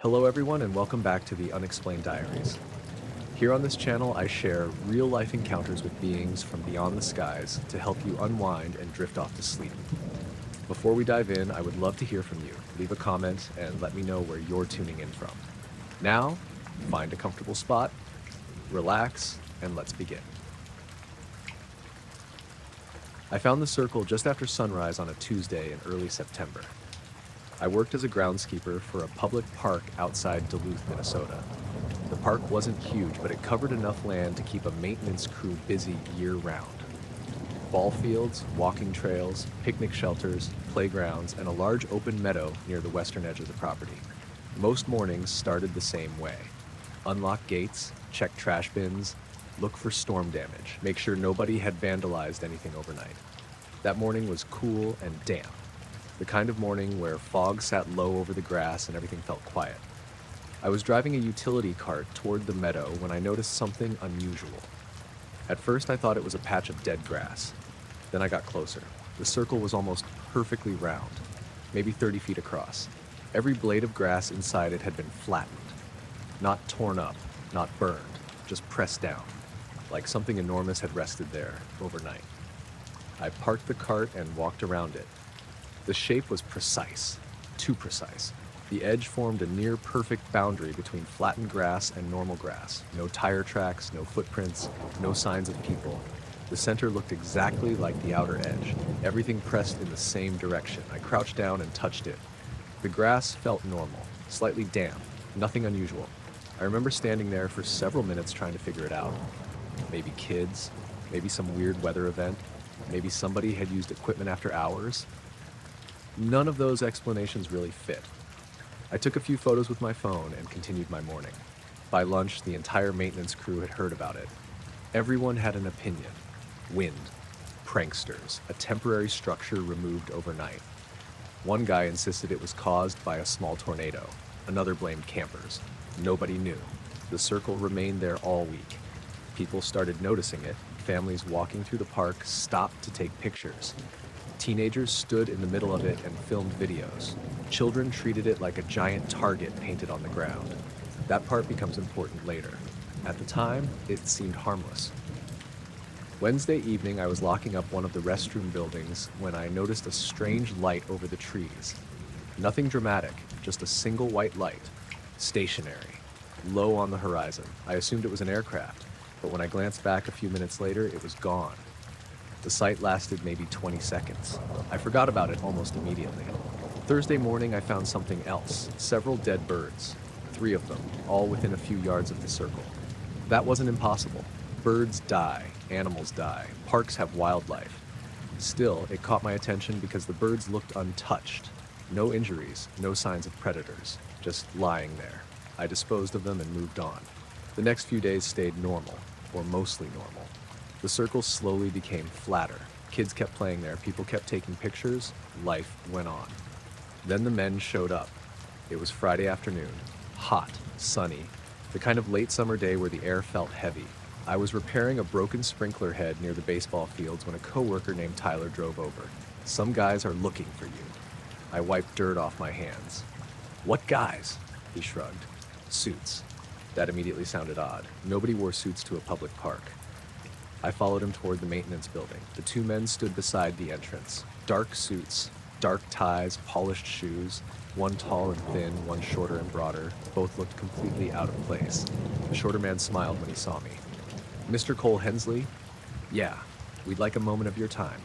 Hello everyone and welcome back to the Unexplained Diaries. Here on this channel I share real-life encounters with beings from beyond the skies to help you unwind and drift off to sleep. Before we dive in, I would love to hear from you. Leave a comment and let me know where you're tuning in from. Now, find a comfortable spot, relax, and let's begin. I found the circle just after sunrise on a Tuesday in early September. I worked as a groundskeeper for a public park outside Duluth, Minnesota. The park wasn't huge, but it covered enough land to keep a maintenance crew busy year-round. Ball fields, walking trails, picnic shelters, playgrounds, and a large open meadow near the western edge of the property. Most mornings started the same way. Unlock gates, check trash bins, look for storm damage, make sure nobody had vandalized anything overnight. That morning was cool and damp. The kind of morning where fog sat low over the grass and everything felt quiet. I was driving a utility cart toward the meadow when I noticed something unusual. At first I thought it was a patch of dead grass. Then I got closer. The circle was almost perfectly round, maybe 30 feet across. Every blade of grass inside it had been flattened. Not torn up, not burned, just pressed down, like something enormous had rested there overnight. I parked the cart and walked around it. The shape was precise, too precise. The edge formed a near-perfect boundary between flattened grass and normal grass. No tire tracks, no footprints, no signs of people. The center looked exactly like the outer edge, everything pressed in the same direction. I crouched down and touched it. The grass felt normal, slightly damp, nothing unusual. I remember standing there for several minutes trying to figure it out. Maybe kids, maybe some weird weather event, maybe somebody had used equipment after hours. None of those explanations really fit. I took a few photos with my phone and continued my morning. By lunch, the entire maintenance crew had heard about it. Everyone had an opinion. Wind, pranksters, a temporary structure removed overnight. One guy insisted it was caused by a small tornado. Another blamed campers. Nobody knew. The circle remained there all week. People started noticing it. Families walking through the park stopped to take pictures. Teenagers stood in the middle of it and filmed videos. Children treated it like a giant target painted on the ground. That part becomes important later. At the time, it seemed harmless. Wednesday evening, I was locking up one of the restroom buildings when I noticed a strange light over the trees. Nothing dramatic, just a single white light. Stationary. Low on the horizon. I assumed it was an aircraft, but when I glanced back a few minutes later, it was gone. The sight lasted maybe 20 seconds. I forgot about it almost immediately. Thursday morning, I found something else. Several dead birds. 3 of them, all within a few yards of the circle. That wasn't impossible. Birds die, animals die, parks have wildlife. Still, it caught my attention because the birds looked untouched. No injuries, no signs of predators, just lying there. I disposed of them and moved on. The next few days stayed normal, or mostly normal. The circle slowly became flatter. Kids kept playing there, people kept taking pictures, life went on. Then the men showed up. It was Friday afternoon, hot, sunny, the kind of late summer day where the air felt heavy. I was repairing a broken sprinkler head near the baseball fields when a coworker named Tyler drove over. "Some guys are looking for you." I wiped dirt off my hands. "What guys?" He shrugged. "Suits." That immediately sounded odd. Nobody wore suits to a public park. I followed him toward the maintenance building. The 2 men stood beside the entrance. Dark suits, dark ties, polished shoes. One tall and thin, one shorter and broader. Both looked completely out of place. The shorter man smiled when he saw me. "Mr. Cole Hensley?" "Yeah, we'd like a moment of your time."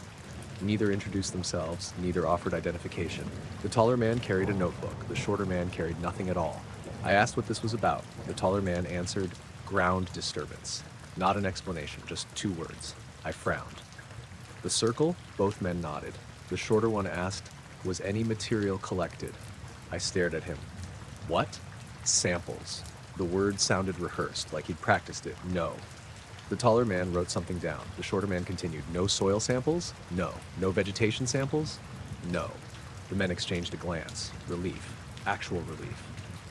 Neither introduced themselves, neither offered identification. The taller man carried a notebook. The shorter man carried nothing at all. I asked what this was about. The taller man answered, "Ground disturbance." Not an explanation, just 2 words. I frowned. "The circle?" Both men nodded. The shorter one asked, "Was any material collected?" I stared at him. "What?" "Samples." The word sounded rehearsed, like he'd practiced it. "No." The taller man wrote something down. The shorter man continued, "No soil samples?" "No." "No vegetation samples?" "No." The men exchanged a glance. Relief. Actual relief.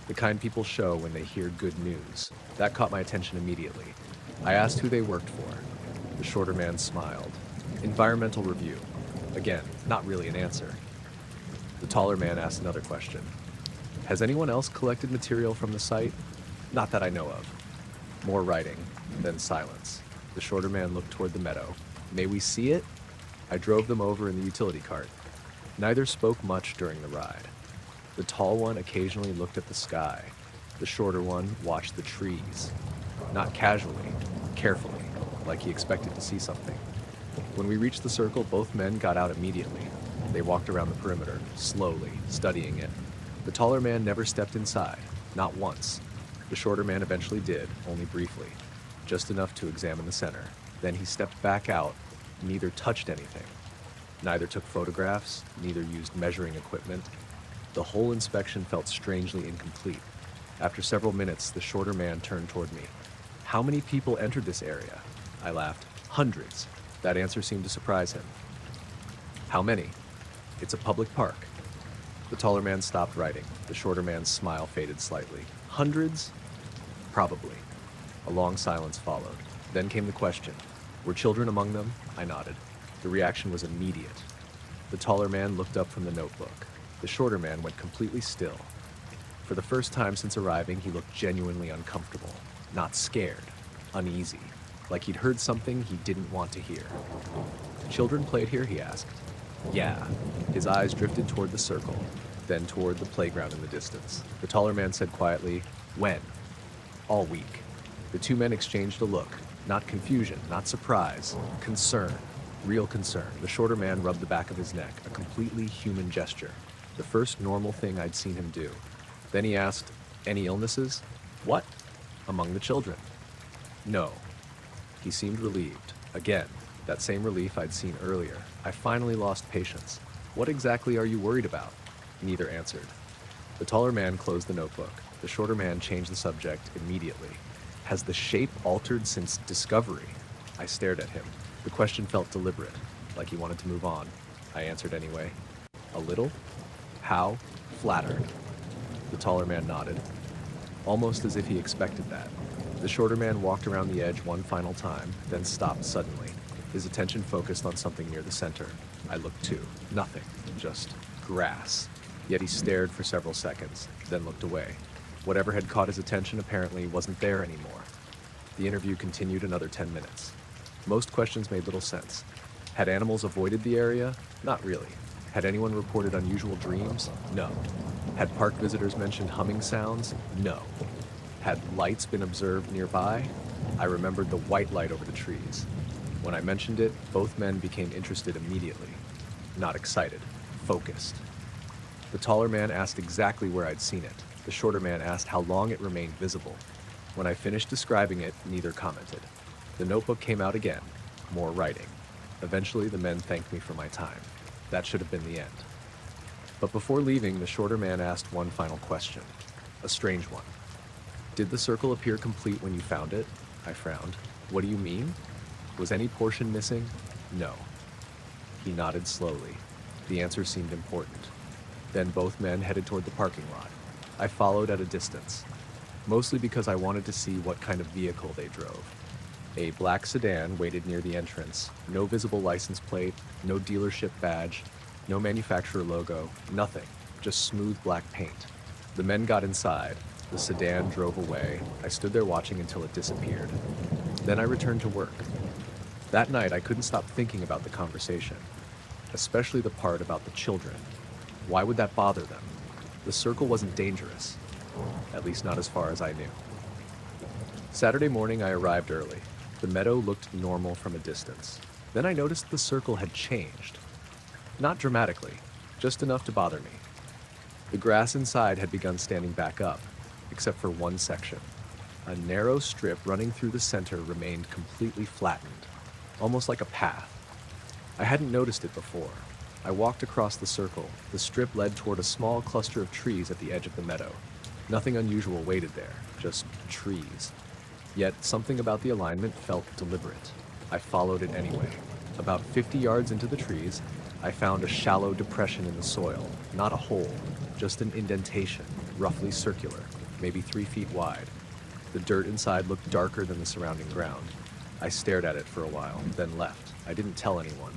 The kind people show when they hear good news. That caught my attention immediately. I asked who they worked for. The shorter man smiled. "Environmental review." Again, not really an answer. The taller man asked another question. Has anyone else collected material from the site? Not that I know of. More writing, then silence. The shorter man looked toward the meadow. May we see it? I drove them over in the utility cart. Neither spoke much during the ride. The tall one occasionally looked at the sky. The shorter one watched the trees. Not casually, carefully, like he expected to see something. When we reached the circle, both men got out immediately. They walked around the perimeter, slowly, studying it. The taller man never stepped inside, not once. The shorter man eventually did, only briefly, just enough to examine the center. Then he stepped back out, neither touched anything. Neither took photographs, neither used measuring equipment. The whole inspection felt strangely incomplete. After several minutes, the shorter man turned toward me. How many people entered this area? I laughed. Hundreds. That answer seemed to surprise him. How many? It's a public park. The taller man stopped writing. The shorter man's smile faded slightly. Hundreds? Probably. A long silence followed. Then came the question. Were children among them? I nodded. The reaction was immediate. The taller man looked up from the notebook. The shorter man went completely still. For the first time since arriving, he looked genuinely uncomfortable. Not scared. Uneasy. Like he'd heard something he didn't want to hear. Children played here, he asked. Yeah. His eyes drifted toward the circle, then toward the playground in the distance. The taller man said quietly, when? All week. The two men exchanged a look. Not confusion, not surprise. Concern. Real concern. The shorter man rubbed the back of his neck, a completely human gesture. The first normal thing I'd seen him do. Then he asked, any illnesses? What? Among the children. No. He seemed relieved. Again, that same relief I'd seen earlier. I finally lost patience. What exactly are you worried about? Neither answered. The taller man closed the notebook. The shorter man changed the subject immediately. Has the shape altered since discovery? I stared at him. The question felt deliberate, like he wanted to move on. I answered anyway. A little? How? Flattered. The taller man nodded, almost as if he expected that. The shorter man walked around the edge one final time, then stopped suddenly. His attention focused on something near the center. I looked too. Nothing. Just grass. Yet he stared for several seconds, then looked away. Whatever had caught his attention apparently wasn't there anymore. The interview continued another 10 minutes. Most questions made little sense. Had animals avoided the area? Not really. Had anyone reported unusual dreams? No. Had park visitors mentioned humming sounds? No. Had lights been observed nearby? I remembered the white light over the trees. When I mentioned it, both men became interested immediately. Not excited. Focused. The taller man asked exactly where I'd seen it. The shorter man asked how long it remained visible. When I finished describing it, neither commented. The notebook came out again. More writing. Eventually, the men thanked me for my time. That should have been the end. But before leaving, the shorter man asked one final question. A strange one. Did the circle appear complete when you found it? I frowned. What do you mean? Was any portion missing? No. He nodded slowly. The answer seemed important. Then both men headed toward the parking lot. I followed at a distance, mostly because I wanted to see what kind of vehicle they drove. A black sedan waited near the entrance. No visible license plate, no dealership badge, no manufacturer logo, nothing. Just smooth black paint. The men got inside. The sedan drove away. I stood there watching until it disappeared. Then I returned to work. That night, I couldn't stop thinking about the conversation, especially the part about the children. Why would that bother them? The circle wasn't dangerous, at least not as far as I knew. Saturday morning, I arrived early. The meadow looked normal from a distance. Then I noticed the circle had changed. Not dramatically, just enough to bother me. The grass inside had begun standing back up, except for one section. A narrow strip running through the center remained completely flattened, almost like a path. I hadn't noticed it before. I walked across the circle. The strip led toward a small cluster of trees at the edge of the meadow. Nothing unusual waited there, just trees. Yet something about the alignment felt deliberate. I followed it anyway. About 50 yards into the trees, I found a shallow depression in the soil. Not a hole, just an indentation, roughly circular, maybe 3 feet wide. The dirt inside looked darker than the surrounding ground. I stared at it for a while, then left. I didn't tell anyone.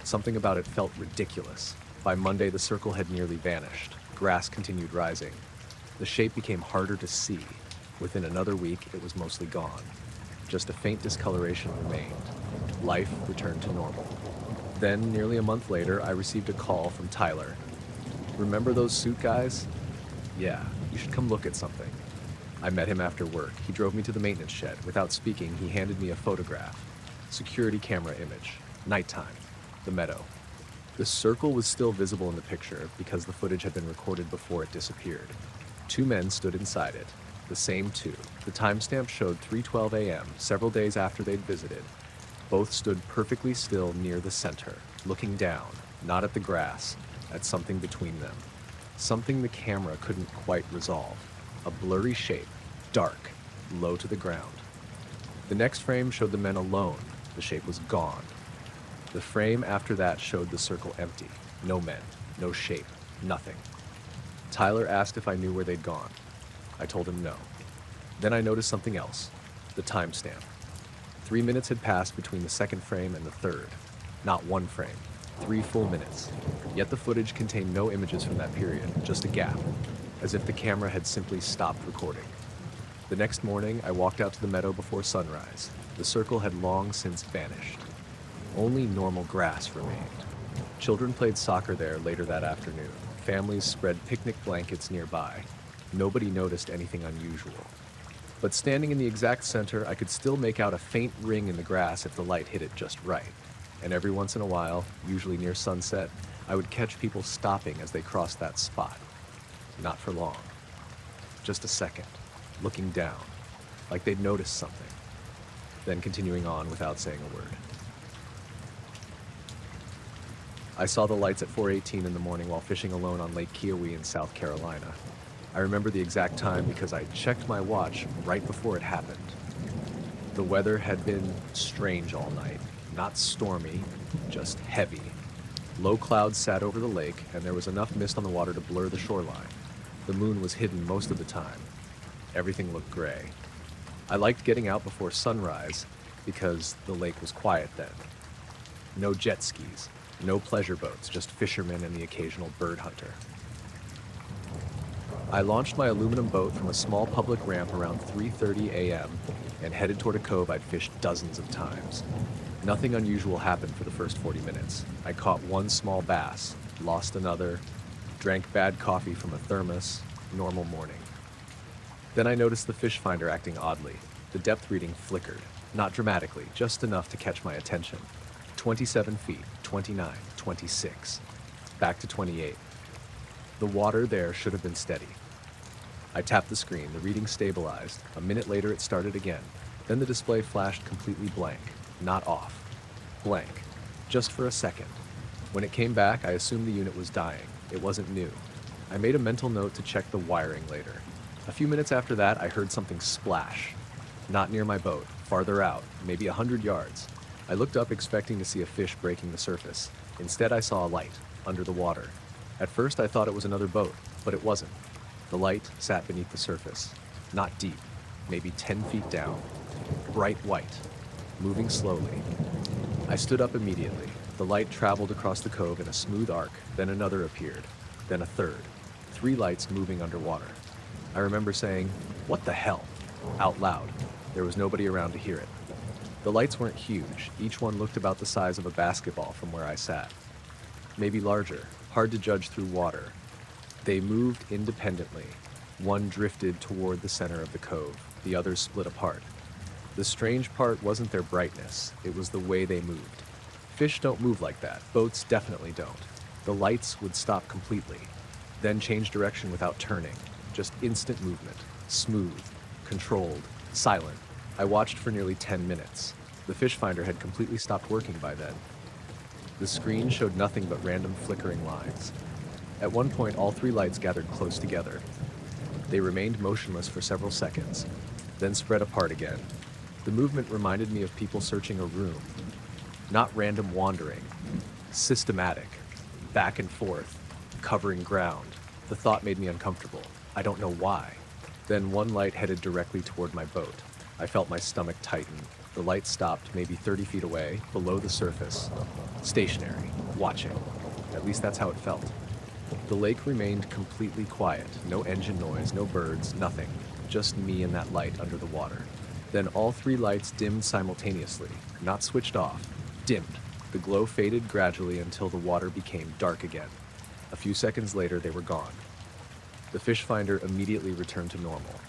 Something about it felt ridiculous. By Monday, the circle had nearly vanished. Grass continued rising. The shape became harder to see. Within another week, it was mostly gone. Just a faint discoloration remained. Life returned to normal. Then, nearly a month later, I received a call from Tyler. "Remember those suit guys? Yeah, you should come look at something." I met him after work. He drove me to the maintenance shed. Without speaking, he handed me a photograph. Security camera image. Nighttime. The meadow. The circle was still visible in the picture because the footage had been recorded before it disappeared. Two men stood inside it. The same two. The timestamp showed 3:12 a.m., several days after they'd visited. Both stood perfectly still near the center, looking down, not at the grass, at something between them. Something the camera couldn't quite resolve. A blurry shape, dark, low to the ground. The next frame showed the men alone. The shape was gone. The frame after that showed the circle empty. No men, no shape, nothing. Tyler asked if I knew where they'd gone. I told him no. Then I noticed something else. The timestamp. 3 minutes had passed between the second frame and the third. Not one frame. 3 full minutes. Yet the footage contained no images from that period, just a gap, as if the camera had simply stopped recording. The next morning, I walked out to the meadow before sunrise. The circle had long since vanished. Only normal grass remained. Children played soccer there later that afternoon. Families spread picnic blankets nearby. Nobody noticed anything unusual. But standing in the exact center, I could still make out a faint ring in the grass if the light hit it just right. And every once in a while, usually near sunset, I would catch people stopping as they crossed that spot. Not for long. Just a second, looking down, like they'd noticed something, then continuing on without saying a word. I saw the lights at 4:18 in the morning while fishing alone on Lake Kiowee in South Carolina. I remember the exact time because I checked my watch right before it happened. The weather had been strange all night. Not stormy, just heavy. Low clouds sat over the lake, and there was enough mist on the water to blur the shoreline. The moon was hidden most of the time. Everything looked gray. I liked getting out before sunrise because the lake was quiet then. No jet skis, no pleasure boats, just fishermen and the occasional bird hunter. I launched my aluminum boat from a small public ramp around 3:30 a.m. and headed toward a cove I'd fished dozens of times. Nothing unusual happened for the first 40 minutes. I caught one small bass, lost another, drank bad coffee from a thermos, normal morning. Then I noticed the fish finder acting oddly. The depth reading flickered, not dramatically, just enough to catch my attention. 27 feet, 29, 26, back to 28. The water there should have been steady. I tapped the screen, the reading stabilized. A minute later it started again. Then the display flashed completely blank, not off. Blank, just for a second. When it came back, I assumed the unit was dying. It wasn't new. I made a mental note to check the wiring later. A few minutes after that, I heard something splash. Not near my boat, farther out, maybe 100 yards. I looked up expecting to see a fish breaking the surface. Instead, I saw a light, under the water. At first, I thought it was another boat, but it wasn't. The light sat beneath the surface. Not deep, maybe 10 feet down. Bright white, moving slowly. I stood up immediately. The light traveled across the cove in a smooth arc, then another appeared, then a third. 3 lights moving underwater. I remember saying, "What the hell?" out loud. There was nobody around to hear it. The lights weren't huge. Each one looked about the size of a basketball from where I sat. Maybe larger, hard to judge through water. They moved independently. One drifted toward the center of the cove. The others split apart. The strange part wasn't their brightness. It was the way they moved. Fish don't move like that. Boats definitely don't. The lights would stop completely, then change direction without turning. Just instant movement. Smooth, controlled, silent. I watched for nearly 10 minutes. The fish finder had completely stopped working by then. The screen showed nothing but random flickering lines. At one point, all 3 lights gathered close together. They remained motionless for several seconds, then spread apart again. The movement reminded me of people searching a room. Not random wandering. Systematic. Back and forth. Covering ground. The thought made me uncomfortable. I don't know why. Then one light headed directly toward my boat. I felt my stomach tighten. The light stopped maybe 30 feet away, below the surface. Stationary. Watching. At least that's how it felt. The lake remained completely quiet. No engine noise, no birds, nothing. Just me and that light under the water. Then all three lights dimmed simultaneously, not switched off, dimmed. The glow faded gradually until the water became dark again. A few seconds later, they were gone. The fish finder immediately returned to normal.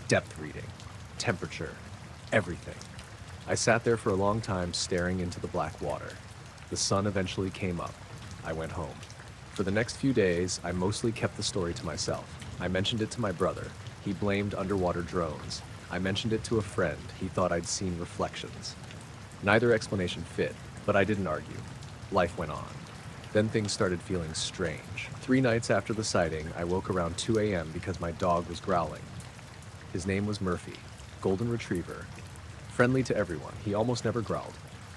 Depth reading, temperature, everything. I sat there for a long time staring into the black water. The sun eventually came up. I went home. For the next few days, I mostly kept the story to myself. I mentioned it to my brother. He blamed underwater drones. I mentioned it to a friend. He thought I'd seen reflections. Neither explanation fit, but I didn't argue. Life went on. Then things started feeling strange. 3 nights after the sighting, I woke around 2 a.m. because my dog was growling. His name was Murphy, golden retriever. Friendly to everyone, he almost never growled.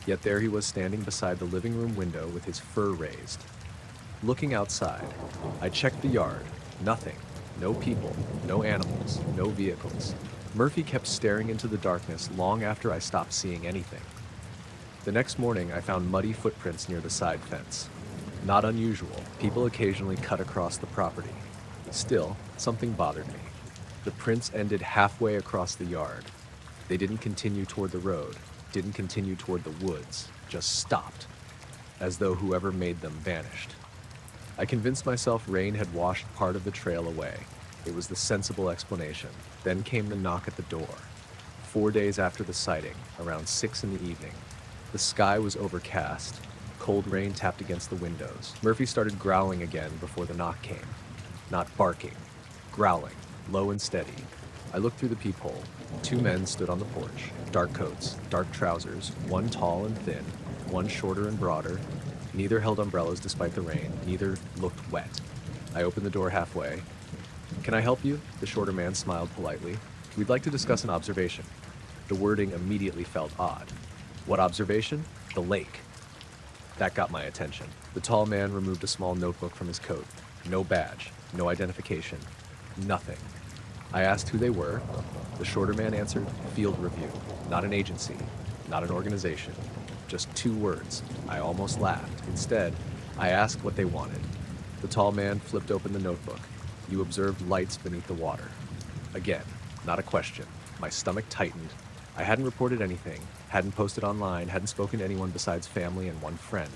Yet there he was standing beside the living room window with his fur raised. Looking outside, I checked the yard. Nothing. No people, no animals, no vehicles. Murphy kept staring into the darkness long after I stopped seeing anything. The next morning, I found muddy footprints near the side fence. Not unusual. People occasionally cut across the property. Still, something bothered me. The prints ended halfway across the yard. They didn't continue toward the road, didn't continue toward the woods, just stopped, as though whoever made them vanished. I convinced myself rain had washed part of the trail away. It was the sensible explanation. Then came the knock at the door. 4 days after the sighting, around 6 in the evening. The sky was overcast. Cold rain tapped against the windows. Murphy started growling again before the knock came. Not barking, growling, low and steady. I looked through the peephole. 2 men stood on the porch. Dark coats, dark trousers, one tall and thin, one shorter and broader. Neither held umbrellas despite the rain. Neither looked wet. I opened the door halfway. "Can I help you?" The shorter man smiled politely. "We'd like to discuss an observation." The wording immediately felt odd. What observation? The lake. That got my attention. The tall man removed a small notebook from his coat. No badge, no identification, nothing. I asked who they were. The shorter man answered, "Field Review." Not an agency, not an organization. Just 2 words. I almost laughed. Instead, I asked what they wanted. The tall man flipped open the notebook. "You observed lights beneath the water." Again, not a question. My stomach tightened. I hadn't reported anything, hadn't posted online, hadn't spoken to anyone besides family and one friend.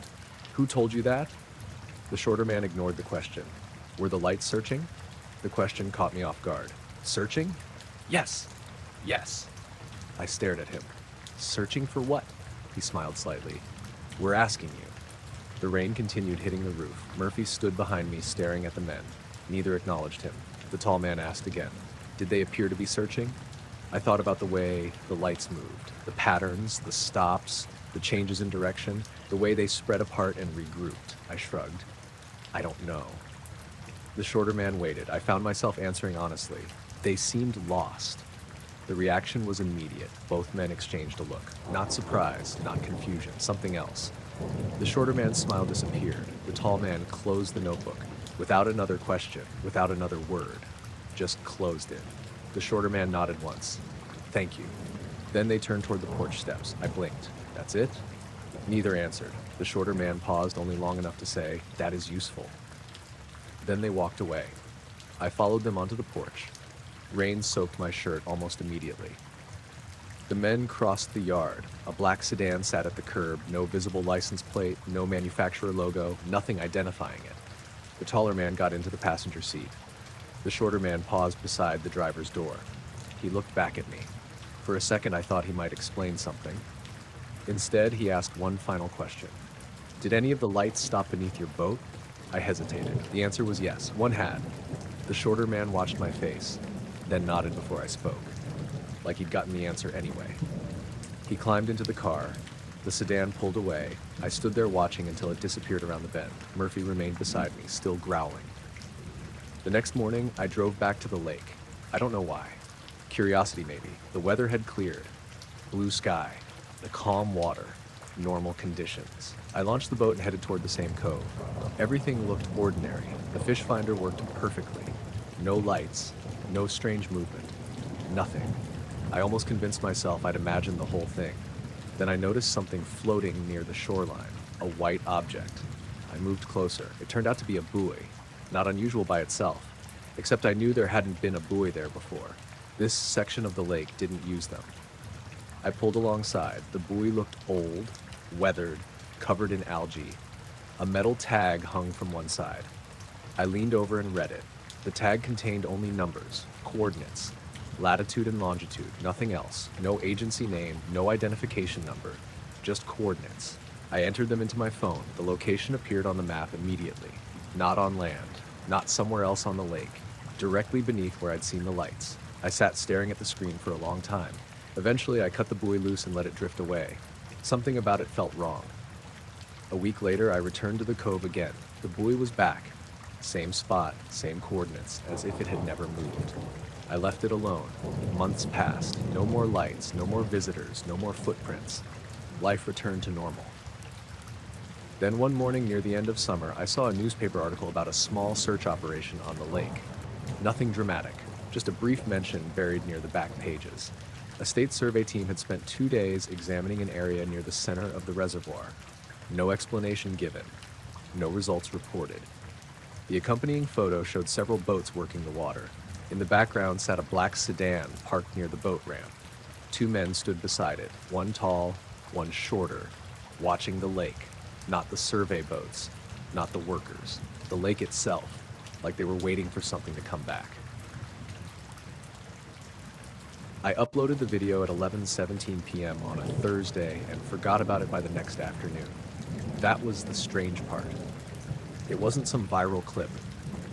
"Who told you that?" The shorter man ignored the question. "Were the lights searching?" The question caught me off guard. "Searching?" "Yes. Yes." I stared at him. "Searching for what?" He smiled slightly. "We're asking you." The rain continued hitting the roof. Murphy stood behind me staring at the men. Neither acknowledged him. The tall man asked again. "Did they appear to be searching?" I thought about the way the lights moved, the patterns, the stops, the changes in direction, the way they spread apart and regrouped. I shrugged. "I don't know." The shorter man waited. I found myself answering honestly. They seemed lost. The reaction was immediate. Both men exchanged a look. Not surprise, not confusion, something else. The shorter man's smile disappeared. The tall man closed the notebook, without another question, without another word. Just closed it. The shorter man nodded once. "Thank you." Then they turned toward the porch steps. I blinked. "That's it?" Neither answered. The shorter man paused only long enough to say, "That is useful." Then they walked away. I followed them onto the porch. Rain soaked my shirt almost immediately. The men crossed the yard. A black sedan sat at the curb, no visible license plate, no manufacturer logo, nothing identifying it. The taller man got into the passenger seat. The shorter man paused beside the driver's door. He looked back at me. For a second, I thought he might explain something. Instead, he asked one final question. "Did any of the lights stop beneath your boat?" I hesitated. The answer was yes, one had. The shorter man watched my face, then nodded before I spoke, like he'd gotten the answer anyway. He climbed into the car. The sedan pulled away. I stood there watching until it disappeared around the bend. Murphy remained beside me, still growling. The next morning, I drove back to the lake. I don't know why. Curiosity, maybe. The weather had cleared. Blue sky, the calm water, normal conditions. I launched the boat and headed toward the same cove. Everything looked ordinary. The fish finder worked perfectly. No lights, no strange movement, nothing. I almost convinced myself I'd imagined the whole thing. Then I noticed something floating near the shoreline, a white object. I moved closer. It turned out to be a buoy. not unusual by itself, except I knew there hadn't been a buoy there before. This section of the lake didn't use them. I pulled alongside. The buoy looked old, weathered, covered in algae. A metal tag hung from one side. I leaned over and read it. The tag contained only numbers, coordinates, latitude and longitude, nothing else. No agency name, no identification number, just coordinates. I entered them into my phone. The location appeared on the map immediately. Not on land, not somewhere else on the lake, directly beneath where I'd seen the lights. I sat staring at the screen for a long time. Eventually, I cut the buoy loose and let it drift away. Something about it felt wrong. A week later, I returned to the cove again. The buoy was back. Same spot, same coordinates, as if it had never moved. I left it alone. Months passed. No more lights, no more visitors, no more footprints. Life returned to normal. Then one morning near the end of summer, I saw a newspaper article about a small search operation on the lake. Nothing dramatic, just a brief mention buried near the back pages. A state survey team had spent 2 days examining an area near the center of the reservoir. No explanation given. No results reported. The accompanying photo showed several boats working the water. In the background sat a black sedan parked near the boat ramp. 2 men stood beside it, one tall, one shorter, watching the lake, not the survey boats, not the workers, the lake itself, like they were waiting for something to come back. I uploaded the video at 11:17 p.m. on a Thursday and forgot about it by the next afternoon. That was the strange part. It wasn't some viral clip.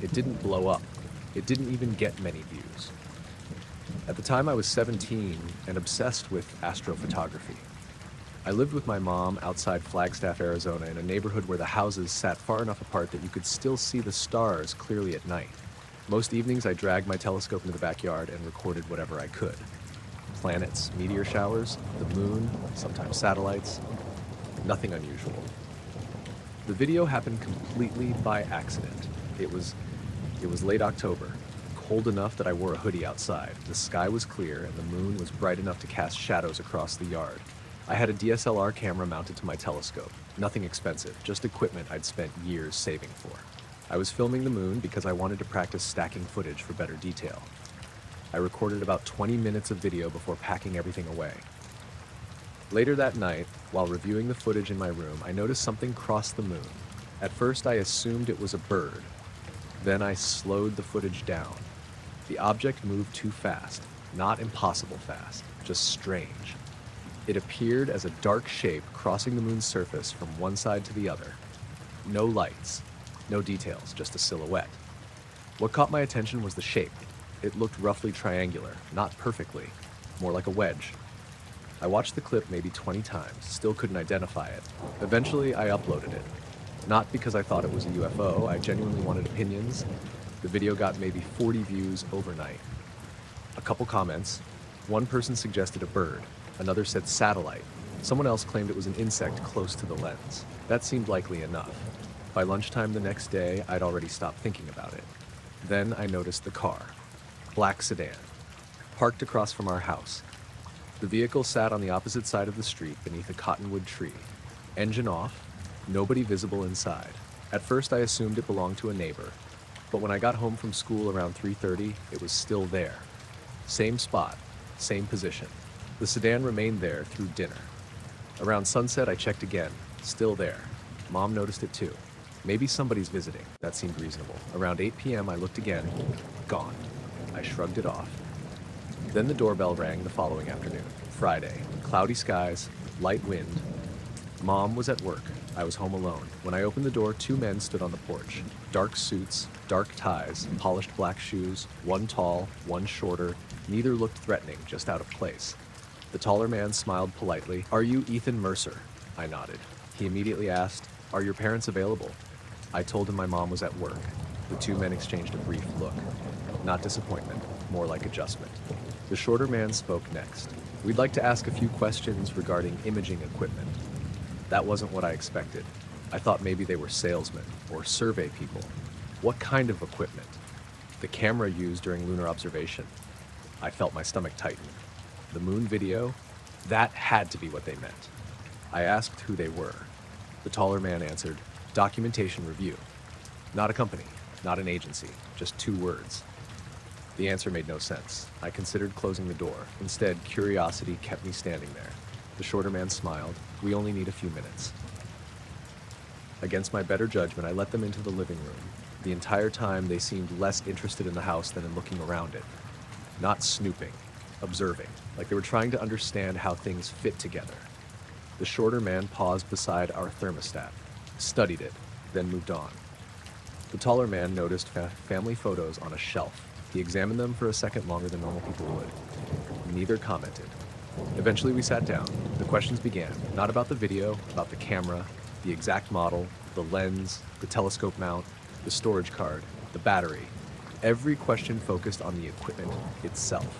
It didn't blow up. It didn't even get many views. At the time I was 17 and obsessed with astrophotography. I lived with my mom outside Flagstaff, Arizona, in a neighborhood where the houses sat far enough apart that you could still see the stars clearly at night. Most evenings I dragged my telescope into the backyard and recorded whatever I could. Planets, meteor showers, the moon, sometimes satellites. Nothing unusual. The video happened completely by accident. It was late October, cold enough that I wore a hoodie outside. The sky was clear and the moon was bright enough to cast shadows across the yard. I had a DSLR camera mounted to my telescope. Nothing expensive, just equipment I'd spent years saving for. I was filming the moon because I wanted to practice stacking footage for better detail. I recorded about 20 minutes of video before packing everything away. Later that night, while reviewing the footage in my room, I noticed something cross the moon. At first, I assumed it was a bird. Then I slowed the footage down. The object moved too fast, not impossible fast, just strange. It appeared as a dark shape crossing the moon's surface from one side to the other. No lights, no details, just a silhouette. What caught my attention was the shape. It looked roughly triangular, not perfectly, more like a wedge. I watched the clip maybe 20 times, still couldn't identify it. Eventually, I uploaded it. Not because I thought it was a UFO, I genuinely wanted opinions. The video got maybe 40 views overnight. A couple comments. One person suggested a bird, another said satellite. Someone else claimed it was an insect close to the lens. That seemed likely enough. By lunchtime the next day, I'd already stopped thinking about it. Then I noticed the car. Black sedan. Parked across from our house. The vehicle sat on the opposite side of the street beneath a cottonwood tree. Engine off, nobody visible inside. At first I assumed it belonged to a neighbor, but when I got home from school around 3:30, it was still there. Same spot, same position. The sedan remained there through dinner. Around sunset I checked again, still there. Mom noticed it too. Maybe somebody's visiting, that seemed reasonable. Around 8 p.m. I looked again, gone. I shrugged it off. Then the doorbell rang the following afternoon, Friday. Cloudy skies, light wind. Mom was at work. I was home alone. When I opened the door, 2 men stood on the porch. Dark suits, dark ties, polished black shoes, one tall, one shorter. Neither looked threatening, just out of place. The taller man smiled politely. "Are you Ethan Mercer?" I nodded. He immediately asked, "Are your parents available?" I told him my mom was at work. The 2 men exchanged a brief look. Not disappointment, more like adjustment. The shorter man spoke next. "We'd like to ask a few questions regarding imaging equipment." That wasn't what I expected. I thought maybe they were salesmen or survey people. What kind of equipment? The camera used during lunar observation. I felt my stomach tighten. The moon video? That had to be what they meant. I asked who they were. The taller man answered, "Documentation review." Not a company, not an agency, just 2 words. The answer made no sense. I considered closing the door. Instead, curiosity kept me standing there. The shorter man smiled. We only need a few minutes. Against my better judgment, I let them into the living room. The entire time, they seemed less interested in the house than in looking around it. Not snooping, observing, like they were trying to understand how things fit together. The shorter man paused beside our thermostat, studied it, then moved on. The taller man noticed family photos on a shelf. He examined them for a second longer than normal people would. Neither commented. Eventually we sat down. The questions began, not about the video, about the camera, the exact model, the lens, the telescope mount, the storage card, the battery. Every question focused on the equipment itself,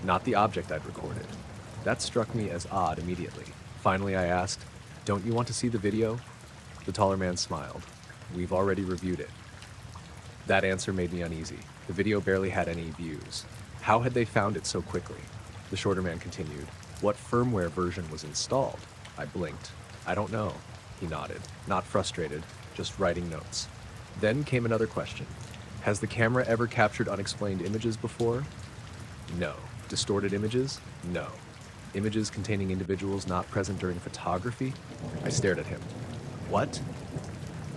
not the object I'd recorded. That struck me as odd immediately. Finally I asked, "Don't you want to see the video?" The taller man smiled. "We've already reviewed it." That answer made me uneasy. The video barely had any views. How had they found it so quickly? The shorter man continued. "What firmware version was installed?" I blinked. "I don't know." He nodded, not frustrated, just writing notes. Then came another question. "Has the camera ever captured unexplained images before?" "No." "Distorted images?" "No." "Images containing individuals not present during photography?" I stared at him. "What?"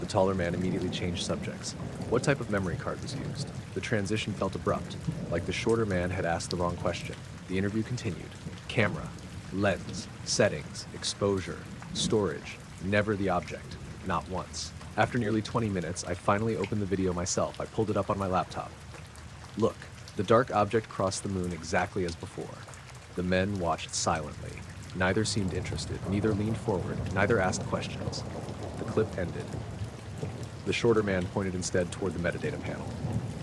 The taller man immediately changed subjects. What type of memory card was used? The transition felt abrupt, like the shorter man had asked the wrong question. The interview continued. Camera, lens, settings, exposure, storage, never the object, not once. After nearly 20 minutes, I finally opened the video myself. I pulled it up on my laptop. Look, the dark object crossed the moon exactly as before. The men watched silently. Neither seemed interested, neither leaned forward, neither asked questions. The clip ended. The shorter man pointed instead toward the metadata panel.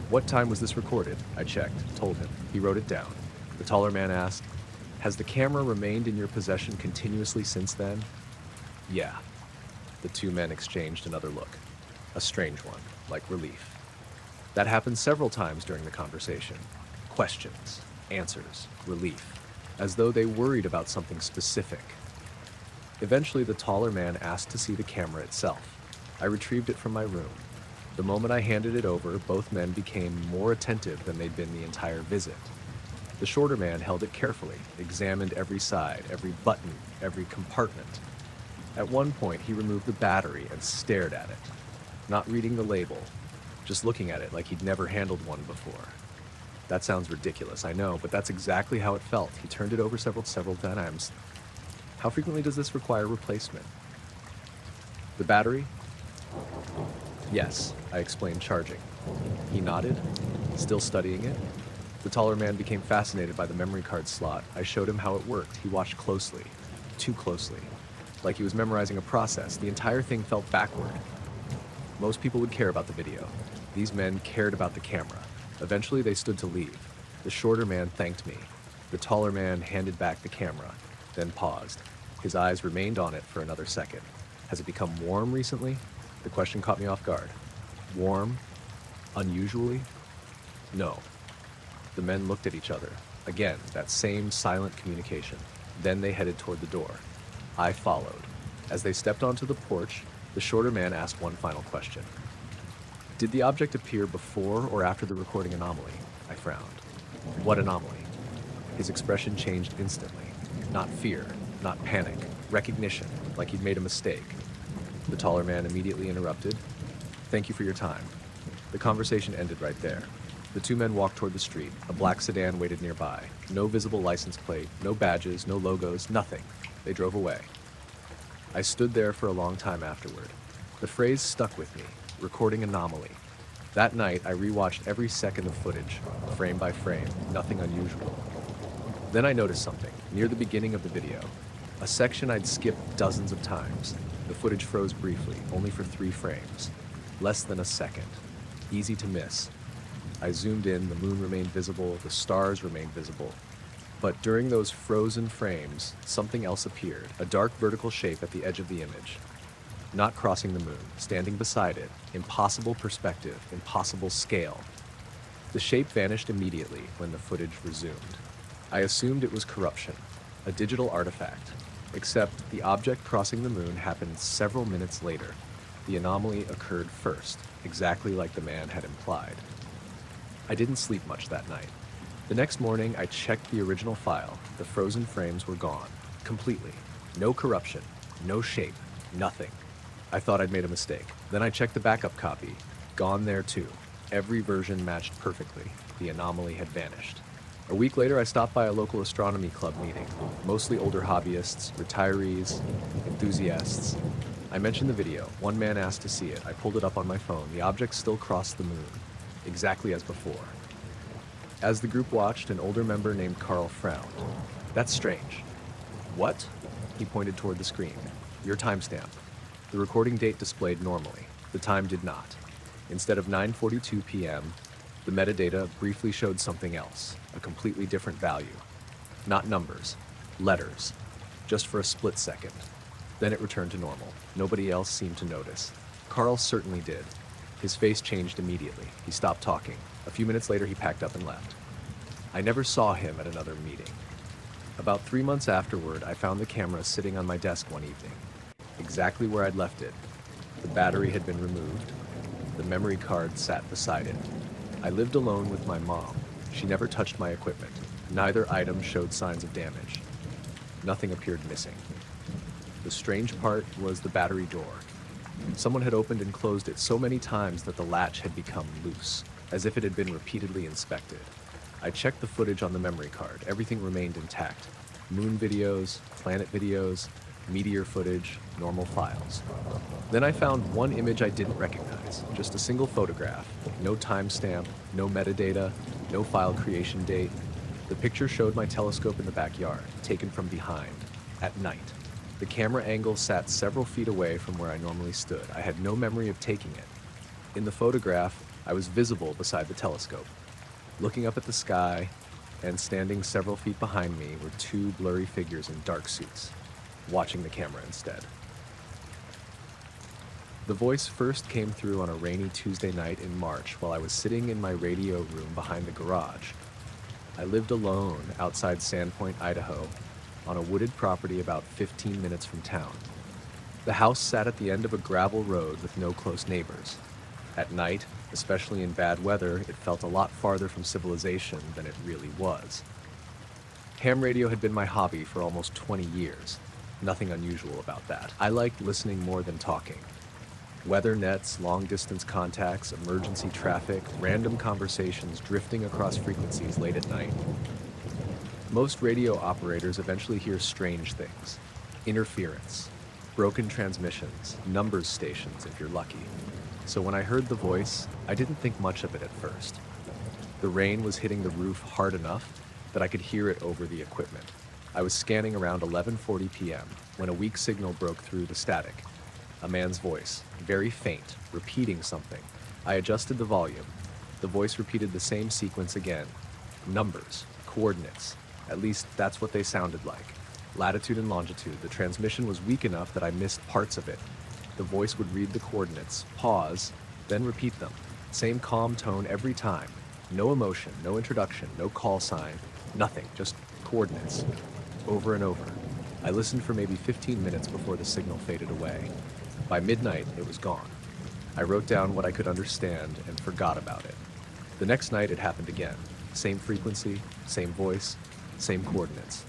"What time was this recorded?" I checked, told him. He wrote it down. The taller man asked, "Has the camera remained in your possession continuously since then?" "Yeah." The 2 men exchanged another look. A strange one, like relief. That happened several times during the conversation. Questions, answers, relief, as though they worried about something specific. Eventually, the taller man asked to see the camera itself. I retrieved it from my room. The moment I handed it over, both men became more attentive than they'd been the entire visit. The shorter man held it carefully, examined every side, every button, every compartment. At one point, he removed the battery and stared at it, not reading the label, just looking at it like he'd never handled one before. That sounds ridiculous, I know, but that's exactly how it felt. He turned it over several times. "How frequently does this require replacement?" "The battery?" "Yes," I explained, charging. He nodded, still studying it. The taller man became fascinated by the memory card slot. I showed him how it worked. He watched closely, too closely, like he was memorizing a process. The entire thing felt backward. Most people would care about the video. These men cared about the camera. Eventually, they stood to leave. The shorter man thanked me. The taller man handed back the camera, then paused. His eyes remained on it for another second. "Has it become warm recently?" The question caught me off guard. "Warm? Unusually?" "No." The men looked at each other. Again, that same silent communication. Then they headed toward the door. I followed. As they stepped onto the porch, the shorter man asked one final question. "Did the object appear before or after the recording anomaly?" I frowned. "What anomaly?" His expression changed instantly. Not fear, not panic, recognition, like he'd made a mistake. The taller man immediately interrupted. "Thank you for your time." The conversation ended right there. The 2 men walked toward the street. A black sedan waited nearby. No visible license plate, no badges, no logos, nothing. They drove away. I stood there for a long time afterward. The phrase stuck with me, recording anomaly. That night, I rewatched every second of footage, frame by frame, nothing unusual. Then I noticed something, near the beginning of the video. A section I'd skipped dozens of times. The footage froze briefly, only for 3 frames. Less than a second. Easy to miss. I zoomed in, the moon remained visible, the stars remained visible. But during those frozen frames, something else appeared, a dark vertical shape at the edge of the image. Not crossing the moon, standing beside it, impossible perspective, impossible scale. The shape vanished immediately when the footage resumed. I assumed it was corruption, a digital artifact, except the object crossing the moon happened several minutes later. The anomaly occurred first. exactly like the man had implied. I didn't sleep much that night. The next morning, I checked the original file. The frozen frames were gone, completely. No corruption, no shape, nothing. I thought I'd made a mistake. Then I checked the backup copy. Gone there too. Every version matched perfectly. The anomaly had vanished. A week later, I stopped by a local astronomy club meeting. Mostly older hobbyists, retirees, enthusiasts. I mentioned the video. One man asked to see it. I pulled it up on my phone. The object still crossed the moon, exactly as before. As the group watched, an older member named Carl frowned. "That's strange." "What?" He pointed toward the screen. "Your timestamp." The recording date displayed normally. The time did not. Instead of 9:42 p.m., the metadata briefly showed something else, a completely different value. Not numbers, letters, just for a split second. Then it returned to normal. Nobody else seemed to notice. Carl certainly did. His face changed immediately. He stopped talking. A few minutes later, he packed up and left. I never saw him at another meeting. About 3 months afterward, I found the camera sitting on my desk one evening, exactly where I'd left it. The battery had been removed. The memory card sat beside it. I lived alone with my mom. She never touched my equipment. Neither item showed signs of damage. Nothing appeared missing. The strange part was the battery door. Someone had opened and closed it so many times that the latch had become loose, as if it had been repeatedly inspected. I checked the footage on the memory card. Everything remained intact. Moon videos, planet videos, meteor footage, normal files. Then I found one image I didn't recognize, just a single photograph. No timestamp, no metadata, no file creation date. The picture showed my telescope in the backyard, taken from behind, at night. The camera angle sat several feet away from where I normally stood. I had no memory of taking it. In the photograph, I was visible beside the telescope. Looking up at the sky, and standing several feet behind me were two blurry figures in dark suits, watching the camera instead. The voice first came through on a rainy Tuesday night in March while I was sitting in my radio room behind the garage. I lived alone outside Sandpoint, Idaho, on a wooded property about 15 minutes from town. The house sat at the end of a gravel road with no close neighbors. At night, especially in bad weather, it felt a lot farther from civilization than it really was. Ham radio had been my hobby for almost 20 years. Nothing unusual about that. I liked listening more than talking. Weather nets, long-distance contacts, emergency traffic, random conversations drifting across frequencies late at night. Most radio operators eventually hear strange things. Interference, broken transmissions, numbers stations if you're lucky. So when I heard the voice, I didn't think much of it at first. The rain was hitting the roof hard enough that I could hear it over the equipment. I was scanning around 11:40 p.m. when a weak signal broke through the static. A man's voice, very faint, repeating something. I adjusted the volume. The voice repeated the same sequence again. Numbers, coordinates. At least that's what they sounded like. Latitude and longitude. The transmission was weak enough that I missed parts of it. The voice would read the coordinates, pause, then repeat them. Same calm tone every time. No emotion, no introduction, no call sign, nothing, just coordinates. Over and over. I listened for maybe 15 minutes before the signal faded away. By midnight, it was gone. I wrote down what I could understand and forgot about it. The next night, it happened again. Same frequency, same voice, same coordinates.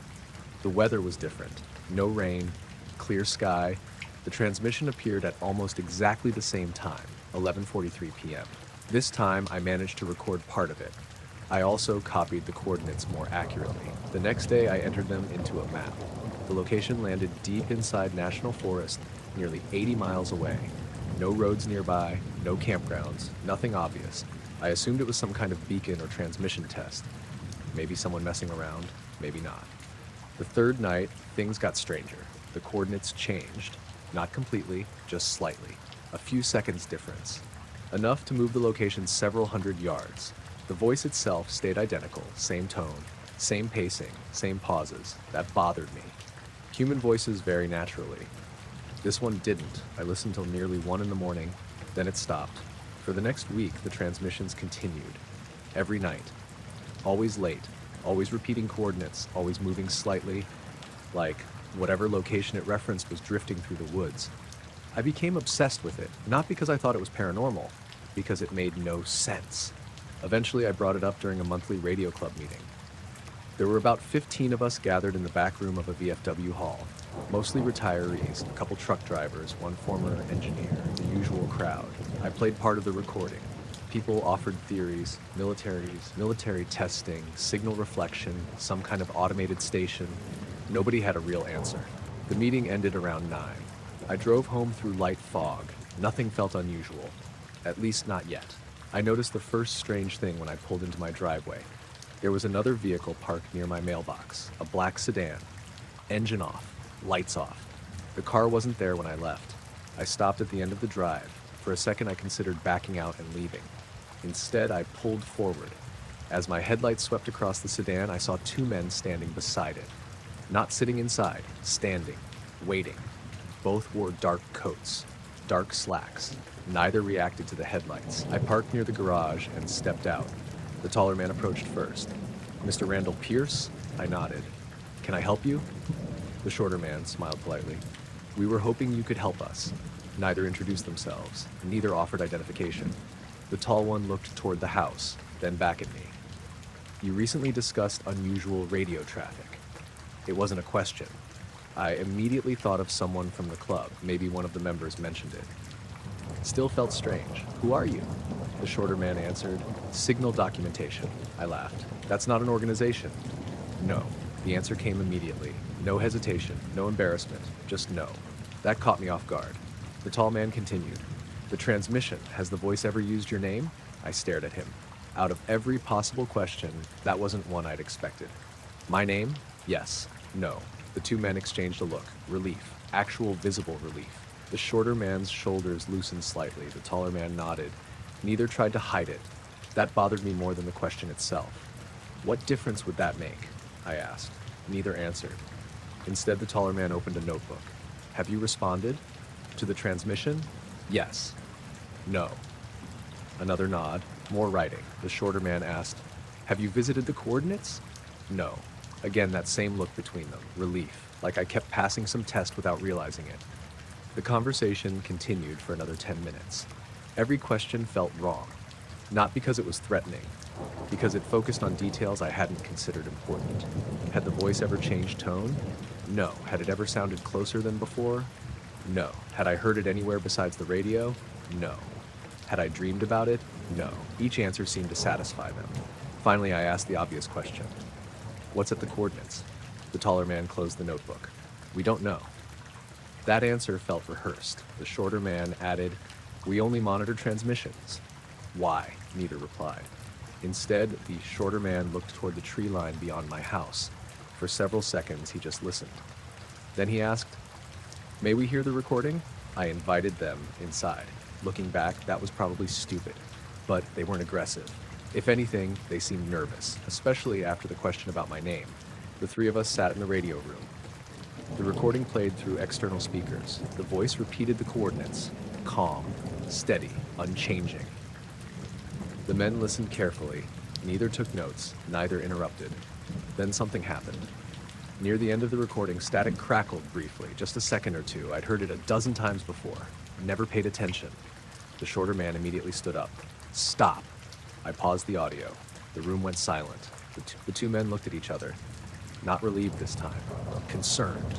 The weather was different. No rain, clear sky. The transmission appeared at almost exactly the same time, 11:43 p.m. This time, I managed to record part of it. I also copied the coordinates more accurately. The next day, I entered them into a map. The location landed deep inside National Forest, nearly 80 miles away. No roads nearby, no campgrounds, nothing obvious. I assumed it was some kind of beacon or transmission test. Maybe someone messing around, maybe not. The third night, things got stranger. The coordinates changed. Not completely, just slightly. A few seconds difference. Enough to move the location several hundred yards. The voice itself stayed identical, same tone, same pacing, same pauses. That bothered me. Human voices vary naturally. This one didn't. I listened till nearly 1 in the morning, then it stopped. For the next week, the transmissions continued. Every night. Always late, always repeating coordinates, always moving slightly, like whatever location it referenced was drifting through the woods. I became obsessed with it, not because I thought it was paranormal, because it made no sense. Eventually, I brought it up during a monthly radio club meeting. There were about 15 of us gathered in the back room of a VFW hall, mostly retirees, a couple truck drivers, one former engineer, the usual crowd. I played part of the recording. People offered theories, military testing, signal reflection, some kind of automated station. Nobody had a real answer. The meeting ended around 9. I drove home through light fog. Nothing felt unusual, at least not yet. I noticed the first strange thing when I pulled into my driveway. There was another vehicle parked near my mailbox, a black sedan. Engine off, lights off. The car wasn't there when I left. I stopped at the end of the drive. For a second, I considered backing out and leaving. Instead, I pulled forward. As my headlights swept across the sedan, I saw 2 men standing beside it. Not sitting inside, standing, waiting. Both wore dark coats, dark slacks. Neither reacted to the headlights. I parked near the garage and stepped out. The taller man approached first. "Mr. Randall Pierce?" I nodded. "Can I help you?" The shorter man smiled politely. "We were hoping you could help us." Neither introduced themselves. Neither offered identification. The tall one looked toward the house, then back at me. "You recently discussed unusual radio traffic." It wasn't a question. I immediately thought of someone from the club. Maybe one of the members mentioned it. Still felt strange. "Who are you?" The shorter man answered, "Signal documentation." I laughed. "That's not an organization." "No." The answer came immediately. No hesitation, no embarrassment, just no. That caught me off guard. The tall man continued. "The transmission, has the voice ever used your name?" I stared at him. Out of every possible question, that wasn't one I'd expected. "My name? Yes. No." The 2 men exchanged a look. Relief. Actual visible relief. The shorter man's shoulders loosened slightly. The taller man nodded. Neither tried to hide it. That bothered me more than the question itself. "What difference would that make?" I asked. Neither answered. Instead, the taller man opened a notebook. "Have you responded? To the transmission? Yes. No." Another nod. More writing. The shorter man asked, "Have you visited the coordinates?" No. Again, that same look between them. Relief. Like I kept passing some test without realizing it. The conversation continued for another 10 minutes. Every question felt wrong. Not because it was threatening, because it focused on details I hadn't considered important. Had the voice ever changed tone? No. Had it ever sounded closer than before? No. Had I heard it anywhere besides the radio? No. Had I dreamed about it? No. Each answer seemed to satisfy them. Finally, I asked the obvious question. "What's at the coordinates?" The taller man closed the notebook. "We don't know." That answer felt rehearsed. The shorter man added, "We only monitor transmissions." "Why?" Neither replied. Instead, the shorter man looked toward the tree line beyond my house. For several seconds, he just listened. Then he asked, "May we hear the recording?" I invited them inside. Looking back, that was probably stupid, but they weren't aggressive. If anything, they seemed nervous, especially after the question about my name. The 3 of us sat in the radio room. The recording played through external speakers. The voice repeated the coordinates. Calm, steady, unchanging. The men listened carefully. Neither took notes, neither interrupted. Then something happened. Near the end of the recording, static crackled briefly, just a second or two. I'd heard it a dozen times before. Never paid attention. The shorter man immediately stood up. "Stop." I paused the audio. The room went silent. The two men looked at each other. Not relieved this time. Concerned.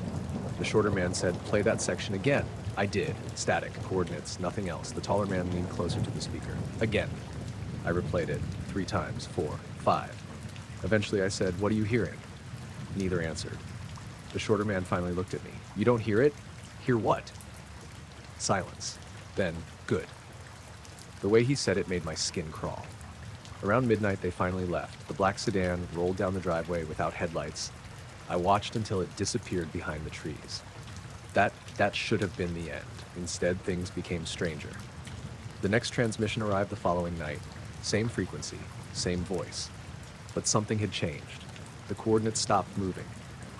The shorter man said, "Play that section again." I did. Static, coordinates, nothing else. The taller man leaned closer to the speaker. Again. I replayed it 3 times, 4, 5. Eventually I said, "What are you hearing?" Neither answered. The shorter man finally looked at me. "You don't hear it?" "Hear what?" Silence. Then, "Good." The way he said it made my skin crawl. Around midnight, they finally left. The black sedan rolled down the driveway without headlights. I watched until it disappeared behind the trees. That should have been the end. Instead, things became stranger. The next transmission arrived the following night. Same frequency, same voice. But something had changed. The coordinates stopped moving.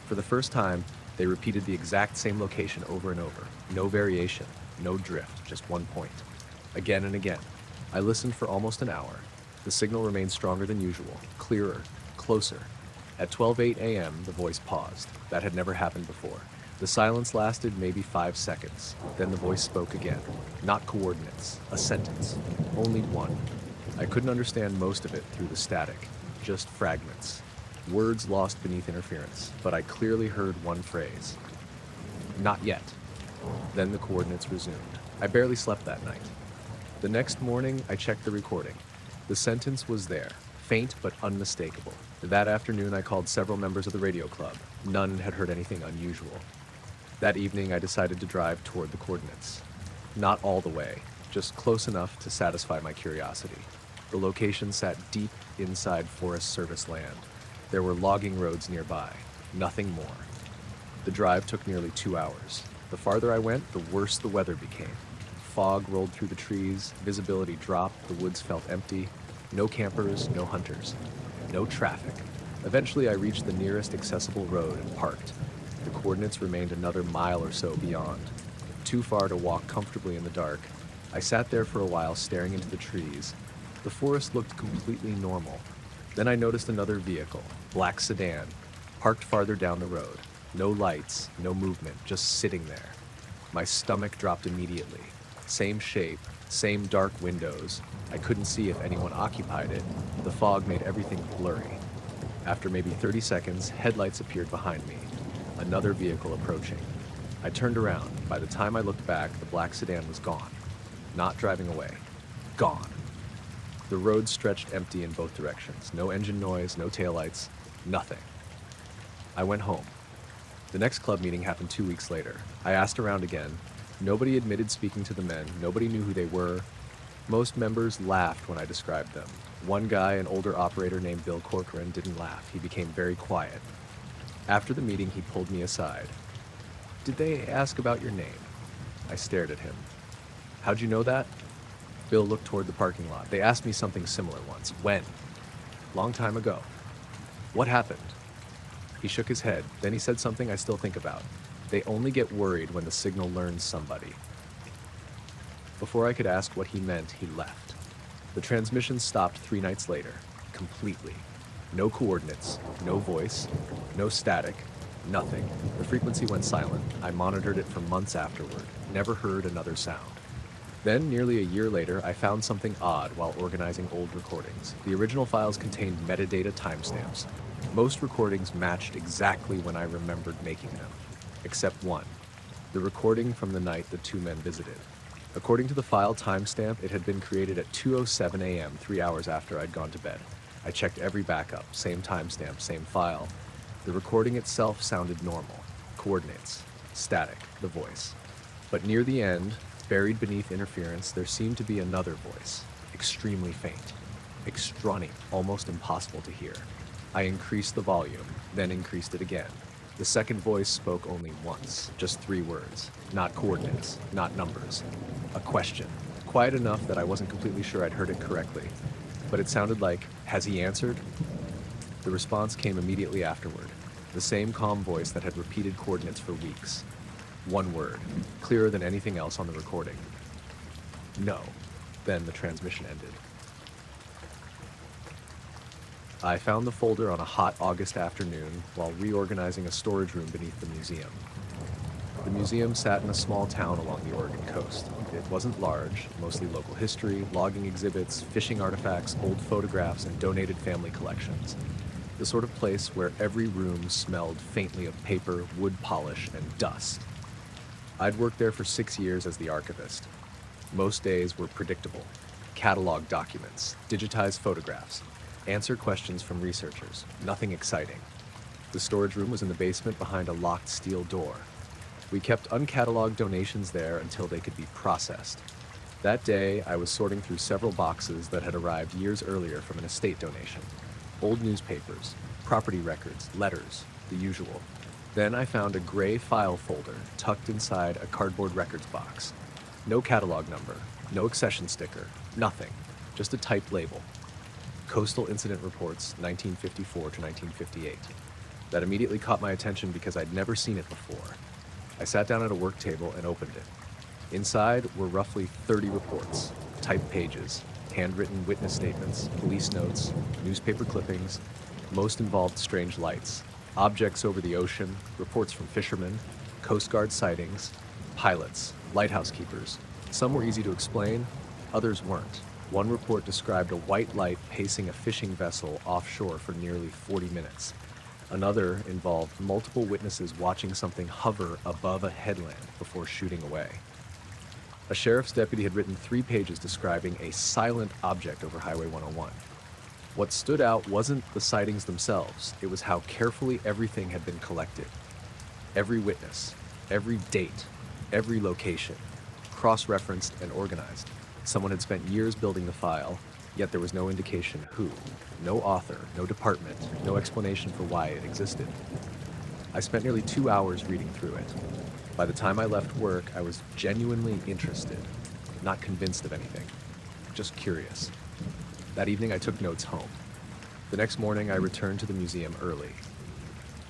For the first time, they repeated the exact same location over and over. No variation, no drift, just one point. Again and again. I listened for almost an hour. The signal remained stronger than usual, clearer, closer. At 12:08 a.m., the voice paused. That had never happened before. The silence lasted maybe 5 seconds. Then the voice spoke again. Not coordinates, a sentence. Only one. I couldn't understand most of it through the static, just fragments. Words lost beneath interference, but I clearly heard one phrase. Not yet. Then the coordinates resumed. I barely slept that night. The next morning, I checked the recording. The sentence was there, faint but unmistakable. That afternoon, I called several members of the radio club. None had heard anything unusual. That evening, I decided to drive toward the coordinates. Not all the way, just close enough to satisfy my curiosity. The location sat deep inside Forest Service land. There were logging roads nearby, nothing more. The drive took nearly 2 hours. The farther I went, the worse the weather became. Fog rolled through the trees, visibility dropped, the woods felt empty. No campers, no hunters, no traffic. Eventually, I reached the nearest accessible road and parked. The coordinates remained another mile or so beyond. Too far to walk comfortably in the dark. I sat there for a while staring into the trees. The forest looked completely normal. Then I noticed another vehicle, black sedan, parked farther down the road. No lights, no movement, just sitting there. My stomach dropped immediately. Same shape, same dark windows. I couldn't see if anyone occupied it. The fog made everything blurry. After maybe 30 seconds, headlights appeared behind me. Another vehicle approaching. I turned around. By the time I looked back, the black sedan was gone. Not driving away. Gone. The road stretched empty in both directions. No engine noise, no taillights, nothing. I went home. The next club meeting happened 2 weeks later. I asked around again. Nobody admitted speaking to the men. Nobody knew who they were. Most members laughed when I described them. One guy, an older operator named Bill Corcoran, didn't laugh. He became very quiet. After the meeting, he pulled me aside. "Did they ask about your name?" I stared at him. "How'd you know that?" Bill looked toward the parking lot. "They asked me something similar once." "When?" "Long time ago." "What happened?" He shook his head. Then he said something I still think about. "They only get worried when the signal learns somebody." Before I could ask what he meant, he left. The transmission stopped 3 nights later, completely. No coordinates, no voice, no static, nothing. The frequency went silent. I monitored it for months afterward, never heard another sound. Then, nearly a year later, I found something odd while organizing old recordings. The original files contained metadata timestamps. Most recordings matched exactly when I remembered making them, except one, the recording from the night the 2 men visited. According to the file timestamp, it had been created at 2:07 a.m., 3 hours after I'd gone to bed. I checked every backup, same timestamp, same file. The recording itself sounded normal. Coordinates, static, the voice. But near the end, buried beneath interference, there seemed to be another voice, extremely faint, extraordinary, almost impossible to hear. I increased the volume, then increased it again. The second voice spoke only once, just 3 words, not coordinates, not numbers. A question, quiet enough that I wasn't completely sure I'd heard it correctly, but it sounded like, "Has he answered?" The response came immediately afterward, the same calm voice that had repeated coordinates for weeks. One word, clearer than anything else on the recording. "No." Then the transmission ended. I found the folder on a hot August afternoon while reorganizing a storage room beneath the museum. The museum sat in a small town along the Oregon coast. It wasn't large, mostly local history, logging exhibits, fishing artifacts, old photographs, and donated family collections. The sort of place where every room smelled faintly of paper, wood polish, and dust. I'd worked there for 6 years as the archivist. Most days were predictable. Catalog documents, digitized photographs, answer questions from researchers, nothing exciting. The storage room was in the basement behind a locked steel door. We kept uncatalogued donations there until they could be processed. That day, I was sorting through several boxes that had arrived years earlier from an estate donation. Old newspapers, property records, letters, the usual. Then I found a gray file folder tucked inside a cardboard records box. No catalog number, no accession sticker, nothing, just a typed label. Coastal Incident Reports, 1954 to 1958. That immediately caught my attention because I'd never seen it before. I sat down at a work table and opened it. Inside were roughly 30 reports, typed pages, handwritten witness statements, police notes, newspaper clippings. Most involved strange lights, objects over the ocean, reports from fishermen, Coast Guard sightings, pilots, lighthouse keepers. Some were easy to explain, others weren't. One report described a white light pacing a fishing vessel offshore for nearly 40 minutes. Another involved multiple witnesses watching something hover above a headland before shooting away. A sheriff's deputy had written 3 pages describing a silent object over Highway 101. What stood out wasn't the sightings themselves, it was how carefully everything had been collected. Every witness, every date, every location, cross-referenced and organized. Someone had spent years building the file, yet there was no indication who, no author, no department, no explanation for why it existed. I spent nearly 2 hours reading through it. By the time I left work, I was genuinely interested, not convinced of anything, just curious. That evening, I took notes home. The next morning, I returned to the museum early.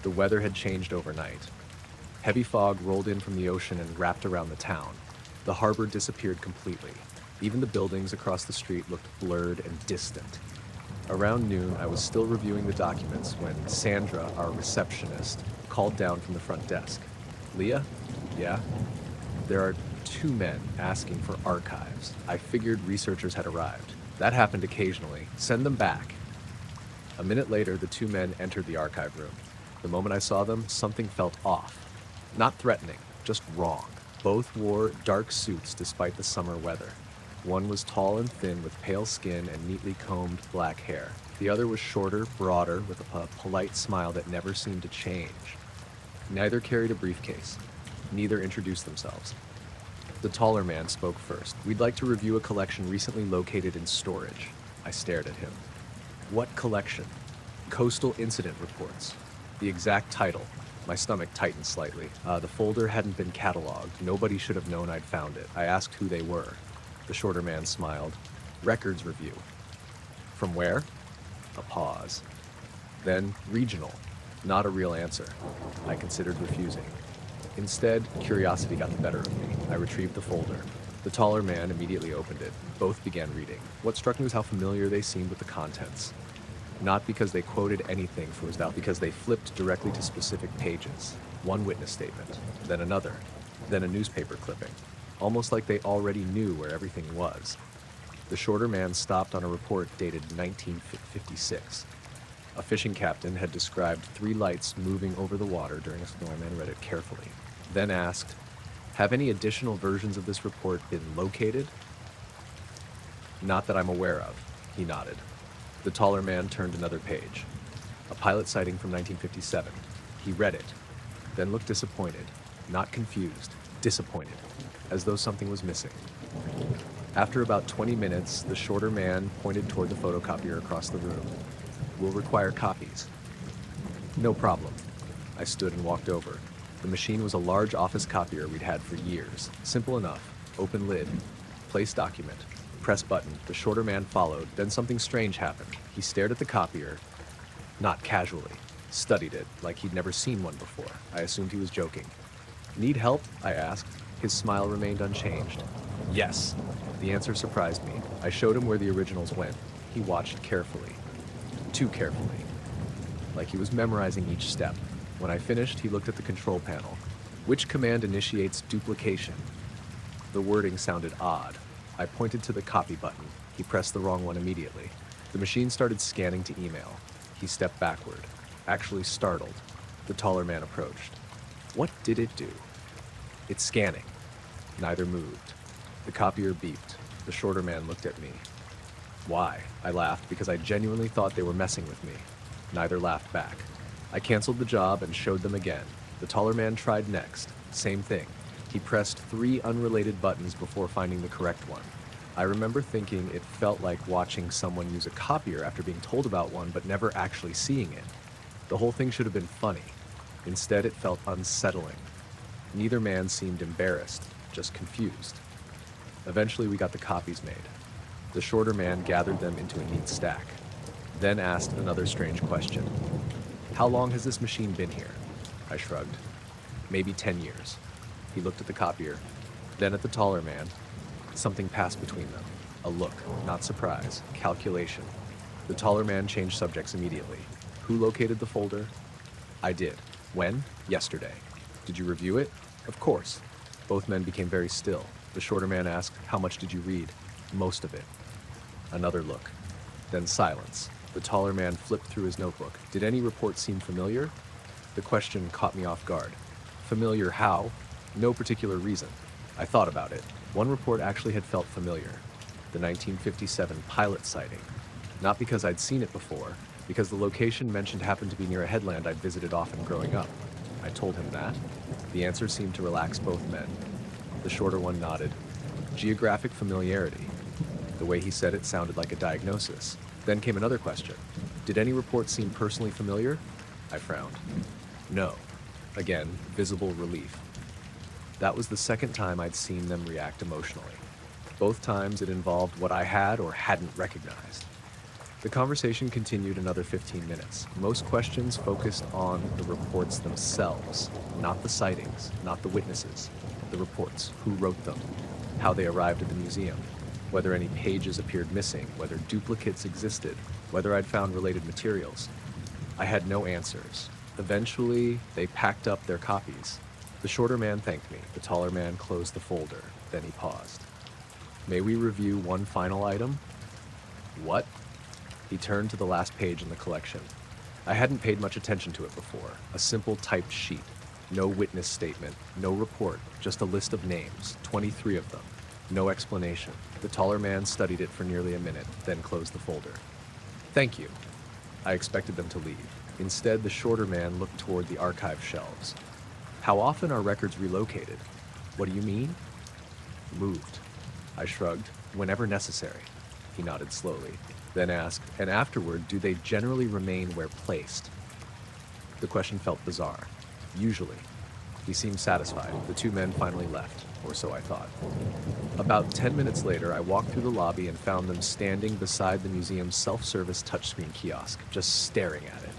The weather had changed overnight. Heavy fog rolled in from the ocean and wrapped around the town. The harbor disappeared completely. Even the buildings across the street looked blurred and distant. Around noon, I was still reviewing the documents when Sandra, our receptionist, called down from the front desk. "Leah?" "Yeah?" "There are 2 men asking for archives. I figured researchers had arrived. That happened occasionally. Send them back." A minute later, the 2 men entered the archive room. The moment I saw them, something felt off. Not threatening, just wrong. Both wore dark suits despite the summer weather. One was tall and thin with pale skin and neatly combed black hair. The other was shorter, broader, with a polite smile that never seemed to change. Neither carried a briefcase. Neither introduced themselves. The taller man spoke first. "We'd like to review a collection recently located in storage." I stared at him. "What collection?" "Coastal Incident Reports." The exact title. My stomach tightened slightly. The folder hadn't been cataloged. Nobody should have known I'd found it. I asked who they were. The shorter man smiled. "Records review." "From where?" A pause. Then, "Regional." Not a real answer. I considered refusing. Instead, curiosity got the better of me. I retrieved the folder. The taller man immediately opened it. Both began reading. What struck me was how familiar they seemed with the contents. Not because they quoted anything from his doubt, because they flipped directly to specific pages. One witness statement, then another, then a newspaper clipping. Almost like they already knew where everything was. The shorter man stopped on a report dated 1956. A fishing captain had described 3 lights moving over the water during a storm and read it carefully. Then asked, "Have any additional versions of this report been located?" "Not that I'm aware of," he nodded. The taller man turned another page. A pilot sighting from 1957. He read it, then looked disappointed, not confused, disappointed, as though something was missing. After about 20 minutes, the shorter man pointed toward the photocopier across the room. "We'll require copies." "No problem." I stood and walked over. The machine was a large office copier we'd had for years. Simple enough. Open lid. Place document. Press button. The shorter man followed. Then something strange happened. He stared at the copier, not casually. Studied it, like he'd never seen one before. I assumed he was joking. "Need help?" I asked. His smile remained unchanged. "Yes." The answer surprised me. I showed him where the originals went. He watched carefully. Too carefully. Like he was memorizing each step. When I finished, he looked at the control panel. "Which command initiates duplication?" The wording sounded odd. I pointed to the copy button. He pressed the wrong one immediately. The machine started scanning to email. He stepped backward, actually startled. The taller man approached. "What did it do?" "It's scanning." Neither moved. The copier beeped. The shorter man looked at me. "Why?" I laughed because I genuinely thought they were messing with me. Neither laughed back. I canceled the job and showed them again. The taller man tried next. Same thing. He pressed 3 unrelated buttons before finding the correct one. I remember thinking it felt like watching someone use a copier after being told about one but never actually seeing it. The whole thing should have been funny. Instead, it felt unsettling. Neither man seemed embarrassed, just confused. Eventually, we got the copies made. The shorter man gathered them into a neat stack, then asked another strange question. "How long has this machine been here?" I shrugged. "Maybe 10 years. He looked at the copier, then at the taller man. Something passed between them. A look, not surprise, calculation. The taller man changed subjects immediately. "Who located the folder?" "I did." "When?" "Yesterday." "Did you review it?" Of course. Both men became very still. The shorter man asked, "How much did you read?" "Most of it." Another look. Then silence. The taller man flipped through his notebook. "Did any report seem familiar?" The question caught me off guard. Familiar how? No particular reason. I thought about it. One report actually had felt familiar. The 1957 pilot sighting. Not because I'd seen it before, because the location mentioned happened to be near a headland I'd visited often growing up. I told him that. The answer seemed to relax both men. The shorter one nodded. Geographic familiarity. The way he said it sounded like a diagnosis. Then came another question. Did any report seem personally familiar? I frowned. No. Again, visible relief. That was the second time I'd seen them react emotionally. Both times it involved what I had or hadn't recognized. The conversation continued another 15 minutes. Most questions focused on the reports themselves, not the sightings, not the witnesses. The reports, who wrote them, how they arrived at the museum, whether any pages appeared missing, whether duplicates existed, whether I'd found related materials. I had no answers. Eventually, they packed up their copies. The shorter man thanked me. The taller man closed the folder. Then he paused. "May we review one final item?" "What?" He turned to the last page in the collection. I hadn't paid much attention to it before. A simple typed sheet. No witness statement, no report, just a list of names, 23 of them. No explanation. The taller man studied it for nearly a minute, then closed the folder. "Thank you." I expected them to leave. Instead, the shorter man looked toward the archive shelves. "How often are records relocated?" "What do you mean?" "Moved." I shrugged. "Whenever necessary." He nodded slowly, then asked, "And afterward, do they generally remain where placed?" The question felt bizarre. "Usually." He seemed satisfied. The two men finally left, or so I thought. About 10 minutes later, I walked through the lobby and found them standing beside the museum's self-service touchscreen kiosk, just staring at it.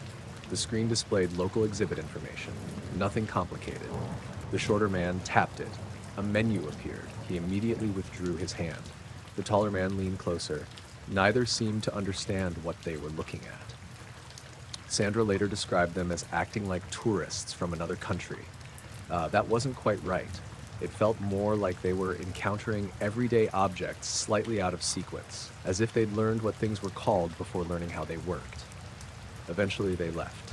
The screen displayed local exhibit information. Nothing complicated. The shorter man tapped it. A menu appeared. He immediately withdrew his hand. The taller man leaned closer. Neither seemed to understand what they were looking at. Sandra later described them as acting like tourists from another country. That wasn't quite right. It felt more like they were encountering everyday objects slightly out of sequence, as if they'd learned what things were called before learning how they worked. Eventually they left.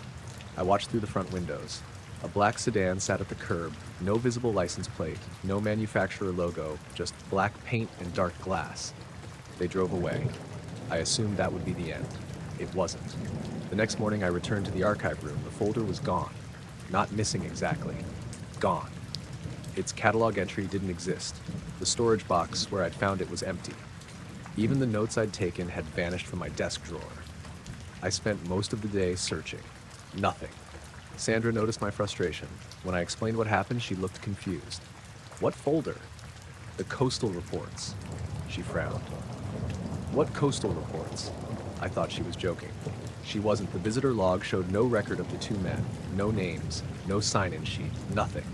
I watched through the front windows. A black sedan sat at the curb, no visible license plate, no manufacturer logo, just black paint and dark glass. They drove away. I assumed that would be the end. It wasn't. The next morning I returned to the archive room. The folder was gone. Not missing exactly. Gone. Its catalog entry didn't exist. The storage box where I'd found it was empty. Even the notes I'd taken had vanished from my desk drawer. I spent most of the day searching. Nothing. Sandra noticed my frustration. When I explained what happened, she looked confused. "What folder?" "The coastal reports." She frowned. "What coastal reports?" I thought she was joking. She wasn't. The visitor log showed no record of the two men, no names, no sign-in sheet, nothing.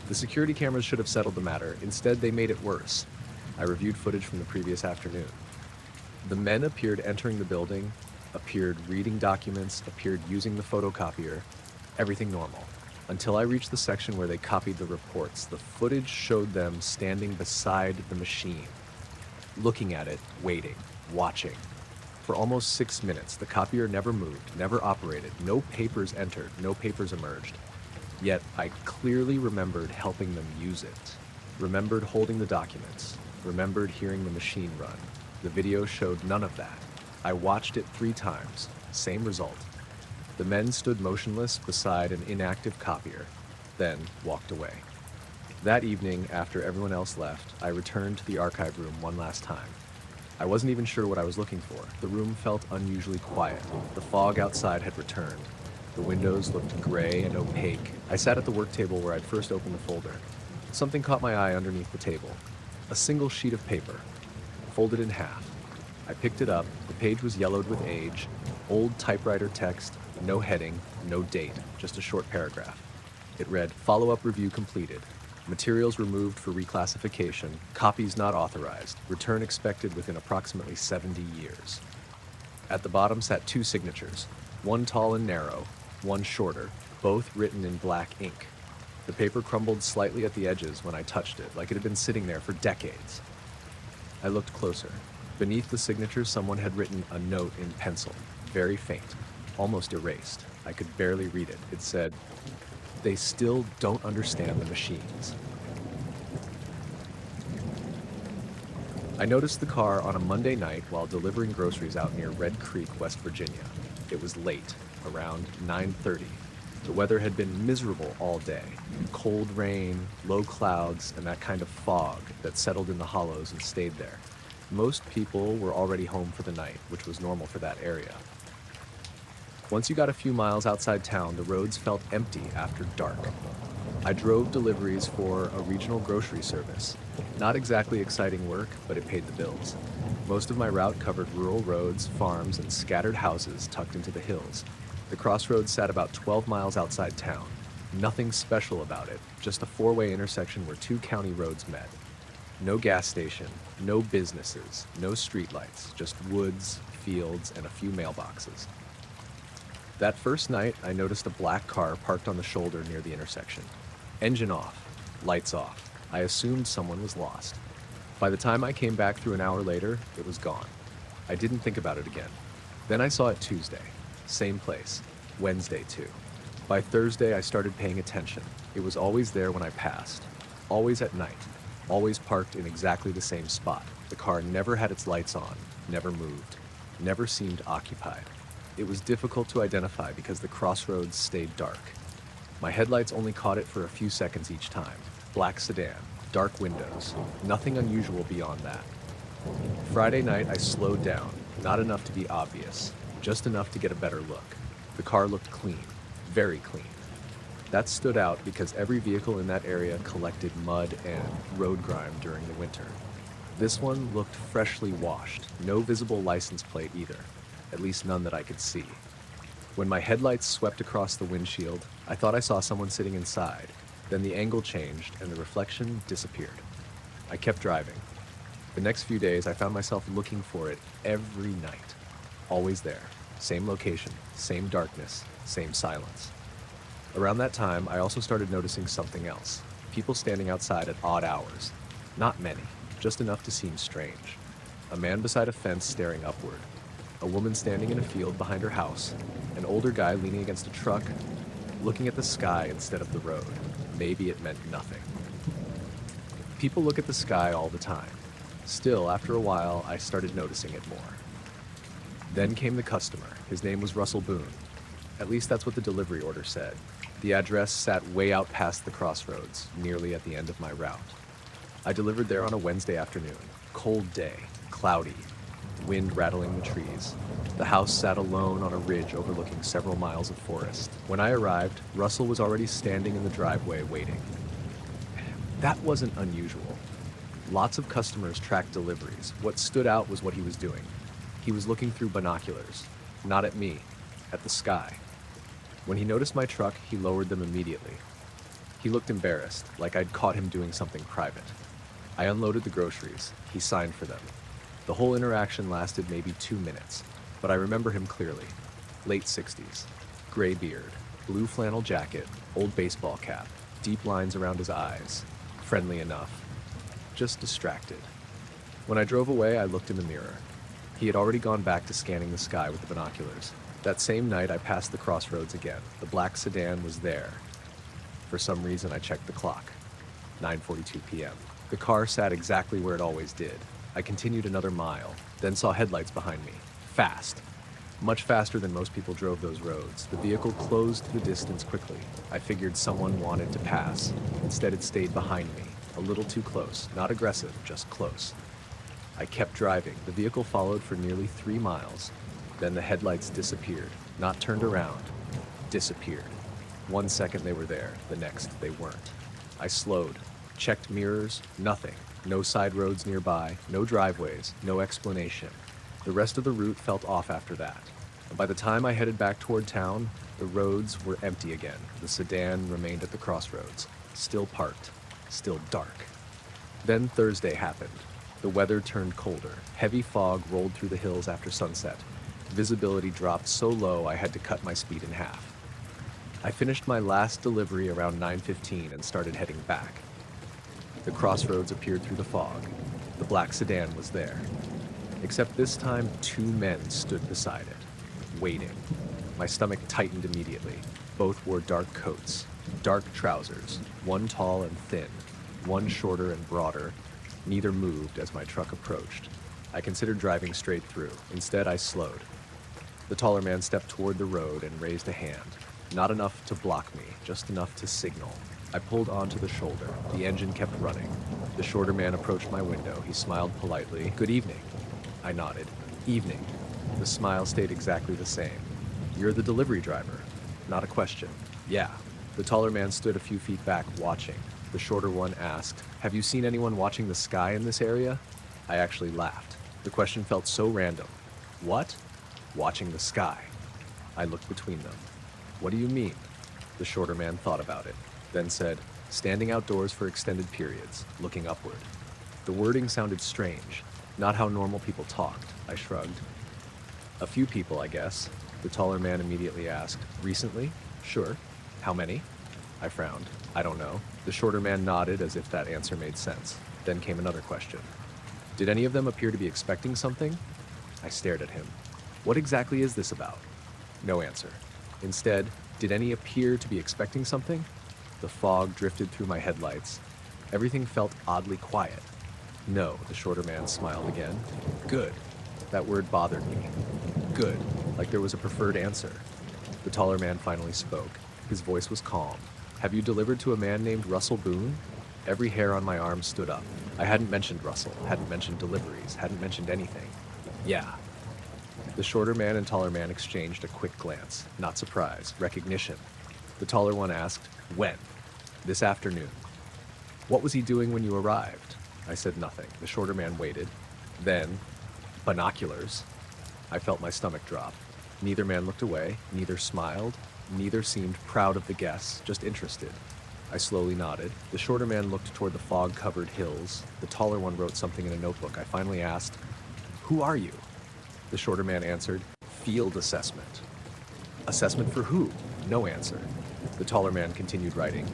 The security cameras should have settled the matter. Instead, they made it worse. I reviewed footage from the previous afternoon. The men appeared entering the building, appeared reading documents, appeared using the photocopier. Everything normal. Until I reached the section where they copied the reports. The footage showed them standing beside the machine, looking at it, waiting, watching. For almost 6 minutes, the copier never moved, never operated, no papers entered, no papers emerged. Yet I clearly remembered helping them use it, remembered holding the documents, remembered hearing the machine run. The video showed none of that. I watched it 3 times, same result. The men stood motionless beside an inactive copier, then walked away. That evening, after everyone else left, I returned to the archive room one last time. I wasn't even sure what I was looking for. The room felt unusually quiet. The fog outside had returned. The windows looked gray and opaque. I sat at the work table where I'd first opened the folder. Something caught my eye underneath the table. A single sheet of paper, folded in half. I picked it up. The page was yellowed with age, old typewriter text, no heading, no date, just a short paragraph. It read, "Follow-up review completed. Materials removed for reclassification. Copies not authorized. Return expected within approximately 70 years. At the bottom sat 2 signatures, one tall and narrow, one shorter, both written in black ink. The paper crumbled slightly at the edges when I touched it, like it had been sitting there for decades. I looked closer. Beneath the signature, someone had written a note in pencil, very faint, almost erased. I could barely read it. It said, "They still don't understand the machines." I noticed the car on a Monday night while delivering groceries out near Red Creek, West Virginia. It was late, around 9:30. The weather had been miserable all day. Cold rain, low clouds, and that kind of fog that settled in the hollows and stayed there. Most people were already home for the night, which was normal for that area. Once you got a few miles outside town, the roads felt empty after dark. I drove deliveries for a regional grocery service. Not exactly exciting work, but it paid the bills. Most of my route covered rural roads, farms, and scattered houses tucked into the hills. The crossroads sat about 12 miles outside town. Nothing special about it, just a four-way intersection where two county roads met. No gas station, no businesses, no streetlights, just woods, fields, and a few mailboxes. That first night, I noticed a black car parked on the shoulder near the intersection. Engine off, lights off. I assumed someone was lost. By the time I came back through an hour later, it was gone. I didn't think about it again. Then I saw it Tuesday. Same place. Wednesday, too. By Thursday, I started paying attention. It was always there when I passed. Always at night. Always parked in exactly the same spot. The car never had its lights on, never moved, never seemed occupied. It was difficult to identify because the crossroads stayed dark. My headlights only caught it for a few seconds each time. Black sedan, dark windows, nothing unusual beyond that. Friday night, I slowed down, not enough to be obvious, just enough to get a better look. The car looked clean, very clean. That stood out because every vehicle in that area collected mud and road grime during the winter. This one looked freshly washed, no visible license plate either, at least none that I could see. When my headlights swept across the windshield, I thought I saw someone sitting inside. Then the angle changed and the reflection disappeared. I kept driving. The next few days, I found myself looking for it every night. Always there. Same location, same darkness, same silence. Around that time, I also started noticing something else. People standing outside at odd hours. Not many, just enough to seem strange. A man beside a fence staring upward. A woman standing in a field behind her house. An older guy leaning against a truck, looking at the sky instead of the road. Maybe it meant nothing. People look at the sky all the time. Still, after a while, I started noticing it more. Then came the customer. His name was Russell Boone. At least that's what the delivery order said. The address sat way out past the crossroads, nearly at the end of my route. I delivered there on a Wednesday afternoon. Cold day, cloudy, wind rattling the trees. The house sat alone on a ridge overlooking several miles of forest. When I arrived, Russell was already standing in the driveway waiting. That wasn't unusual. Lots of customers tracked deliveries. What stood out was what he was doing. He was looking through binoculars, not at me, at the sky. When he noticed my truck, he lowered them immediately. He looked embarrassed, like I'd caught him doing something private. I unloaded the groceries. He signed for them. The whole interaction lasted maybe 2 minutes, but I remember him clearly. Late 60s, gray beard, blue flannel jacket, old baseball cap, deep lines around his eyes. Friendly enough. Just distracted. When I drove away, I looked in the mirror. He had already gone back to scanning the sky with the binoculars. That same night, I passed the crossroads again. The black sedan was there. For some reason, I checked the clock. 9:42 p.m. The car sat exactly where it always did. I continued another mile, then saw headlights behind me. Fast. Much faster than most people drove those roads. The vehicle closed the distance quickly. I figured someone wanted to pass. Instead, it stayed behind me. A little too close. Not aggressive, just close. I kept driving. The vehicle followed for nearly 3 miles. Then the headlights disappeared. Not turned around. Disappeared. 1 second they were there, the next they weren't. I slowed. Checked mirrors. Nothing. No side roads nearby. No driveways. No explanation. The rest of the route felt off after that. And by the time I headed back toward town, the roads were empty again. The sedan remained at the crossroads. Still parked. Still dark. Then Thursday happened. The weather turned colder. Heavy fog rolled through the hills after sunset. Visibility dropped so low I had to cut my speed in half. I finished my last delivery around 9:15 and started heading back. The crossroads appeared through the fog. The black sedan was there. Except this time, two men stood beside it, waiting. My stomach tightened immediately. Both wore dark coats, dark trousers, one tall and thin, one shorter and broader. Neither moved as my truck approached. I considered driving straight through. Instead, I slowed. The taller man stepped toward the road and raised a hand. Not enough to block me, just enough to signal. I pulled onto the shoulder. The engine kept running. The shorter man approached my window. He smiled politely. "Good evening." I nodded. "Evening." The smile stayed exactly the same. "You're the delivery driver." Not a question. "Yeah." The taller man stood a few feet back, watching. The shorter one asked, "Have you seen anyone watching the sky in this area?" I actually laughed. The question felt so random. "What?" "Watching the sky." I looked between them. "What do you mean?" The shorter man thought about it, then said, "Standing outdoors for extended periods, looking upward." The wording sounded strange, not how normal people talked. I shrugged. "A few people, I guess." The taller man immediately asked, "Recently?" "Sure." "How many?" I frowned. "I don't know." The shorter man nodded as if that answer made sense. Then came another question. "Did any of them appear to be expecting something?" I stared at him. "What exactly is this about?" No answer. Instead, "Did any appear to be expecting something?" The fog drifted through my headlights. Everything felt oddly quiet. "No," the shorter man smiled again. "Good." That word bothered me. "Good," like there was a preferred answer. The taller man finally spoke. His voice was calm. "Have you delivered to a man named Russell Boone?" Every hair on my arm stood up. I hadn't mentioned Russell, hadn't mentioned deliveries, hadn't mentioned anything. "Yeah." The shorter man and taller man exchanged a quick glance. Not surprise, recognition. The taller one asked, "When?" "This afternoon." "What was he doing when you arrived?" I said nothing. The shorter man waited. Then, "Binoculars." I felt my stomach drop. Neither man looked away, neither smiled, neither seemed proud of the guess, just interested. I slowly nodded. The shorter man looked toward the fog-covered hills. The taller one wrote something in a notebook. I finally asked, "Who are you?" The shorter man answered, "Field assessment." "Assessment for who?" No answer. The taller man continued writing.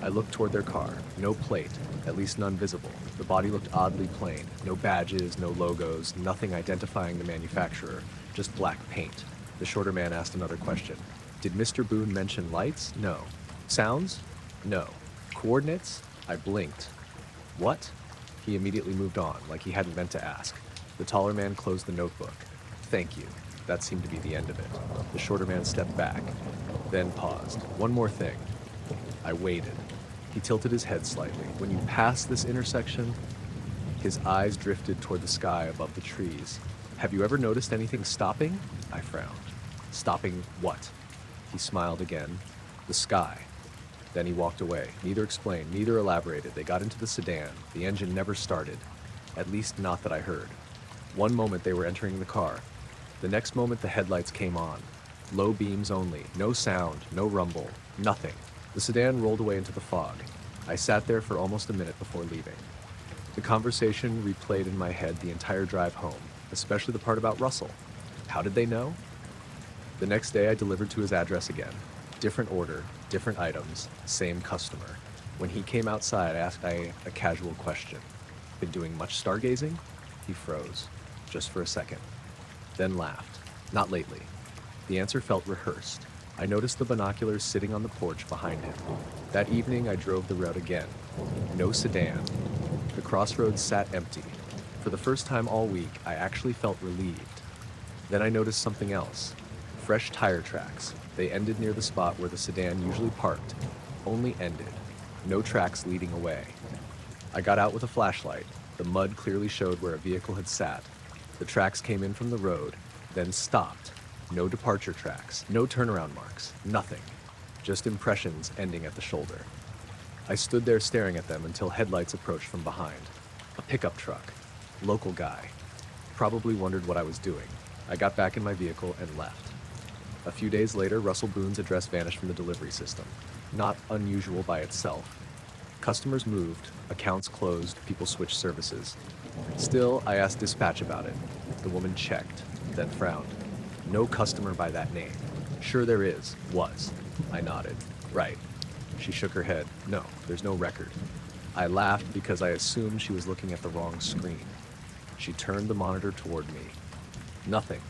I looked toward their car. No plate, at least none visible. The body looked oddly plain. No badges, no logos, nothing identifying the manufacturer, just black paint. The shorter man asked another question. "Did Mr. Boone mention lights?" "No." "Sounds?" "No." "Coordinates?" I blinked. "What?" He immediately moved on, like he hadn't meant to ask. The taller man closed the notebook. "Thank you." That seemed to be the end of it. The shorter man stepped back, then paused. "One more thing." I waited. He tilted his head slightly. "When you pass this intersection..." His eyes drifted toward the sky above the trees. "Have you ever noticed anything stopping?" I frowned. "Stopping what?" He smiled again. "The sky." Then he walked away. Neither explained, neither elaborated. They got into the sedan. The engine never started. At least not that I heard. One moment they were entering the car. The next moment the headlights came on. Low beams only. No sound, no rumble, nothing. The sedan rolled away into the fog. I sat there for almost a minute before leaving. The conversation replayed in my head the entire drive home, especially the part about Russell. How did they know? The next day I delivered to his address again. Different order, different items, same customer. When he came outside, I asked a casual question. "Been doing much stargazing?" He froze, just for a second, then laughed. "Not lately." The answer felt rehearsed. I noticed the binoculars sitting on the porch behind him. That evening I drove the route again. No sedan. The crossroads sat empty. For the first time all week, I actually felt relieved. Then I noticed something else. Fresh tire tracks. They ended near the spot where the sedan usually parked. Only ended. No tracks leading away. I got out with a flashlight. The mud clearly showed where a vehicle had sat. The tracks came in from the road, then stopped. No departure tracks, no turnaround marks, nothing. Just impressions ending at the shoulder. I stood there staring at them until headlights approached from behind. A pickup truck. Local guy. Probably wondered what I was doing. I got back in my vehicle and left. A few days later, Russell Boone's address vanished from the delivery system. Not unusual by itself. Customers moved, accounts closed, people switched services. Still, I asked dispatch about it. The woman checked, then frowned. "No customer by that name." "Sure there is." Was. I nodded. Right. She shook her head. No, there's no record. I laughed because I assumed she was looking at the wrong screen. She turned the monitor toward me. Nothing.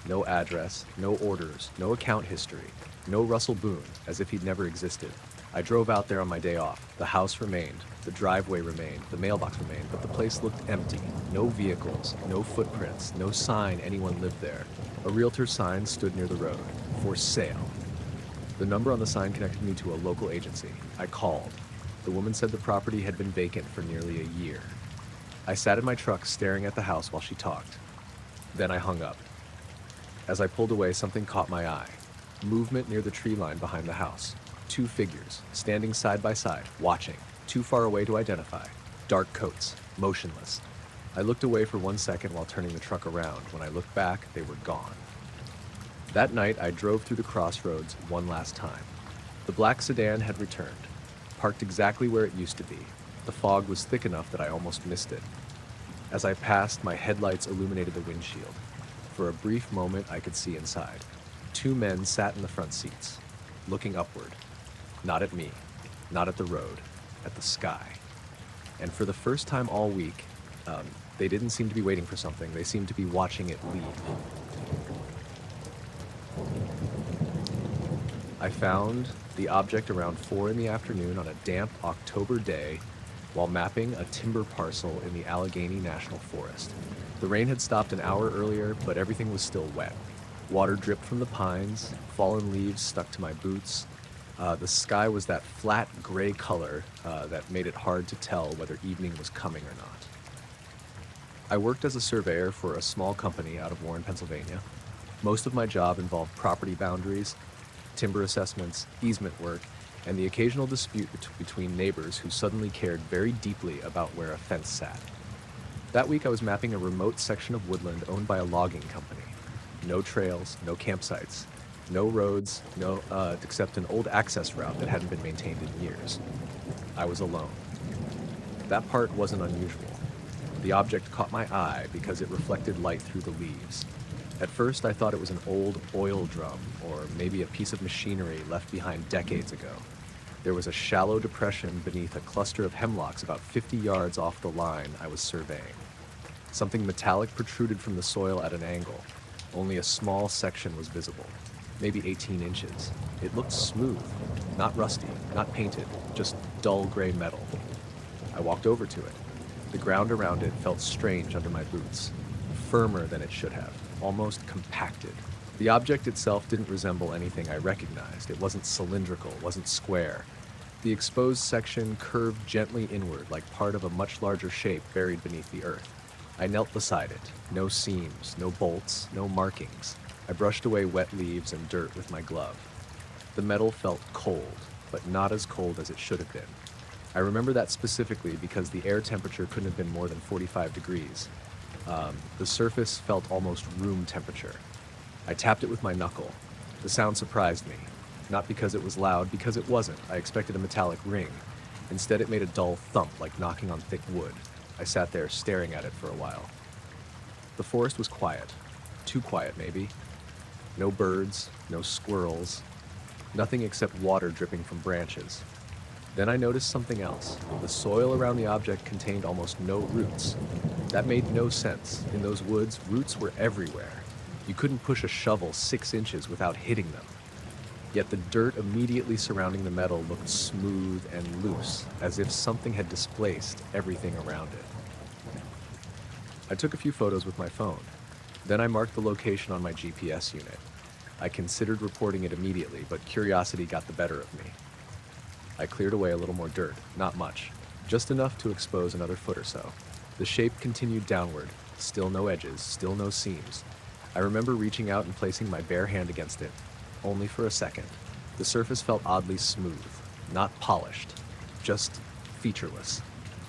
No address, no orders, no account history, no Russell Boone, as if he'd never existed. I drove out there on my day off. The house remained, the driveway remained, the mailbox remained, but the place looked empty. No vehicles, no footprints, no sign anyone lived there. A realtor's sign stood near the road. For sale. The number on the sign connected me to a local agency. I called. The woman said the property had been vacant for nearly a year. I sat in my truck staring at the house while she talked. Then I hung up. As I pulled away, something caught my eye. Movement near the tree line behind the house. Two figures, standing side by side, watching, too far away to identify. Dark coats, motionless. I looked away for 1 second while turning the truck around. When I looked back, they were gone. That night, I drove through the crossroads one last time. The black sedan had returned, parked exactly where it used to be. The fog was thick enough that I almost missed it. As I passed, my headlights illuminated the windshield. For a brief moment, I could see inside. Two men sat in the front seats, looking upward. Not at me, not at the road, at the sky. And for the first time all week, they didn't seem to be waiting for something. They seemed to be watching it leave. I found the object around 4 in the afternoon on a damp October day while mapping a timber parcel in the Allegheny National Forest. The rain had stopped an hour earlier, but everything was still wet. Water dripped from the pines, fallen leaves stuck to my boots. The sky was that flat gray color that made it hard to tell whether evening was coming or not. I worked as a surveyor for a small company out of Warren, Pennsylvania. Most of my job involved property boundaries, timber assessments, easement work, and the occasional dispute between neighbors who suddenly cared very deeply about where a fence sat. That week I was mapping a remote section of woodland owned by a logging company. No trails, no campsites, no roads, except an old access route that hadn't been maintained in years. I was alone. That part wasn't unusual. The object caught my eye because it reflected light through the leaves. At first, I thought it was an old oil drum, or maybe a piece of machinery left behind decades ago. There was a shallow depression beneath a cluster of hemlocks about 50 yards off the line I was surveying. Something metallic protruded from the soil at an angle. Only a small section was visible, maybe 18 inches. It looked smooth, not rusty, not painted, just dull gray metal. I walked over to it. The ground around it felt strange under my boots, firmer than it should have, almost compacted. The object itself didn't resemble anything I recognized. It wasn't cylindrical, wasn't square. The exposed section curved gently inward like part of a much larger shape buried beneath the earth. I knelt beside it. No seams, no bolts, no markings. I brushed away wet leaves and dirt with my glove. The metal felt cold, but not as cold as it should have been. I remember that specifically because the air temperature couldn't have been more than 45 degrees. The surface felt almost room temperature. I tapped it with my knuckle. The sound surprised me. Not because it was loud, because it wasn't. I expected a metallic ring. Instead, it made a dull thump like knocking on thick wood. I sat there staring at it for a while. The forest was quiet. Too quiet, maybe. No birds, no squirrels. Nothing except water dripping from branches. Then I noticed something else. The soil around the object contained almost no roots. That made no sense. In those woods, roots were everywhere. You couldn't push a shovel 6 inches without hitting them. Yet the dirt immediately surrounding the metal looked smooth and loose, as if something had displaced everything around it. I took a few photos with my phone. Then I marked the location on my GPS unit. I considered reporting it immediately, but curiosity got the better of me. I cleared away a little more dirt, not much, just enough to expose another foot or so. The shape continued downward, still no edges, still no seams. I remember reaching out and placing my bare hand against it, only for a second. The surface felt oddly smooth, not polished, just featureless.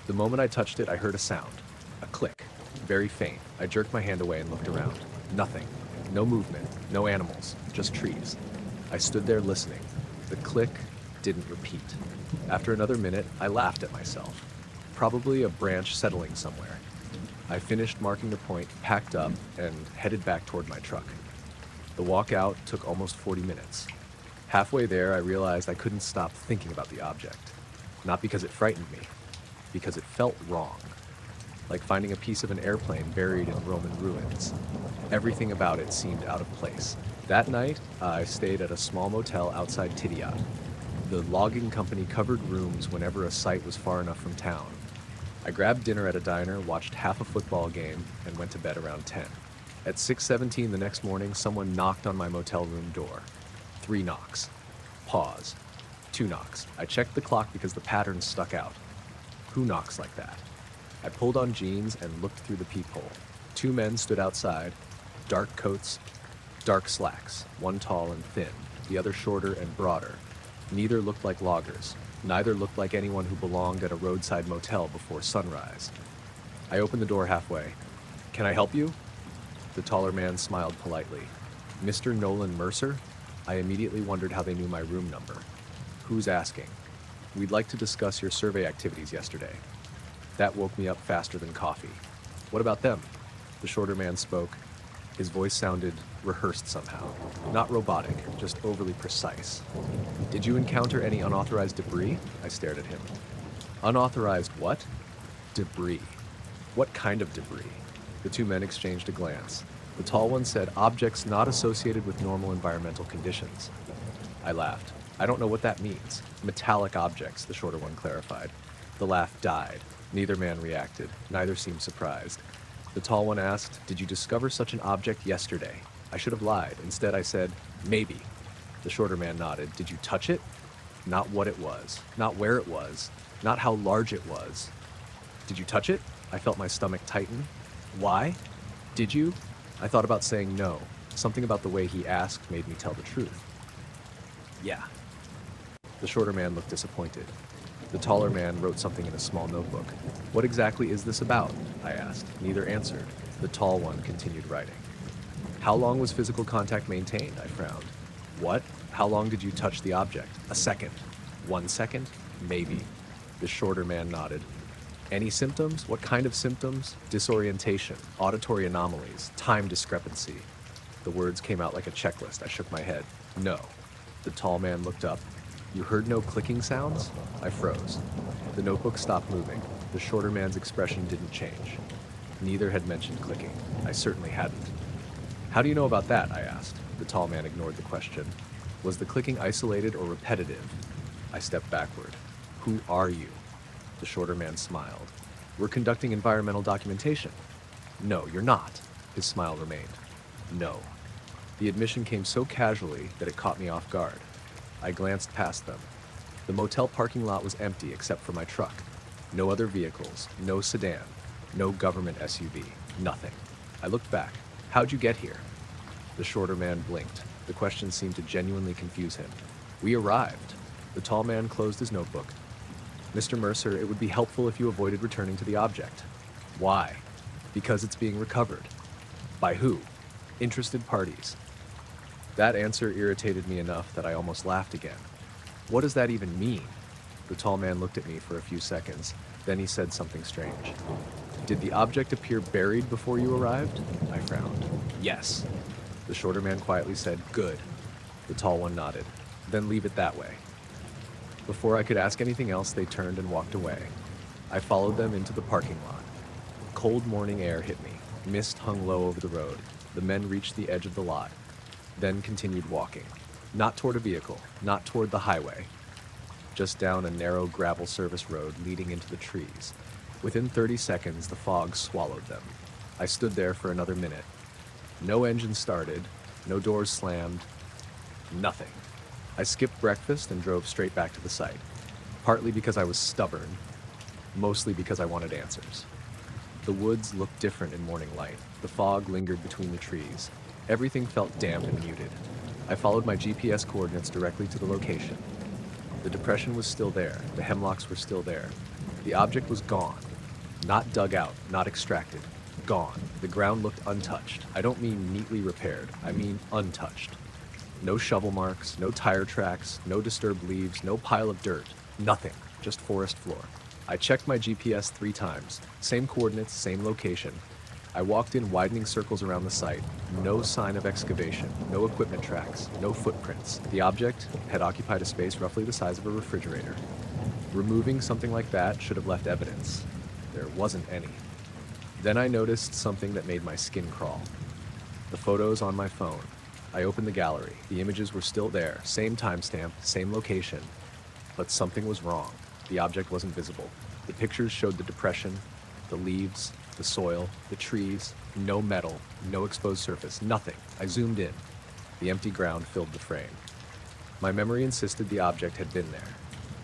The moment I touched it, I heard a sound, a click, very faint. I jerked my hand away and looked around. Nothing, no movement, no animals, just trees. I stood there listening. The click didn't repeat. After another minute, I laughed at myself. Probably a branch settling somewhere. I finished marking the point, packed up, and headed back toward my truck. The walk out took almost 40 minutes. Halfway there, I realized I couldn't stop thinking about the object. Not because it frightened me, because it felt wrong. Like finding a piece of an airplane buried in Roman ruins. Everything about it seemed out of place. That night, I stayed at a small motel outside Tidiat. The logging company covered rooms whenever a site was far enough from town. I grabbed dinner at a diner, watched half a football game, and went to bed around 10. At 6:17 the next morning, someone knocked on my motel room door. 3 knocks. Pause. 2 knocks. I checked the clock because the pattern stuck out. Who knocks like that? I pulled on jeans and looked through the peephole. 2 men stood outside, dark coats, dark slacks, one tall and thin, the other shorter and broader. Neither looked like loggers. Neither looked like anyone who belonged at a roadside motel before sunrise. I opened the door halfway. "Can I help you?" The taller man smiled politely. "Mr. Nolan Mercer?" I immediately wondered how they knew my room number. "Who's asking?" "We'd like to discuss your survey activities yesterday." That woke me up faster than coffee. "What about them?" The shorter man spoke. His voice sounded rehearsed somehow. Not robotic, just overly precise. "Did you encounter any unauthorized debris?" I stared at him. "Unauthorized what?" "Debris." "What kind of debris?" The 2 men exchanged a glance. The tall one said, "Objects not associated with normal environmental conditions." I laughed. "I don't know what that means." "Metallic objects," the shorter one clarified. The laugh died. Neither man reacted. Neither seemed surprised. The tall one asked, "Did you discover such an object yesterday?" I should have lied. Instead, I said, "Maybe." The shorter man nodded. "Did you touch it?" "Not what it was. Not where it was. Not how large it was." "Did you touch it?" I felt my stomach tighten. "Why?" "Did you?" I thought about saying no. Something about the way he asked made me tell the truth. "Yeah." The shorter man looked disappointed. The taller man wrote something in a small notebook. "What exactly is this about?" I asked. Neither answered. The tall one continued writing. "How long was physical contact maintained?" I frowned. "What? How long did you touch the object?" "A second." "1 second? Maybe." The shorter man nodded. "Any symptoms? What kind of symptoms?" "Disorientation, auditory anomalies, time discrepancy." The words came out like a checklist. I shook my head. "No." The tall man looked up. "You heard no clicking sounds?" I froze. The notebook stopped moving. The shorter man's expression didn't change. Neither had mentioned clicking. I certainly hadn't. "How do you know about that?" I asked. The tall man ignored the question. "Was the clicking isolated or repetitive?" I stepped backward. "Who are you?" The shorter man smiled. "We're conducting environmental documentation." "No, you're not." His smile remained. "No." The admission came so casually that it caught me off guard. I glanced past them. The motel parking lot was empty except for my truck. No other vehicles, no sedan, no government SUV, nothing. I looked back. "How'd you get here?" The shorter man blinked. The question seemed to genuinely confuse him. "We arrived." The tall man closed his notebook. "Mr. Mercer, it would be helpful if you avoided returning to the object." "Why?" "Because it's being recovered." "By who?" "Interested parties." That answer irritated me enough that I almost laughed again. "What does that even mean?" The tall man looked at me for a few seconds. Then he said something strange. "Did the object appear buried before you arrived?" I frowned. "Yes." The shorter man quietly said, "Good." The tall one nodded. "Then leave it that way." Before I could ask anything else, they turned and walked away. I followed them into the parking lot. Cold morning air hit me. Mist hung low over the road. The men reached the edge of the lot, then continued walking. Not toward a vehicle, not toward the highway. Just down a narrow gravel service road leading into the trees. Within 30 seconds, the fog swallowed them. I stood there for another minute. No engine started, no doors slammed, nothing. I skipped breakfast and drove straight back to the site. Partly because I was stubborn, mostly because I wanted answers. The woods looked different in morning light. The fog lingered between the trees. Everything felt damp and muted. I followed my GPS coordinates directly to the location. The depression was still there. The hemlocks were still there. The object was gone. Not dug out, not extracted. Gone. The ground looked untouched. I don't mean neatly repaired. I mean untouched. No shovel marks, no tire tracks, no disturbed leaves, no pile of dirt. Nothing. Just forest floor. I checked my GPS 3 times. Same coordinates, same location. I walked in widening circles around the site. No sign of excavation, no equipment tracks, no footprints. The object had occupied a space roughly the size of a refrigerator. Removing something like that should have left evidence. There wasn't any. Then I noticed something that made my skin crawl. The photos on my phone. I opened the gallery. The images were still there, same timestamp, same location, but something was wrong. The object wasn't visible. The pictures showed the depression, the leaves, the soil, the trees, no metal, no exposed surface, nothing. I zoomed in. The empty ground filled the frame. My memory insisted the object had been there.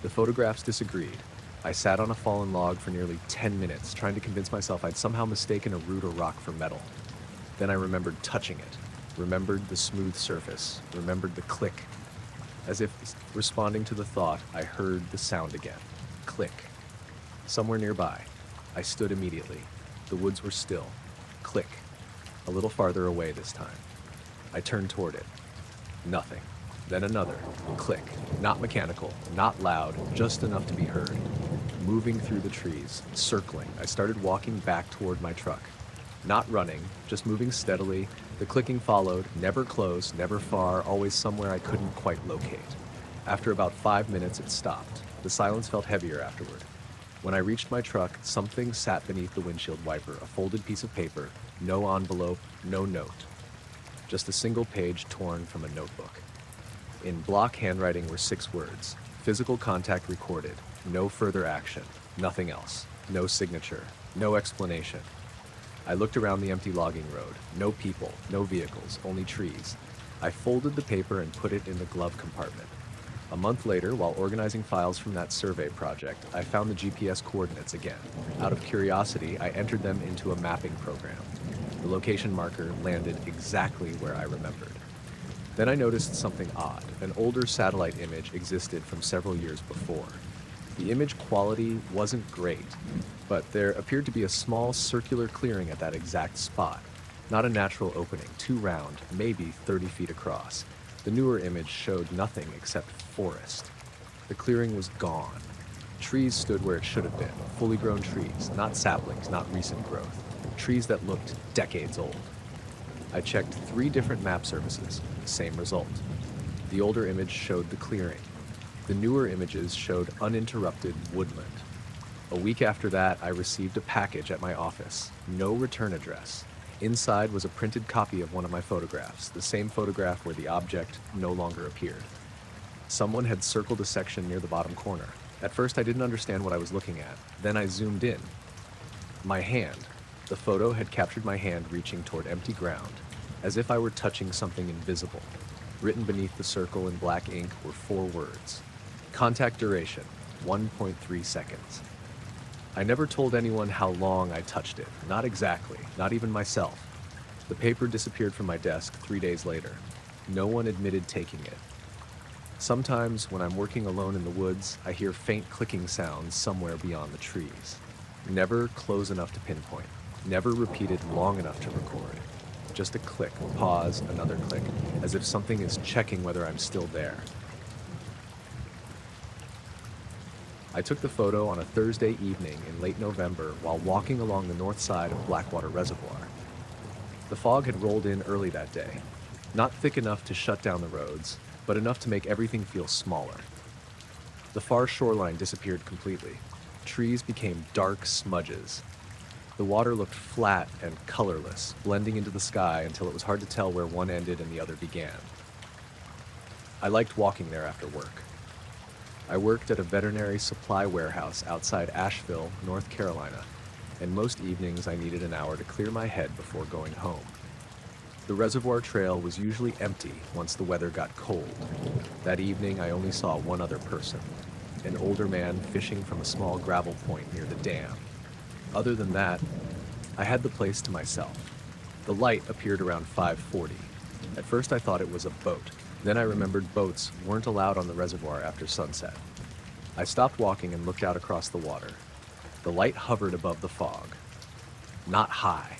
The photographs disagreed. I sat on a fallen log for nearly 10 minutes, trying to convince myself I'd somehow mistaken a root or rock for metal. Then I remembered touching it, remembered the smooth surface, remembered the click. As if responding to the thought, I heard the sound again. Click. Somewhere nearby. I stood immediately. The woods were still. Click. A little farther away this time. I turned toward it. Nothing. Then another. Click. Not mechanical, not loud, just enough to be heard. Moving through the trees, circling, I started walking back toward my truck. Not running, just moving steadily. The clicking followed, never close, never far, always somewhere I couldn't quite locate. After about 5 minutes, it stopped. The silence felt heavier afterward. When I reached my truck, something sat beneath the windshield wiper, a folded piece of paper, no envelope, no note. Just a single page torn from a notebook. In block handwriting were 6 words. Physical contact recorded. No further action. Nothing else. No signature. No explanation. I looked around the empty logging road. No people, no vehicles, only trees. I folded the paper and put it in the glove compartment. A month later, while organizing files from that survey project, I found the GPS coordinates again. Out of curiosity, I entered them into a mapping program. The location marker landed exactly where I remembered. Then I noticed something odd. An older satellite image existed from several years before. The image quality wasn't great, but there appeared to be a small circular clearing at that exact spot. Not a natural opening, too round, maybe 30 feet across. The newer image showed nothing except forest. The clearing was gone. Trees stood where it should have been, fully grown trees, not saplings, not recent growth. Trees that looked decades old. I checked 3 different map services, same result. The older image showed the clearing. The newer images showed uninterrupted woodland. A week after that, I received a package at my office. No return address. Inside was a printed copy of one of my photographs, the same photograph where the object no longer appeared. Someone had circled a section near the bottom corner. At first, I didn't understand what I was looking at. Then I zoomed in. My hand. The photo had captured my hand reaching toward empty ground, as if I were touching something invisible. Written beneath the circle in black ink were 4 words. Contact duration, 1.3 seconds. I never told anyone how long I touched it. Not exactly, not even myself. The paper disappeared from my desk 3 days later. No one admitted taking it. Sometimes, when I'm working alone in the woods, I hear faint clicking sounds somewhere beyond the trees. Never close enough to pinpoint. Never repeated long enough to record. Just a click, pause, another click, as if something is checking whether I'm still there. I took the photo on a Thursday evening in late November while walking along the north side of Blackwater Reservoir. The fog had rolled in early that day. Not thick enough to shut down the roads, but enough to make everything feel smaller. The far shoreline disappeared completely. Trees became dark smudges. The water looked flat and colorless, blending into the sky until it was hard to tell where one ended and the other began. I liked walking there after work. I worked at a veterinary supply warehouse outside Asheville, North Carolina, and most evenings I needed an hour to clear my head before going home. The reservoir trail was usually empty once the weather got cold. That evening I only saw one other person, an older man fishing from a small gravel point near the dam. Other than that, I had the place to myself. The light appeared around 5:40. At first I thought it was a boat. Then I remembered boats weren't allowed on the reservoir after sunset. I stopped walking and looked out across the water. The light hovered above the fog. Not high.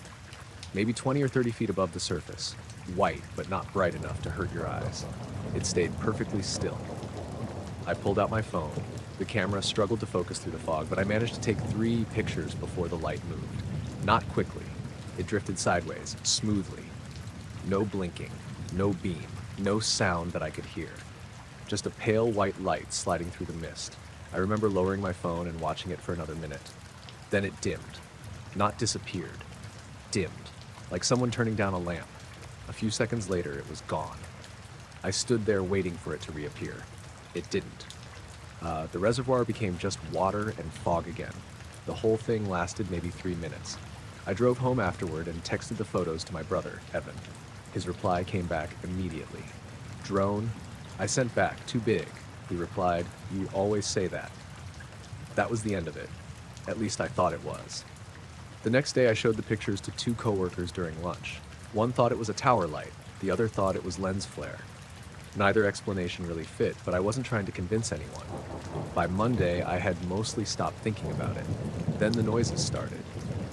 Maybe 20 or 30 feet above the surface. White, but not bright enough to hurt your eyes. It stayed perfectly still. I pulled out my phone. The camera struggled to focus through the fog, but I managed to take 3 pictures before the light moved. Not quickly. It drifted sideways, smoothly. No blinking, no beam, no sound that I could hear. Just a pale white light sliding through the mist. I remember lowering my phone and watching it for another minute. Then it dimmed. Not disappeared. Dimmed. Like someone turning down a lamp. A few seconds later, it was gone. I stood there waiting for it to reappear. It didn't. The reservoir became just water and fog again. The whole thing lasted maybe 3 minutes. I drove home afterward and texted the photos to my brother, Evan. His reply came back immediately. Drone? I sent back, too big. He replied, "You always say that." That was the end of it. At least I thought it was. The next day I showed the pictures to 2 coworkers during lunch. One thought it was a tower light, the other thought it was lens flare. Neither explanation really fit, but I wasn't trying to convince anyone. By Monday, I had mostly stopped thinking about it. Then the noises started.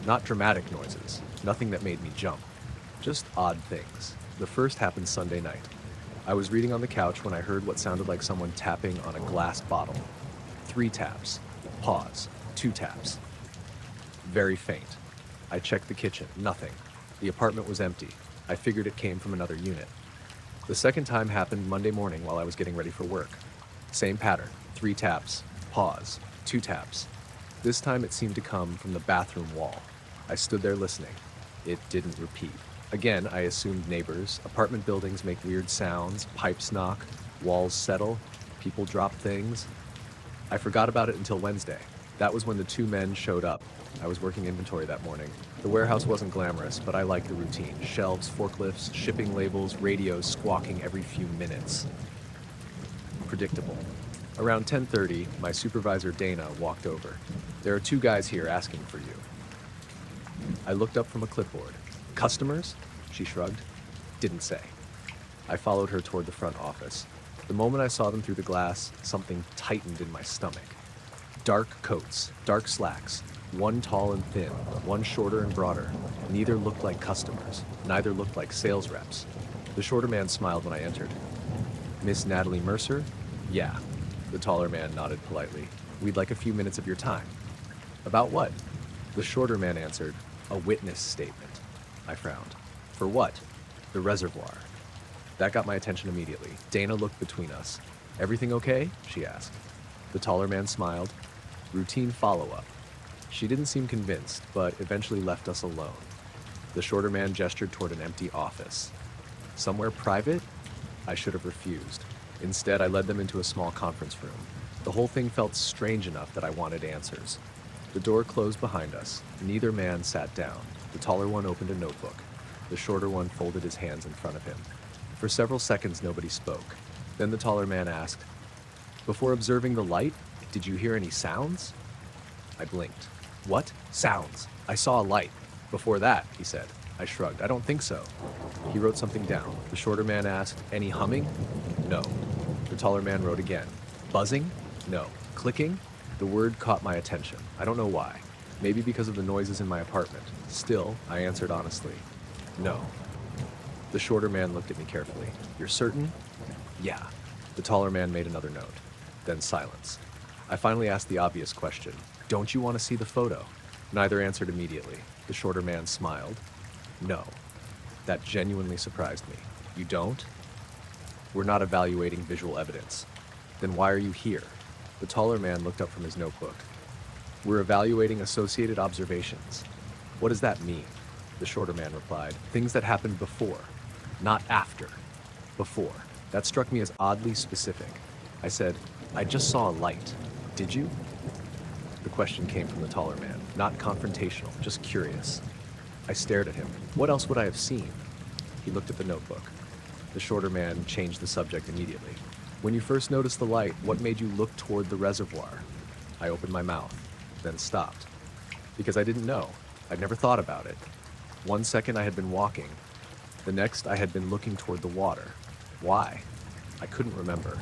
Not dramatic noises, nothing that made me jump. Just odd things. The first happened Sunday night. I was reading on the couch when I heard what sounded like someone tapping on a glass bottle. 3 taps. Pause. 2 taps. Very faint. I checked the kitchen. Nothing. The apartment was empty. I figured it came from another unit. The second time happened Monday morning while I was getting ready for work. Same pattern. 3 taps. Pause. 2 taps. This time it seemed to come from the bathroom wall. I stood there listening. It didn't repeat. Again, I assumed neighbors. Apartment buildings make weird sounds. Pipes knock. Walls settle. People drop things. I forgot about it until Wednesday. That was when the 2 men showed up. I was working inventory that morning. The warehouse wasn't glamorous, but I liked the routine. Shelves, forklifts, shipping labels, radios squawking every few minutes. Predictable. Around 10:30, my supervisor Dana walked over. "There are 2 guys here asking for you." I looked up from a clipboard. "Customers?" She shrugged. Didn't say. I followed her toward the front office. The moment I saw them through the glass, something tightened in my stomach. Dark coats, dark slacks, one tall and thin, one shorter and broader. Neither looked like customers, neither looked like sales reps. The shorter man smiled when I entered. "Miss Natalie Mercer?" "Yeah." The taller man nodded politely. "We'd like a few minutes of your time." "About what?" The shorter man answered, "A witness statement." I frowned. "For what?" "The reservoir." That got my attention immediately. Dana looked between us. "Everything okay?" she asked. The taller man smiled. Routine follow-up. She didn't seem convinced, but eventually left us alone. The shorter man gestured toward an empty office. "Somewhere private?" I should have refused. Instead, I led them into a small conference room. The whole thing felt strange enough that I wanted answers. The door closed behind us. Neither man sat down. The taller one opened a notebook. The shorter one folded his hands in front of him. For several seconds, nobody spoke. Then the taller man asked, "Before observing the light, did you hear any sounds?" I blinked. "What? Sounds? I saw a light. Before that," he said. I shrugged. "I don't think so." He wrote something down. The shorter man asked, "Any humming?" "No." The taller man wrote again. "Buzzing?" "No." "Clicking?" The word caught my attention. I don't know why. Maybe because of the noises in my apartment. Still, I answered honestly. "No." The shorter man looked at me carefully. "You're certain?" "Yeah." The taller man made another note. Then silence. I finally asked the obvious question. "Don't you want to see the photo?" Neither answered immediately. The shorter man smiled. "No." That genuinely surprised me. "You don't?" "We're not evaluating visual evidence." "Then why are you here?" The taller man looked up from his notebook. "We're evaluating associated observations." "What does that mean?" The shorter man replied. "Things that happened before, not after. Before." That struck me as oddly specific. I said, "I just saw a light. Did you?" The question came from the taller man, not confrontational, just curious. I stared at him. What else would I have seen? He looked at the notebook. The shorter man changed the subject immediately. "When you first noticed the light, what made you look toward the reservoir?" I opened my mouth, then stopped. Because I didn't know. I'd never thought about it. 1 second I had been walking. The next I had been looking toward the water. Why? I couldn't remember.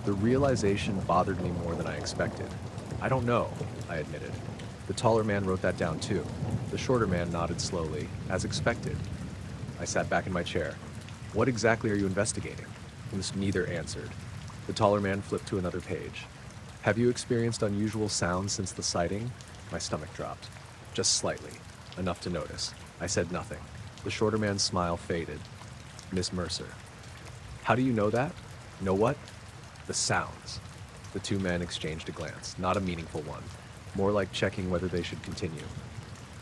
The realization bothered me more than I expected. "I don't know," I admitted. The taller man wrote that down too. The shorter man nodded slowly, as expected. I sat back in my chair. "What exactly are you investigating?" Neither answered. The taller man flipped to another page. "Have you experienced unusual sounds since the sighting?" My stomach dropped. Just slightly. Enough to notice. I said nothing. The shorter man's smile faded. Miss Mercer. How do you know that? Know what? The sounds. The two men exchanged a glance, not a meaningful one, more like checking whether they should continue.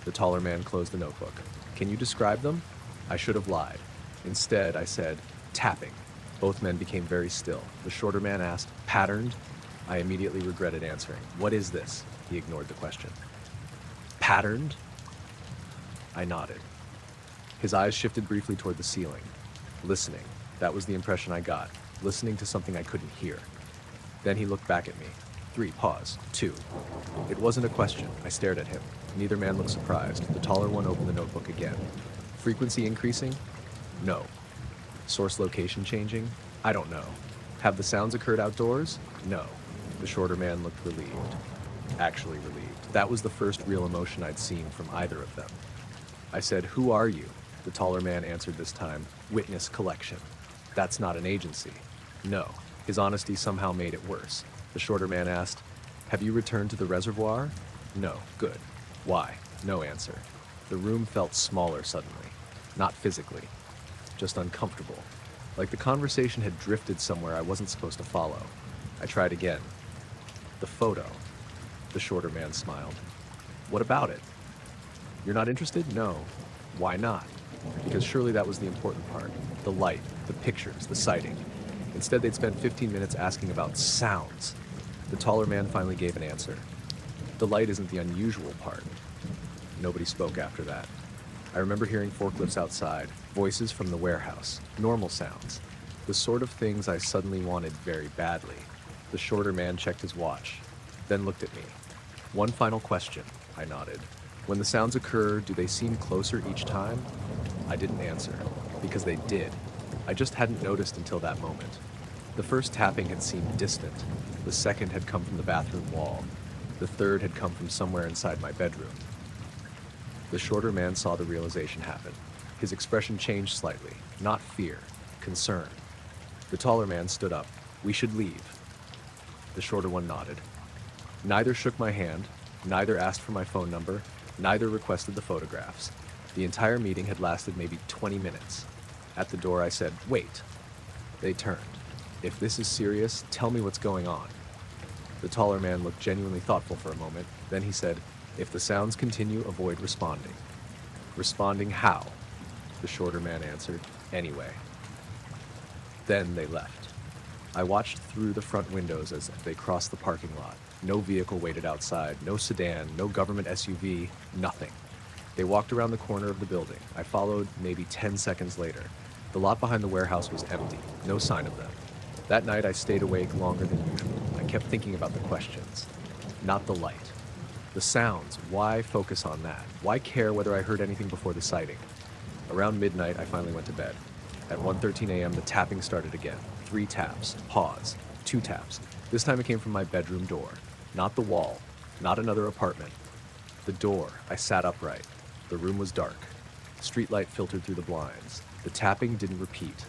The taller man closed the notebook. Can you describe them? I should have lied. Instead, I said, tapping. Both men became very still. The shorter man asked, patterned? I immediately regretted answering. What is this? He ignored the question. Patterned? I nodded. His eyes shifted briefly toward the ceiling. Listening. That was the impression I got. Listening to something I couldn't hear. Then he looked back at me. 3, pause. 2. It wasn't a question. I stared at him. Neither man looked surprised. The taller one opened the notebook again. Frequency increasing? No. Source location changing? I don't know. Have the sounds occurred outdoors? No. The shorter man looked relieved. Actually relieved. That was the first real emotion I'd seen from either of them. I said, who are you? The taller man answered this time, Witness Collection. That's not an agency. No. His honesty somehow made it worse. The shorter man asked, have you returned to the reservoir? No. Good. Why? No answer. The room felt smaller suddenly. Not physically. Just uncomfortable. Like the conversation had drifted somewhere I wasn't supposed to follow. I tried again. The photo. The shorter man smiled. What about it? You're not interested? No. Why not? Because surely that was the important part. The light, the pictures, the sighting. Instead, they'd spent 15 minutes asking about sounds. The taller man finally gave an answer. The light isn't the unusual part. Nobody spoke after that. I remember hearing forklifts outside, voices from the warehouse, normal sounds, the sort of things I suddenly wanted very badly. The shorter man checked his watch, then looked at me. One final question, I nodded. When the sounds occur, do they seem closer each time? I didn't answer, because they did. I just hadn't noticed until that moment. The first tapping had seemed distant. The second had come from the bathroom wall. The third had come from somewhere inside my bedroom. The shorter man saw the realization happen. His expression changed slightly, not fear, concern. The taller man stood up. We should leave. The shorter one nodded. Neither shook my hand, neither asked for my phone number, neither requested the photographs. The entire meeting had lasted maybe 20 minutes. At the door I said, wait. They turned. If this is serious, tell me what's going on. The taller man looked genuinely thoughtful for a moment. Then he said, if the sounds continue, avoid responding. Responding how? The shorter man answered, anyway. Then they left. I watched through the front windows as they crossed the parking lot. No vehicle waited outside, no sedan, no government SUV, nothing. They walked around the corner of the building. I followed maybe 10 seconds later. The lot behind the warehouse was empty, no sign of them. That night I stayed awake longer than usual. I kept thinking about the questions, not the light. The sounds, why focus on that? Why care whether I heard anything before the sighting? Around midnight, I finally went to bed. At 1:13 a.m., the tapping started again. 3 taps, pause, 2 taps. This time it came from my bedroom door. Not the wall, not another apartment. The door. I sat upright. The room was dark. Streetlight filtered through the blinds. The tapping didn't repeat.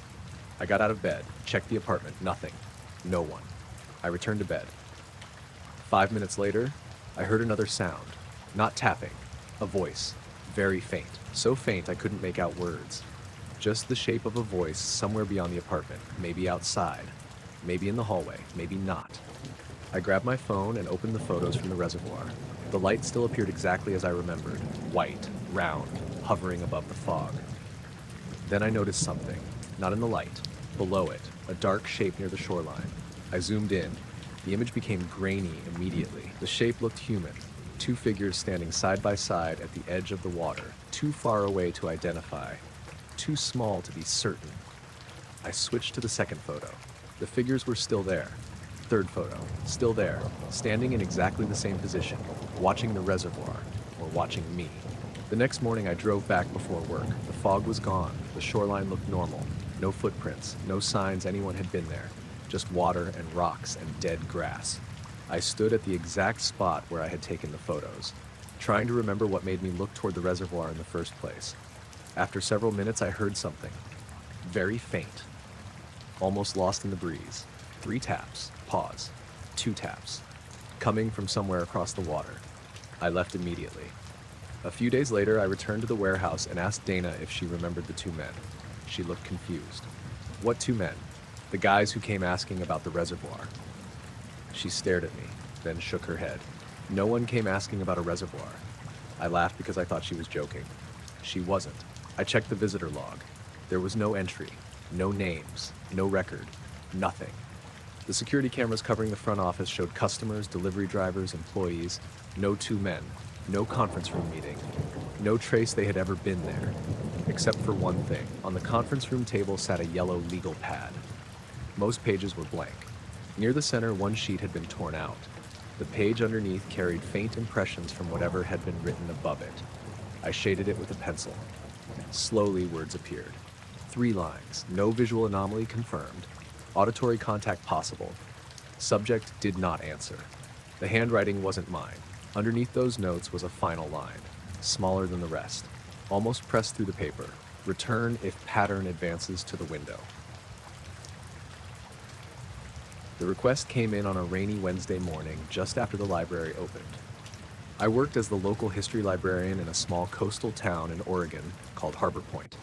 I got out of bed, checked the apartment, nothing. No one. I returned to bed. 5 minutes later, I heard another sound. Not tapping. A voice. Very faint. So faint I couldn't make out words. Just the shape of a voice somewhere beyond the apartment. Maybe outside. Maybe in the hallway. Maybe not. I grabbed my phone and opened the photos from the reservoir. The light still appeared exactly as I remembered. White, round, hovering above the fog. Then I noticed something. Not in the light. Below it. A dark shape near the shoreline. I zoomed in. The image became grainy immediately. The shape looked human. 2 figures standing side by side at the edge of the water. Too far away to identify. Too small to be certain. I switched to the second photo. The figures were still there. Third photo. Still there. Standing in exactly the same position. Watching the reservoir. Or watching me. The next morning I drove back before work. The fog was gone. The shoreline looked normal. No footprints. No signs anyone had been there. Just water and rocks and dead grass. I stood at the exact spot where I had taken the photos, trying to remember what made me look toward the reservoir in the first place. After several minutes, I heard something. Very faint. Almost lost in the breeze. 3 taps. Pause. 2 taps. Coming from somewhere across the water. I left immediately. A few days later, I returned to the warehouse and asked Dana if she remembered the two men. She looked confused. What two men? The guys who came asking about the reservoir. She stared at me, then shook her head. No one came asking about a reservoir. I laughed because I thought she was joking. She wasn't. I checked the visitor log. There was no entry, no names, no record, nothing. The security cameras covering the front office showed customers, delivery drivers, employees. No two men, no conference room meeting, no trace they had ever been there. Except for one thing. On the conference room table sat a yellow legal pad. Most pages were blank. Near the center, one sheet had been torn out. The page underneath carried faint impressions from whatever had been written above it. I shaded it with a pencil. Slowly, words appeared. 3 lines. No visual anomaly confirmed. Auditory contact possible. Subject did not answer. The handwriting wasn't mine. Underneath those notes was a final line, smaller than the rest, almost pressed through the paper. Return if pattern advances to the window. The request came in on a rainy Wednesday morning just after the library opened. I worked as the local history librarian in a small coastal town in Oregon called Harbor Point.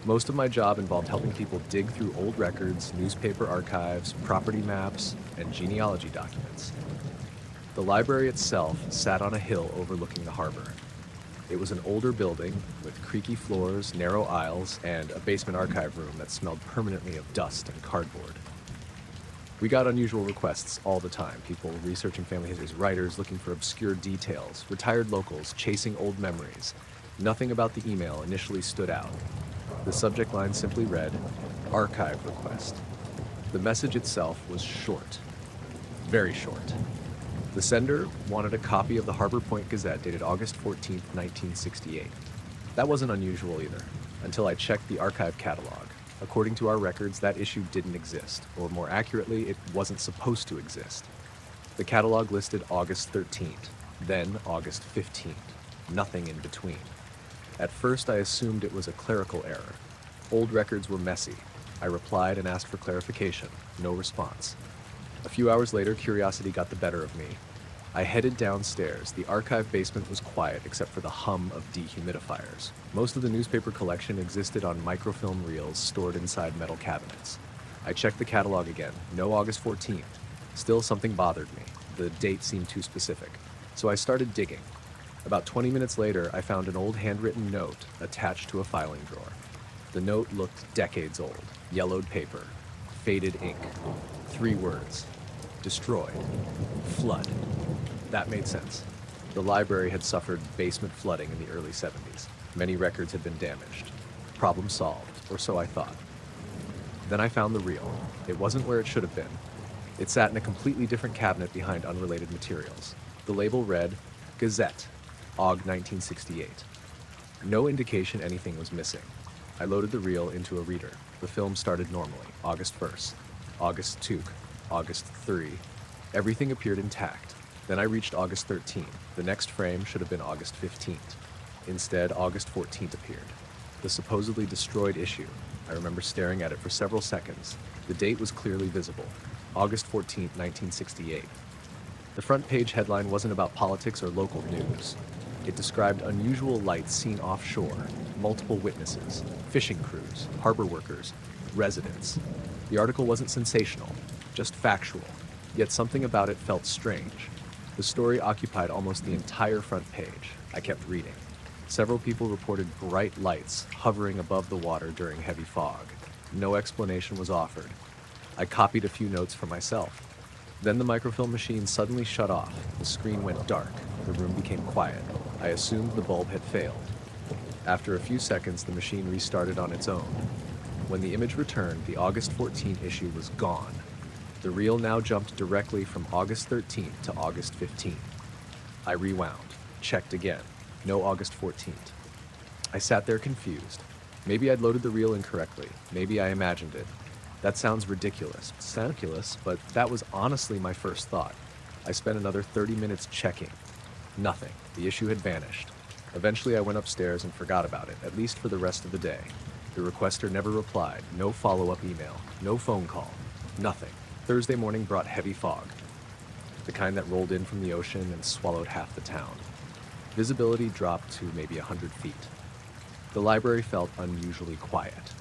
Most of my job involved helping people dig through old records, newspaper archives, property maps, and genealogy documents. The library itself sat on a hill overlooking the harbor. It was an older building with creaky floors, narrow aisles, and a basement archive room that smelled permanently of dust and cardboard. We got unusual requests all the time. People researching family histories, writers looking for obscure details, retired locals chasing old memories. Nothing about the email initially stood out. The subject line simply read, "Archive request." The message itself was short. Very short. The sender wanted a copy of the Harbor Point Gazette dated August 14, 1968. That wasn't unusual either, until I checked the archive catalog. According to our records, that issue didn't exist, or more accurately, it wasn't supposed to exist. The catalog listed August 13th, then August 15th, nothing in between. At first, I assumed it was a clerical error. Old records were messy. I replied and asked for clarification. No response. A few hours later, curiosity got the better of me. I headed downstairs. The archive basement was quiet except for the hum of dehumidifiers. Most of the newspaper collection existed on microfilm reels stored inside metal cabinets. I checked the catalog again. No August 14th. Still, something bothered me. The date seemed too specific. So I started digging. About 20 minutes later, I found an old handwritten note attached to a filing drawer. The note looked decades old. Yellowed paper. Faded ink. 3 words. Destroyed. Flood. That made sense. The library had suffered basement flooding in the early 70s. Many records had been damaged. Problem solved, or so I thought. Then I found the reel. It wasn't where it should have been. It sat in a completely different cabinet behind unrelated materials. The label read, Gazette, Aug 1968. No indication anything was missing. I loaded the reel into a reader. The film started normally, August 1st, August 2, August 3. Everything appeared intact. Then I reached August 13th. The next frame should have been August 15th. Instead, August 14th appeared. The supposedly destroyed issue. I remember staring at it for several seconds. The date was clearly visible. August 14th, 1968. The front page headline wasn't about politics or local news. It described unusual lights seen offshore, multiple witnesses, fishing crews, harbor workers, residents. The article wasn't sensational, just factual, yet something about it felt strange. The story occupied almost the entire front page. I kept reading. Several people reported bright lights hovering above the water during heavy fog. No explanation was offered. I copied a few notes for myself. Then the microfilm machine suddenly shut off. The screen went dark. The room became quiet. I assumed the bulb had failed. After a few seconds, the machine restarted on its own. When the image returned, the August 14th issue was gone. The reel now jumped directly from August 13th to August 15th. I rewound, checked again. No August 14th. I sat there confused. Maybe I'd loaded the reel incorrectly. Maybe I imagined it. That sounds ridiculous, but that was honestly my first thought. I spent another 30 minutes checking. Nothing. The issue had vanished. Eventually I went upstairs and forgot about it, at least for the rest of the day. The requester never replied. No follow-up email. No phone call. Nothing. Thursday morning brought heavy fog. The kind that rolled in from the ocean and swallowed half the town. Visibility dropped to maybe 100 feet. The library felt unusually quiet.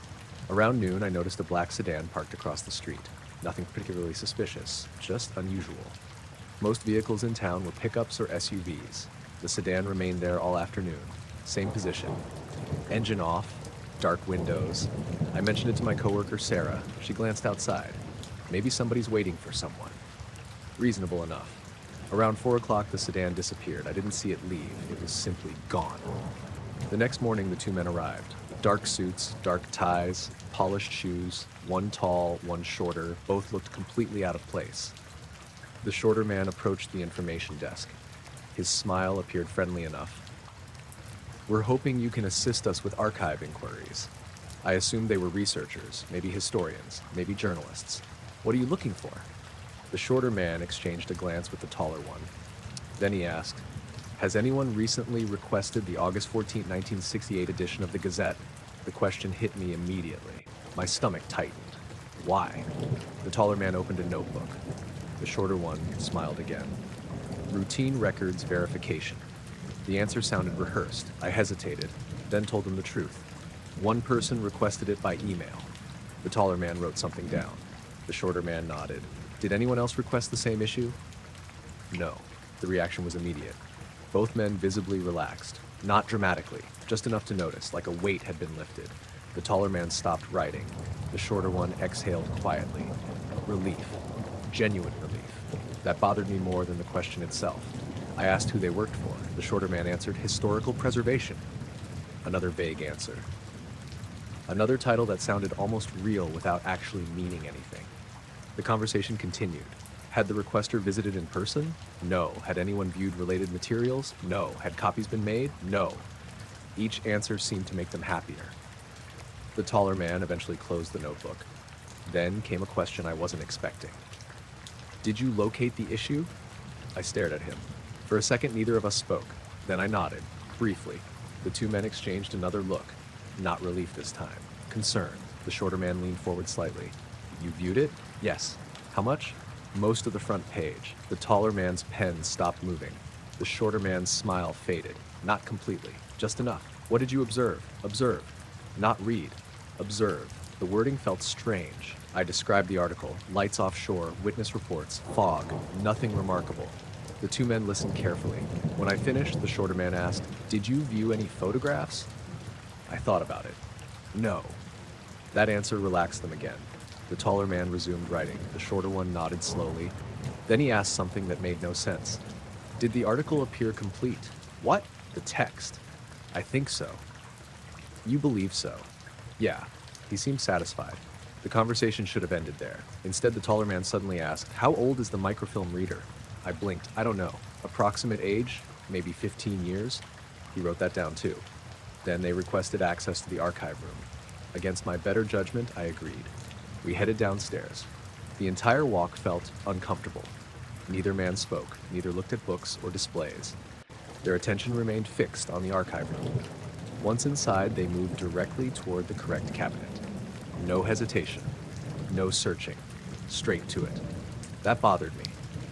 Around noon, I noticed a black sedan parked across the street. Nothing particularly suspicious, just unusual. Most vehicles in town were pickups or SUVs. The sedan remained there all afternoon. Same position. Engine off, dark windows. I mentioned it to my coworker Sarah. She glanced outside. Maybe somebody's waiting for someone. Reasonable enough. Around 4 o'clock, the sedan disappeared. I didn't see it leave. It was simply gone. The next morning, the two men arrived. Dark suits, dark ties, polished shoes, one tall, one shorter. Both looked completely out of place. The shorter man approached the information desk. His smile appeared friendly enough. "We're hoping you can assist us with archive inquiries." I assumed they were researchers, maybe historians, maybe journalists. "What are you looking for?" The shorter man exchanged a glance with the taller one. Then he asked, "Has anyone recently requested the August 14, 1968 edition of the Gazette?" The question hit me immediately. My stomach tightened. Why? The taller man opened a notebook. The shorter one smiled again. "Routine records verification." The answer sounded rehearsed. I hesitated, then told him the truth. "One person requested it by email." The taller man wrote something down. The shorter man nodded. "Did anyone else request the same issue?" No. The reaction was immediate. Both men visibly relaxed. Not dramatically, just enough to notice, like a weight had been lifted. The taller man stopped writing. The shorter one exhaled quietly. Relief. Genuine relief. That bothered me more than the question itself. I asked who they worked for. The shorter man answered, "Historical preservation." Another vague answer. Another title that sounded almost real without actually meaning anything. The conversation continued. Had the requester visited in person? No. Had anyone viewed related materials? No. Had copies been made? No. Each answer seemed to make them happier. The taller man eventually closed the notebook. Then came a question I wasn't expecting. "Did you locate the issue?" I stared at him. For a second, neither of us spoke. Then I nodded, briefly. The two men exchanged another look. Not relief this time. Concern. The shorter man leaned forward slightly. "You viewed it?" "Yes." "How much?" "Most of the front page." The taller man's pen stopped moving. The shorter man's smile faded. "Not completely. Just enough." "What did you observe?" "Observe." Not read. Observe. The wording felt strange. I described the article. Lights offshore, witness reports, fog, nothing remarkable. The two men listened carefully. When I finished, the shorter man asked, "Did you view any photographs?" I thought about it. "No." That answer relaxed them again. The taller man resumed writing. The shorter one nodded slowly. Then he asked something that made no sense. "Did the article appear complete?" "What?" "The text." "I think so." "You believe so?" "Yeah." He seemed satisfied. The conversation should have ended there. Instead, the taller man suddenly asked, "How old is the microfilm reader?" I blinked. "I don't know. Approximate age? Maybe 15 years? He wrote that down too. Then they requested access to the archive room. Against my better judgment, I agreed. We headed downstairs. The entire walk felt uncomfortable. Neither man spoke, neither looked at books or displays. Their attention remained fixed on the archive room. Once inside, they moved directly toward the correct cabinet. No hesitation. No searching. Straight to it. That bothered me.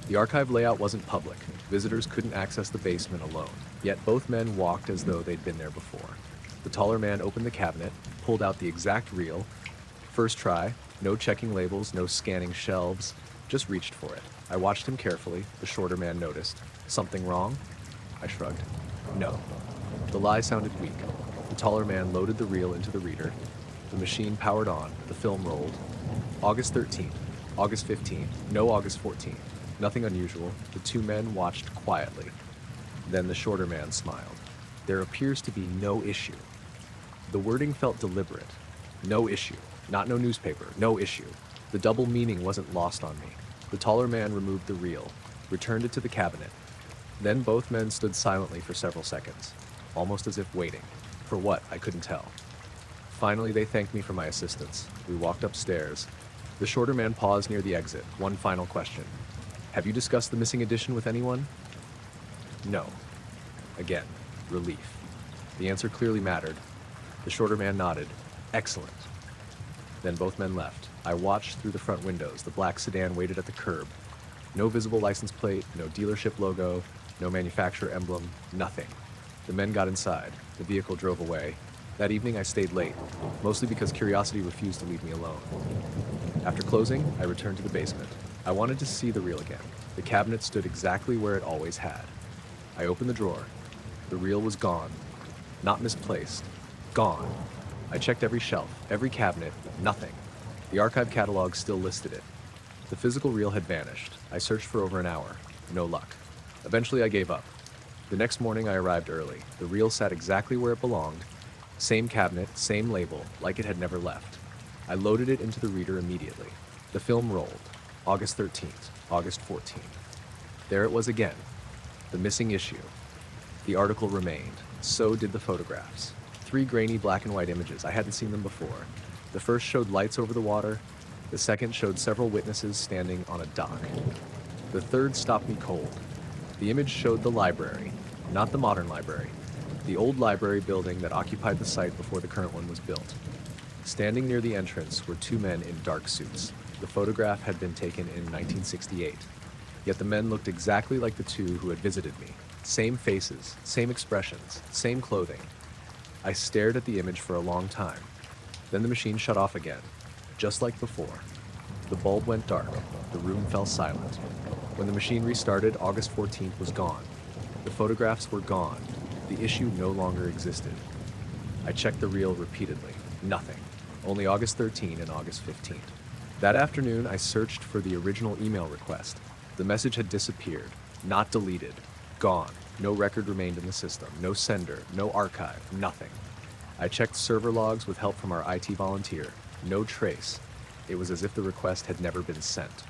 The archive layout wasn't public. Visitors couldn't access the basement alone. Yet both men walked as though they'd been there before. The taller man opened the cabinet, pulled out the exact reel. First try, no checking labels, no scanning shelves, just reached for it. I watched him carefully. The shorter man noticed. "Something wrong?" I shrugged. "No." The lie sounded weak. The taller man loaded the reel into the reader. The machine powered on. The film rolled. August 13th, August 15th, no August 14th. Nothing unusual. The two men watched quietly. Then the shorter man smiled. "There appears to be no issue." The wording felt deliberate. No issue. Not no newspaper. No issue. The double meaning wasn't lost on me. The taller man removed the reel, returned it to the cabinet. Then both men stood silently for several seconds, almost as if waiting. For what, I couldn't tell. Finally, they thanked me for my assistance. We walked upstairs. The shorter man paused near the exit. One final question. "Have you discussed the missing edition with anyone?" "No." Again, relief. The answer clearly mattered. The shorter man nodded. "Excellent." Then both men left. I watched through the front windows. The black sedan waited at the curb. No visible license plate, no dealership logo, no manufacturer emblem, nothing. The men got inside. The vehicle drove away. That evening I stayed late, mostly because curiosity refused to leave me alone. After closing, I returned to the basement. I wanted to see the reel again. The cabinet stood exactly where it always had. I opened the drawer. The reel was gone. Not misplaced. Gone. I checked every shelf, every cabinet, nothing. The archive catalog still listed it. The physical reel had vanished. I searched for over an hour. No luck. Eventually I gave up. The next morning I arrived early. The reel sat exactly where it belonged. Same cabinet, same label, like it had never left. I loaded it into the reader immediately. The film rolled. August 13th, August 14th. There it was again. The missing issue. The article remained. So did the photographs. 3 grainy black and white images. I hadn't seen them before. The first showed lights over the water. The second showed several witnesses standing on a dock. The third stopped me cold. The image showed the library, not the modern library, the old library building that occupied the site before the current one was built. Standing near the entrance were 2 men in dark suits. The photograph had been taken in 1968. Yet the men looked exactly like the 2 who had visited me. Same faces, same expressions, same clothing. I stared at the image for a long time. Then the machine shut off again, just like before. The bulb went dark. The room fell silent. When the machine restarted, August 14th was gone. The photographs were gone. The issue no longer existed. I checked the reel repeatedly. Nothing. Only August 13 and August 15th. That afternoon, I searched for the original email request. The message had disappeared. Not deleted. Gone. No record remained in the system. No sender. No archive. Nothing. I checked server logs with help from our IT volunteer. No trace. It was as if the request had never been sent.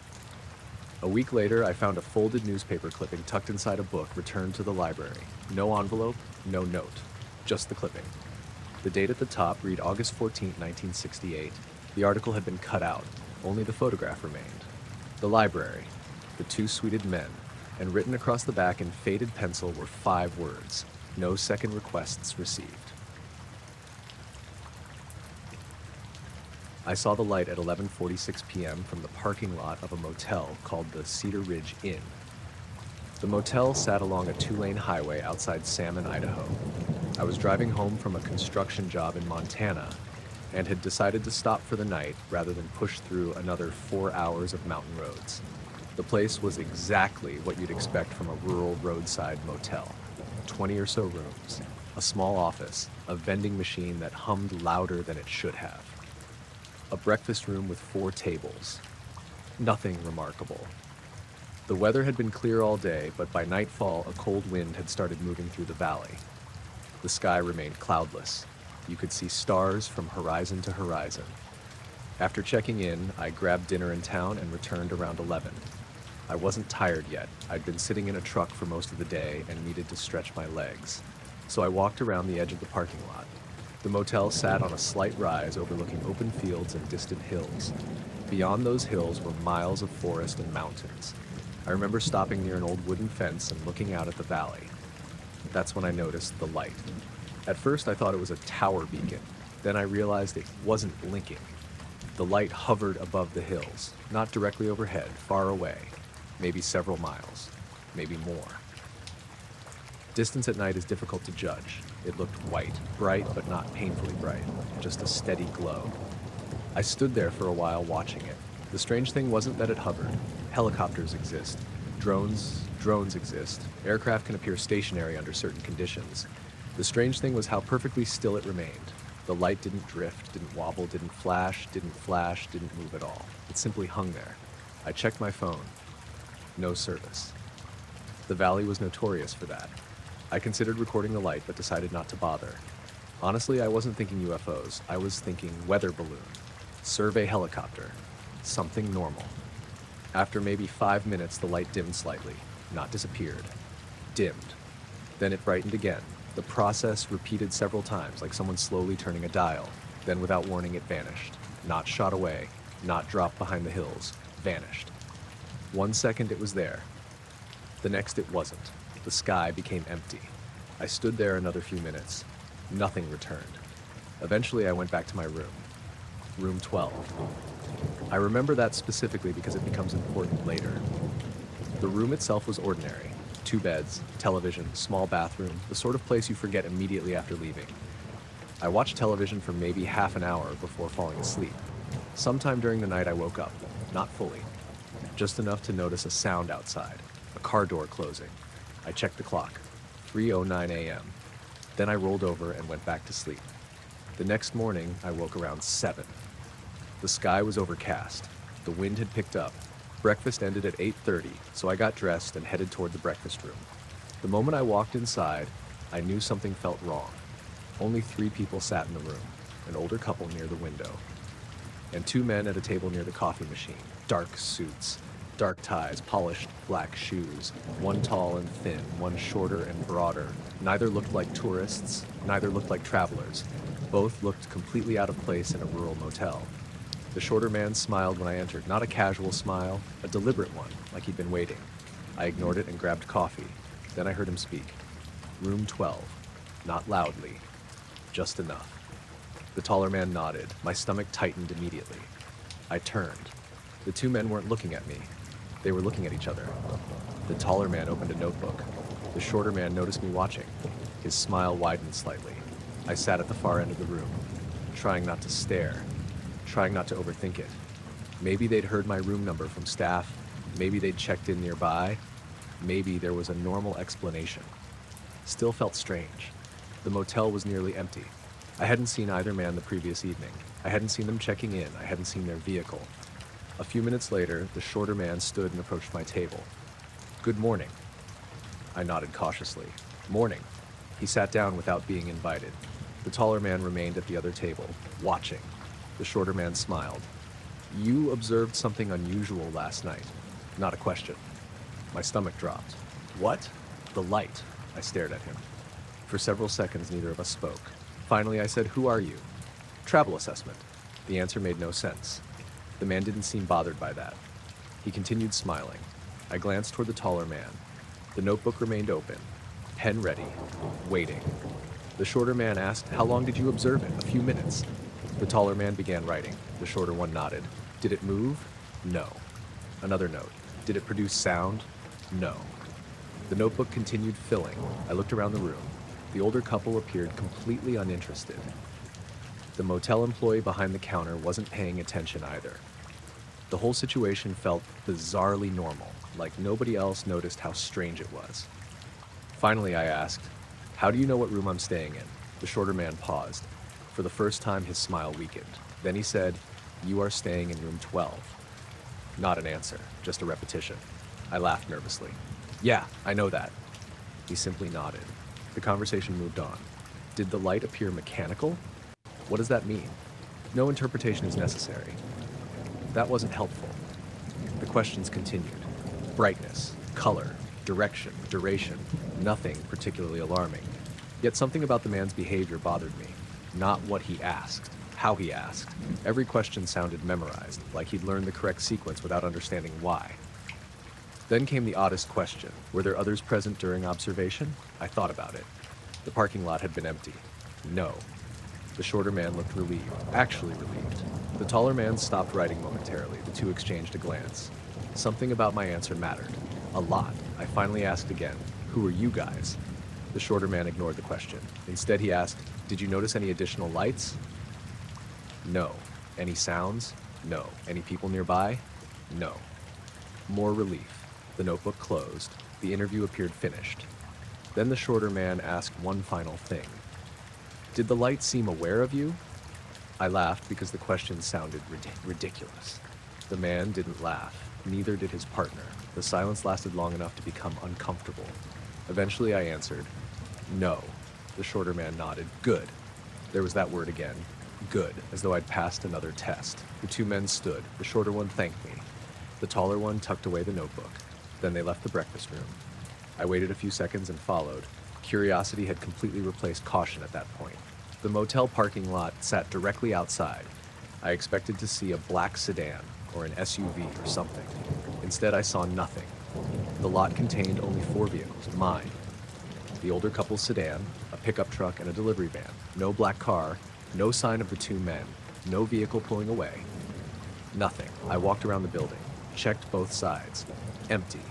A week later, I found a folded newspaper clipping tucked inside a book returned to the library. No envelope, no note. Just the clipping. The date at the top read August 14, 1968. The article had been cut out. Only the photograph remained. The library. The 2 suited men. And written across the back in faded pencil were 5 words. No second requests received. I saw the light at 11:46 p.m. from the parking lot of a motel called the Cedar Ridge Inn. The motel sat along a 2-lane highway outside Salmon, Idaho. I was driving home from a construction job in Montana and had decided to stop for the night rather than push through another 4 hours of mountain roads. The place was exactly what you'd expect from a rural roadside motel. 20 or so rooms, a small office, a vending machine that hummed louder than it should have. A breakfast room with 4 tables. Nothing remarkable. The weather had been clear all day, but by nightfall a cold wind had started moving through the valley. The sky remained cloudless. You could see stars from horizon to horizon. After checking in, I grabbed dinner in town and returned around 11. I wasn't tired yet. I'd been sitting in a truck for most of the day and needed to stretch my legs. So I walked around the edge of the parking lot. The motel sat on a slight rise overlooking open fields and distant hills. Beyond those hills were miles of forest and mountains. I remember stopping near an old wooden fence and looking out at the valley. That's when I noticed the light. At first I thought it was a tower beacon. Then I realized it wasn't blinking. The light hovered above the hills, not directly overhead, far away, maybe several miles, maybe more. Distance at night is difficult to judge. It looked white, bright but not painfully bright, just a steady glow. I stood there for a while watching it. The strange thing wasn't that it hovered. Helicopters exist. Drones exist. Aircraft can appear stationary under certain conditions. The strange thing was how perfectly still it remained. The light didn't drift, didn't wobble, didn't flash, didn't move at all. It simply hung there. I checked my phone. No service. The valley was notorious for that. I considered recording the light, but decided not to bother. Honestly, I wasn't thinking UFOs. I was thinking weather balloon, survey helicopter, something normal. After maybe 5 minutes, the light dimmed slightly, not disappeared, dimmed. Then it brightened again. The process repeated several times, like someone slowly turning a dial. Then without warning, it vanished. Not shot away, not dropped behind the hills, vanished. 1 second it was there. The next it wasn't. The sky became empty. I stood there another few minutes. Nothing returned. Eventually I went back to my room. Room 12. I remember that specifically because it becomes important later. The room itself was ordinary. 2 beds, television, small bathroom, the sort of place you forget immediately after leaving. I watched television for maybe half an hour before falling asleep. Sometime during the night I woke up, not fully, just enough to notice a sound outside, a car door closing. I checked the clock, 3:09 a.m. Then I rolled over and went back to sleep. The next morning, I woke around 7. The sky was overcast. The wind had picked up. Breakfast ended at 8:30, so I got dressed and headed toward the breakfast room. The moment I walked inside, I knew something felt wrong. Only 3 people sat in the room, an older couple near the window, and 2 men at a table near the coffee machine, dark suits, dark ties, polished black shoes, one tall and thin, one shorter and broader. Neither looked like tourists, neither looked like travelers. Both looked completely out of place in a rural motel. The shorter man smiled when I entered, not a casual smile, a deliberate one, like he'd been waiting. I ignored it and grabbed coffee. Then I heard him speak. Room 12. Not loudly. Just enough. The taller man nodded. My stomach tightened immediately. I turned. The 2 men weren't looking at me. They were looking at each other. The taller man opened a notebook. The shorter man noticed me watching. His smile widened slightly. I sat at the far end of the room, trying not to stare, trying not to overthink it. Maybe they'd heard my room number from staff. Maybe they'd checked in nearby. Maybe there was a normal explanation. Still felt strange. The motel was nearly empty. I hadn't seen either man the previous evening. I hadn't seen them checking in. I hadn't seen their vehicle. A few minutes later, the shorter man stood and approached my table. "Good morning." I nodded cautiously. "Morning." He sat down without being invited. The taller man remained at the other table, watching. The shorter man smiled. "You observed something unusual last night." Not a question. My stomach dropped. "What?" "The light." I stared at him. For several seconds, neither of us spoke. Finally, I said, "Who are you?" "Travel assessment." The answer made no sense. The man didn't seem bothered by that. He continued smiling. I glanced toward the taller man. The notebook remained open, pen ready, waiting. The shorter man asked, "How long did you observe it?" "A few minutes." The taller man began writing. The shorter one nodded. "Did it move?" "No." Another note. "Did it produce sound?" "No." The notebook continued filling. I looked around the room. The older couple appeared completely uninterested. The motel employee behind the counter wasn't paying attention either. The whole situation felt bizarrely normal, like nobody else noticed how strange it was. Finally, I asked, "How do you know what room I'm staying in?" The shorter man paused. For the first time, his smile weakened. Then he said, "You are staying in room 12. Not an answer, just a repetition. I laughed nervously. "Yeah, I know that." He simply nodded. The conversation moved on. Did the light appear mechanical? What does that mean? No interpretation is necessary. That wasn't helpful. The questions continued. Brightness, color, direction, duration, nothing particularly alarming. Yet something about the man's behavior bothered me. Not what he asked, how he asked. Every question sounded memorized, like he'd learned the correct sequence without understanding why. Then came the oddest question. Were there others present during observation? I thought about it. The parking lot had been empty. No. The shorter man looked relieved, actually relieved. The taller man stopped writing momentarily. The 2 exchanged a glance. Something about my answer mattered. A lot. I finally asked again, "Who are you guys?" The shorter man ignored the question. Instead, he asked, "Did you notice any additional lights?" No. Any sounds? No. Any people nearby? No. More relief. The notebook closed. The interview appeared finished. Then the shorter man asked one final thing. "Did the light seem aware of you?" I laughed because the question sounded ridiculous. The man didn't laugh. Neither did his partner. The silence lasted long enough to become uncomfortable. Eventually I answered, "No." The shorter man nodded. "Good." There was that word again. Good, as though I'd passed another test. The 2 men stood. The shorter one thanked me. The taller one tucked away the notebook. Then they left the breakfast room. I waited a few seconds and followed. Curiosity had completely replaced caution at that point. The motel parking lot sat directly outside. I expected to see a black sedan or an SUV or something. Instead, I saw nothing. The lot contained only 4 vehicles, mine. The older couple's sedan, a pickup truck, and a delivery van. No black car, no sign of the 2 men, no vehicle pulling away. Nothing. I walked around the building, checked both sides. Empty.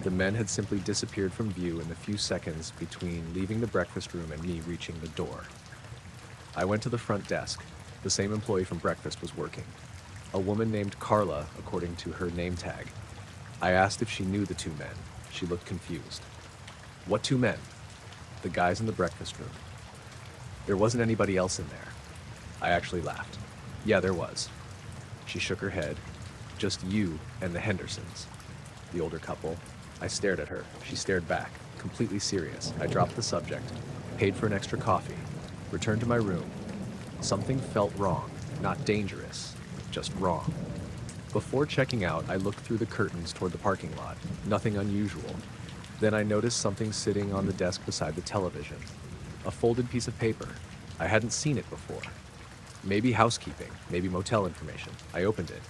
The men had simply disappeared from view in the few seconds between leaving the breakfast room and me reaching the door. I went to the front desk. The same employee from breakfast was working. A woman named Carla, according to her name tag. I asked if she knew the two men. She looked confused. What two men? The guys in the breakfast room. There wasn't anybody else in there. I actually laughed. Yeah, there was. She shook her head. Just you and the Hendersons. The older couple. I stared at her. She stared back, completely serious. I dropped the subject, paid for an extra coffee, returned to my room. Something felt wrong, not dangerous, just wrong. Before checking out, I looked through the curtains toward the parking lot. Nothing unusual. Then I noticed something sitting on the desk beside the television. A folded piece of paper. I hadn't seen it before. Maybe housekeeping, maybe motel information. I opened it.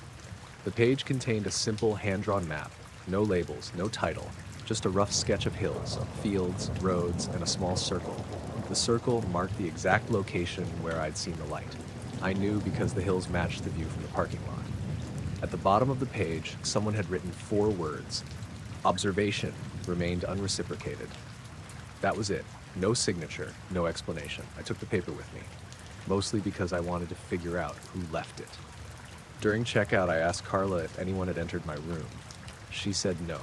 The page contained a simple hand-drawn map. No labels, no title, just a rough sketch of hills, fields, roads, and a small circle. The circle marked the exact location where I'd seen the light. I knew because the hills matched the view from the parking lot. At the bottom of the page, someone had written 4 words. Observation remained unreciprocated. That was it. No signature, no explanation. I took the paper with me, mostly because I wanted to figure out who left it. During checkout, I asked Carla if anyone had entered my room. She said no.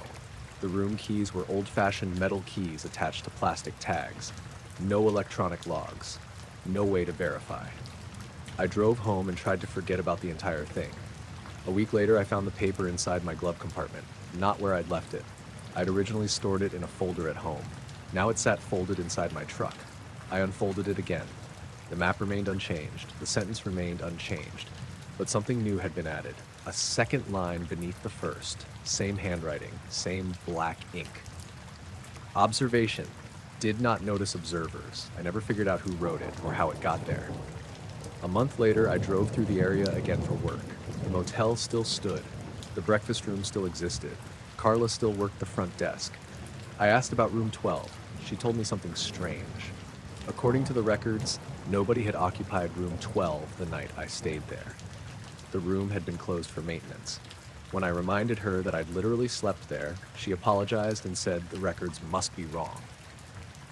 The room keys were old-fashioned metal keys attached to plastic tags. No electronic logs. No way to verify. I drove home and tried to forget about the entire thing. A week later, I found the paper inside my glove compartment, not where I'd left it. I'd originally stored it in a folder at home. Now it sat folded inside my truck. I unfolded it again. The map remained unchanged. The sentence remained unchanged. But something new had been added. A second line beneath the first. Same handwriting, same black ink. Observation. Did not notice observers. I never figured out who wrote it or how it got there. A month later, I drove through the area again for work. The motel still stood. The breakfast room still existed. Carla still worked the front desk. I asked about room 12. She told me something strange. According to the records, nobody had occupied room 12 the night I stayed there. The room had been closed for maintenance. When I reminded her that I'd literally slept there, she apologized and said the records must be wrong.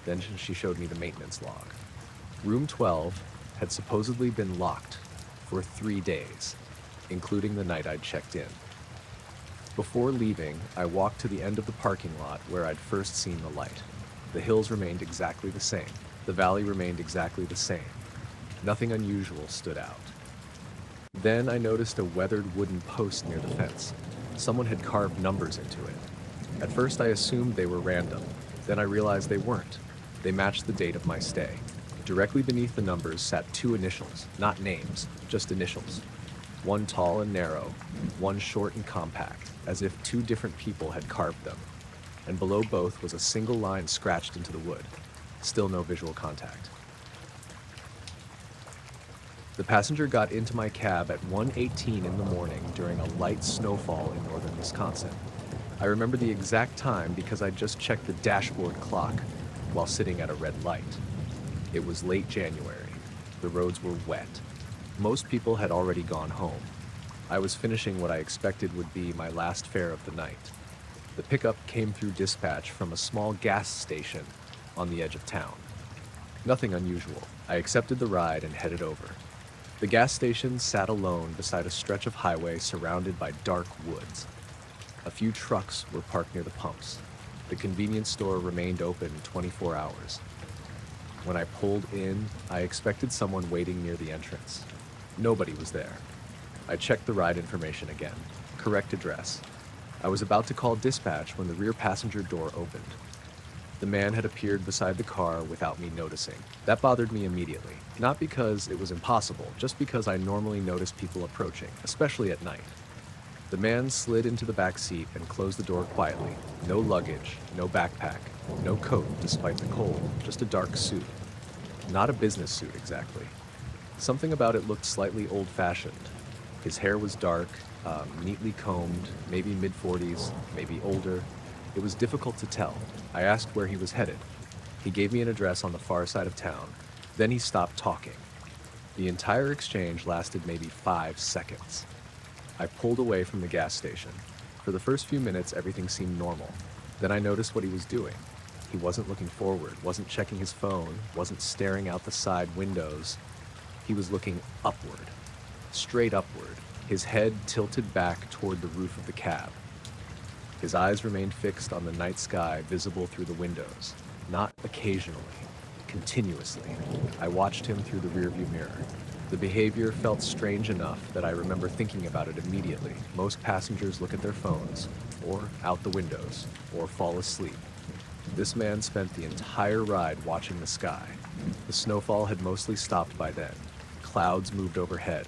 Then she showed me the maintenance log. Room 12 had supposedly been locked for 3 days, including the night I'd checked in. Before leaving, I walked to the end of the parking lot where I'd first seen the light. The hills remained exactly the same. The valley remained exactly the same. Nothing unusual stood out. Then I noticed a weathered wooden post near the fence. Someone had carved numbers into it. At first I assumed they were random. Then I realized they weren't. They matched the date of my stay. Directly beneath the numbers sat 2 initials, not names, just initials. One tall and narrow, one short and compact, as if 2 different people had carved them. And below both was a single line scratched into the wood. Still no visual contact. The passenger got into my cab at 1:18 in the morning during a light snowfall in northern Wisconsin. I remember the exact time because I just checked the dashboard clock while sitting at a red light. It was late January. The roads were wet. Most people had already gone home. I was finishing what I expected would be my last fare of the night. The pickup came through dispatch from a small gas station on the edge of town. Nothing unusual. I accepted the ride and headed over. The gas station sat alone beside a stretch of highway surrounded by dark woods. A few trucks were parked near the pumps. The convenience store remained open 24 hours. When I pulled in, I expected someone waiting near the entrance. Nobody was there. I checked the ride information again. Correct address. I was about to call dispatch when the rear passenger door opened. The man had appeared beside the car without me noticing. That bothered me immediately. Not because it was impossible, just because I normally notice people approaching, especially at night. The man slid into the back seat and closed the door quietly. No luggage, no backpack, no coat despite the cold, just a dark suit. Not a business suit exactly. Something about it looked slightly old-fashioned. His hair was dark, neatly combed, maybe mid-40s, maybe older. It was difficult to tell. I asked where he was headed. He gave me an address on the far side of town. Then he stopped talking. The entire exchange lasted maybe 5 seconds. I pulled away from the gas station. For the first few minutes, everything seemed normal. Then I noticed what he was doing. He wasn't looking forward, wasn't checking his phone, wasn't staring out the side windows. He was looking upward, straight upward, his head tilted back toward the roof of the cab. His eyes remained fixed on the night sky visible through the windows, not occasionally, continuously. I watched him through the rearview mirror. The behavior felt strange enough that I remember thinking about it immediately. Most passengers look at their phones, or out the windows, or fall asleep. This man spent the entire ride watching the sky. The snowfall had mostly stopped by then. Clouds moved overhead.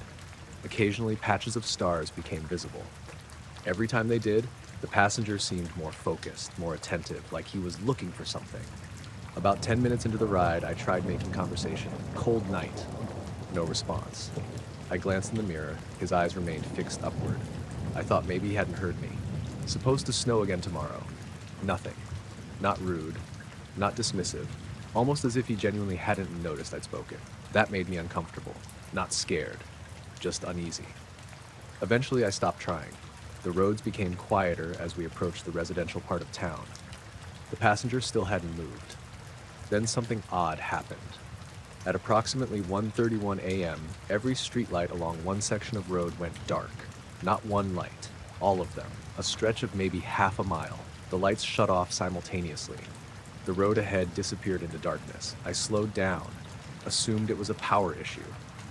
Occasionally, patches of stars became visible. Every time they did, the passenger seemed more focused, more attentive, like he was looking for something. About 10 minutes into the ride, I tried making conversation. Cold night. No response. I glanced in the mirror. His eyes remained fixed upward. I thought maybe he hadn't heard me. Supposed to snow again tomorrow. Nothing. Not rude. Not dismissive. Almost as if he genuinely hadn't noticed I'd spoken. That made me uncomfortable. Not scared. Just uneasy. Eventually, I stopped trying. The roads became quieter as we approached the residential part of town. The passenger still hadn't moved. Then something odd happened. At approximately 1:31 a.m., every streetlight along one section of road went dark. Not one light. All of them. A stretch of maybe half a mile. The lights shut off simultaneously. The road ahead disappeared into darkness. I slowed down, assumed it was a power issue.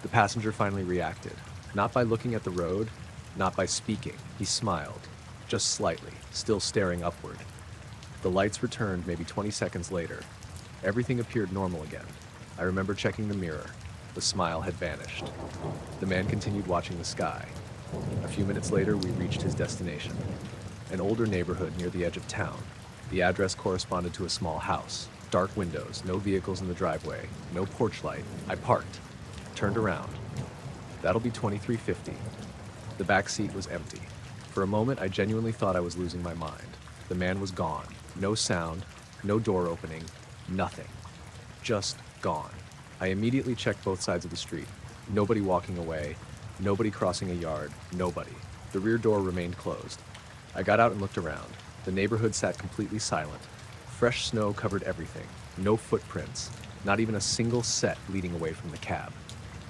The passenger finally reacted. Not by looking at the road, not by speaking. He smiled, just slightly, still staring upward. The lights returned maybe 20 seconds later. Everything appeared normal again. I remember checking the mirror. The smile had vanished. The man continued watching the sky. A few minutes later, we reached his destination. An older neighborhood near the edge of town. The address corresponded to a small house. Dark windows, no vehicles in the driveway, no porch light. I parked, turned around. That'll be 2350. The back seat was empty. For a moment, I genuinely thought I was losing my mind. The man was gone. No sound, no door opening, nothing. Just gone. I immediately checked both sides of the street. Nobody walking away, nobody crossing a yard, nobody. The rear door remained closed. I got out and looked around. The neighborhood sat completely silent. Fresh snow covered everything. No footprints, not even a single set leading away from the cab.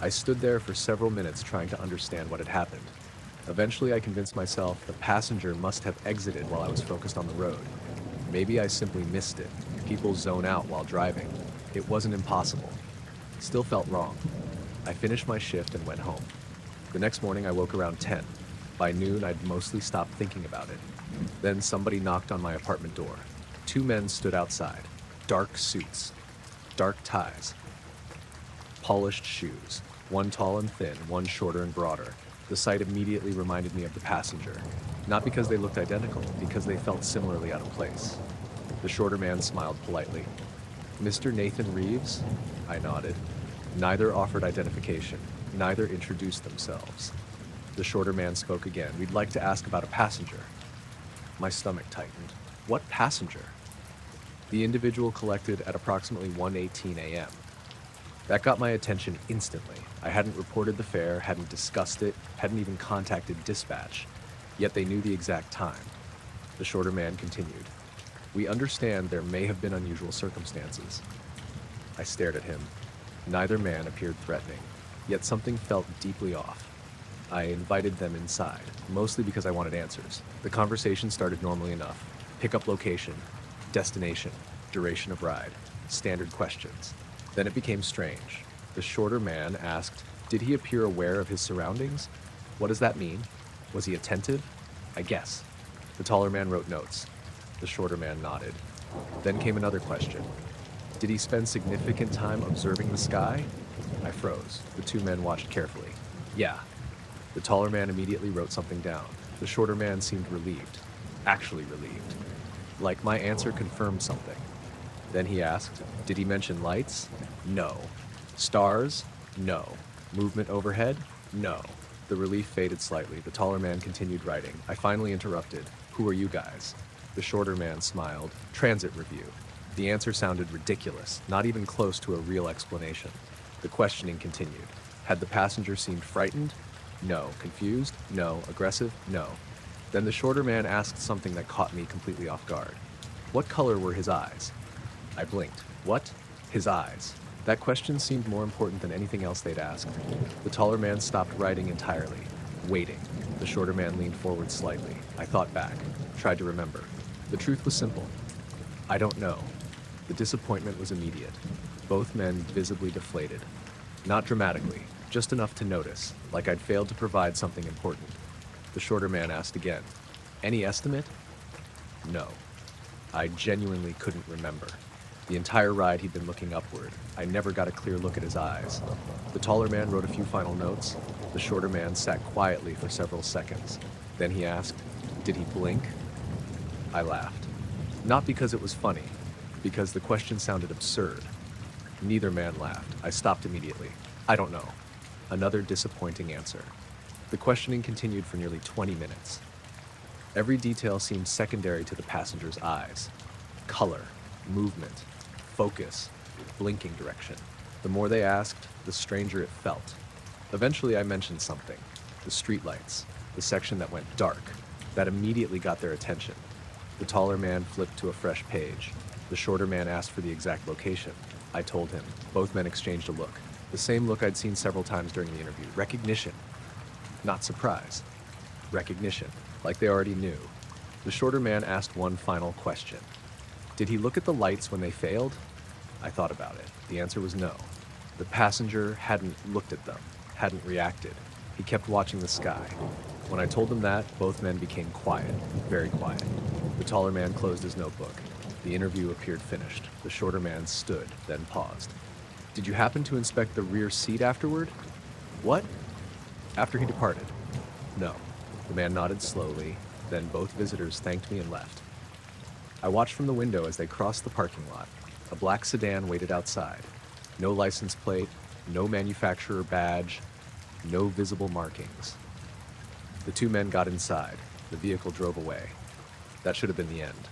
I stood there for several minutes trying to understand what had happened. Eventually, I convinced myself the passenger must have exited while I was focused on the road. Maybe I simply missed it. People zone out while driving. It wasn't impossible. Still felt wrong. I finished my shift and went home. The next morning, I woke around 10. By noon, I'd mostly stopped thinking about it. Then somebody knocked on my apartment door. Two men stood outside. Dark suits. Dark ties. Polished shoes. One tall and thin, one shorter and broader. The sight immediately reminded me of the passenger. Not because they looked identical, because they felt similarly out of place. The shorter man smiled politely. "Mr. Nathan Reeves?" I nodded. Neither offered identification. Neither introduced themselves. The shorter man spoke again. "We'd like to ask about a passenger." My stomach tightened. What passenger? The individual collected at approximately 1:18 a.m. That got my attention instantly. I hadn't reported the fare, hadn't discussed it, hadn't even contacted dispatch. Yet they knew the exact time. The shorter man continued. "We understand there may have been unusual circumstances." I stared at him. Neither man appeared threatening, yet something felt deeply off. I invited them inside, mostly because I wanted answers. The conversation started normally enough. Pickup location, destination, duration of ride, standard questions. Then it became strange. The shorter man asked, did he appear aware of his surroundings? What does that mean? Was he attentive? I guess. The taller man wrote notes. The shorter man nodded. Then came another question. Did he spend significant time observing the sky? I froze. The two men watched carefully. Yeah. The taller man immediately wrote something down. The shorter man seemed relieved. Actually relieved. Like my answer confirmed something. Then he asked, did he mention lights? No. Stars? No. Movement overhead? No. The relief faded slightly. The taller man continued writing. I finally interrupted. Who are you guys? The shorter man smiled. Transit review. The answer sounded ridiculous, not even close to a real explanation. The questioning continued. Had the passenger seemed frightened? No. Confused? No. Aggressive? No. Then the shorter man asked something that caught me completely off guard. What color were his eyes? I blinked. What? His eyes. That question seemed more important than anything else they'd asked. The taller man stopped writing entirely, waiting. The shorter man leaned forward slightly. I thought back, tried to remember. The truth was simple. I don't know. The disappointment was immediate. Both men visibly deflated. Not dramatically, just enough to notice, like I'd failed to provide something important. The shorter man asked again, "Any estimate?" No. I genuinely couldn't remember. The entire ride he'd been looking upward. I never got a clear look at his eyes. The taller man wrote a few final notes. The shorter man sat quietly for several seconds. Then he asked, "Did he blink?" I laughed. Not because it was funny, because the question sounded absurd. Neither man laughed. I stopped immediately. I don't know. Another disappointing answer. The questioning continued for nearly 20 minutes. Every detail seemed secondary to the passenger's eyes. Color, movement, focus, blinking direction. The more they asked, the stranger it felt. Eventually I mentioned something. The streetlights, the section that went dark. That immediately got their attention. The taller man flipped to a fresh page. The shorter man asked for the exact location. I told him. Both men exchanged a look. The same look I'd seen several times during the interview. Recognition. Not surprise. Recognition. Like they already knew. The shorter man asked one final question. Did he look at the lights when they failed? I thought about it. The answer was no. The passenger hadn't looked at them, hadn't reacted. He kept watching the sky. When I told them that, both men became quiet, very quiet. The taller man closed his notebook. The interview appeared finished. The shorter man stood, then paused. Did you happen to inspect the rear seat afterward? What? After he departed? No. The man nodded slowly, then both visitors thanked me and left. I watched from the window as they crossed the parking lot. A black sedan waited outside. No license plate, no manufacturer badge, no visible markings. The two men got inside. The vehicle drove away. That should have been the end.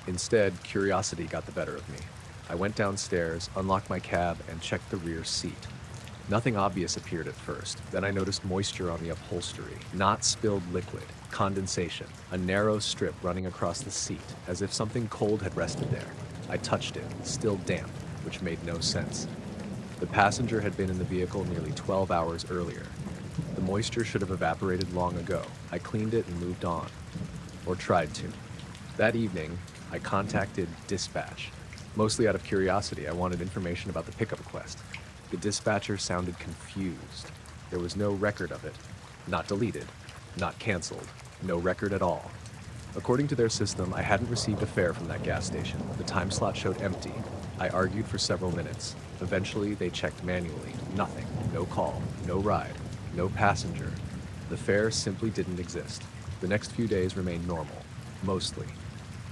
Instead, curiosity got the better of me. I went downstairs, unlocked my cab, and checked the rear seat. Nothing obvious appeared at first. Then I noticed moisture on the upholstery, not spilled liquid, condensation, a narrow strip running across the seat, as if something cold had rested there. I touched it, still damp, which made no sense. The passenger had been in the vehicle nearly 12 hours earlier. The moisture should have evaporated long ago. I cleaned it and moved on. Or tried to. That evening, I contacted dispatch. Mostly out of curiosity, I wanted information about the pickup quest. The dispatcher sounded confused. There was no record of it. Not deleted. Not canceled. No record at all. According to their system, I hadn't received a fare from that gas station. The time slot showed empty. I argued for several minutes. Eventually, they checked manually. Nothing. No call. No ride. No passenger. The fare simply didn't exist. The next few days remained normal. Mostly.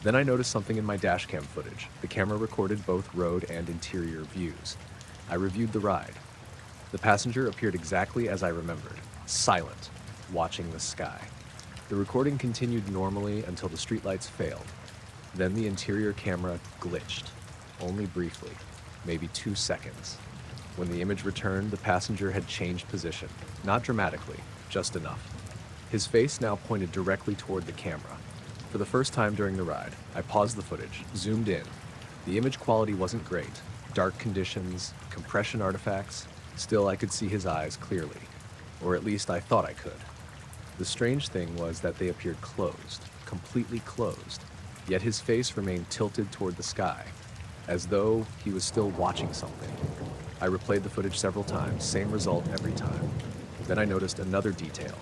Then I noticed something in my dashcam footage. The camera recorded both road and interior views. I reviewed the ride. The passenger appeared exactly as I remembered. Silent. Watching the sky. The recording continued normally until the streetlights failed. Then the interior camera glitched. Only briefly. Maybe 2 seconds. When the image returned, the passenger had changed position. Not dramatically, just enough. His face now pointed directly toward the camera. For the first time during the ride, I paused the footage, zoomed in. The image quality wasn't great. Dark conditions, compression artifacts. Still, I could see his eyes clearly. Or at least I thought I could. The strange thing was that they appeared closed, completely closed. Yet his face remained tilted toward the sky, as though he was still watching something. I replayed the footage several times, same result every time. Then I noticed another detail,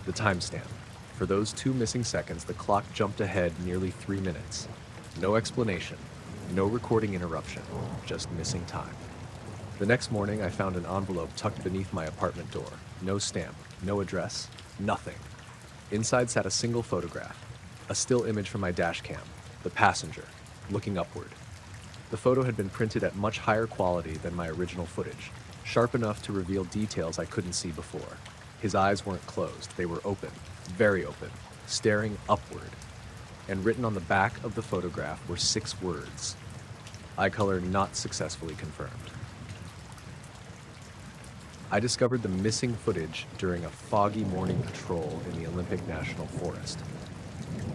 the timestamp. For those 2 missing seconds, the clock jumped ahead nearly 3 minutes. No explanation, no recording interruption, just missing time. The next morning, I found an envelope tucked beneath my apartment door. No stamp, no address, nothing. Inside sat a single photograph, a still image from my dash cam, the passenger, looking upward. The photo had been printed at much higher quality than my original footage, sharp enough to reveal details I couldn't see before. His eyes weren't closed, they were open, very open, staring upward. And written on the back of the photograph were 6 words. Eye color not successfully confirmed. I discovered the missing footage during a foggy morning patrol in the Olympic National Forest.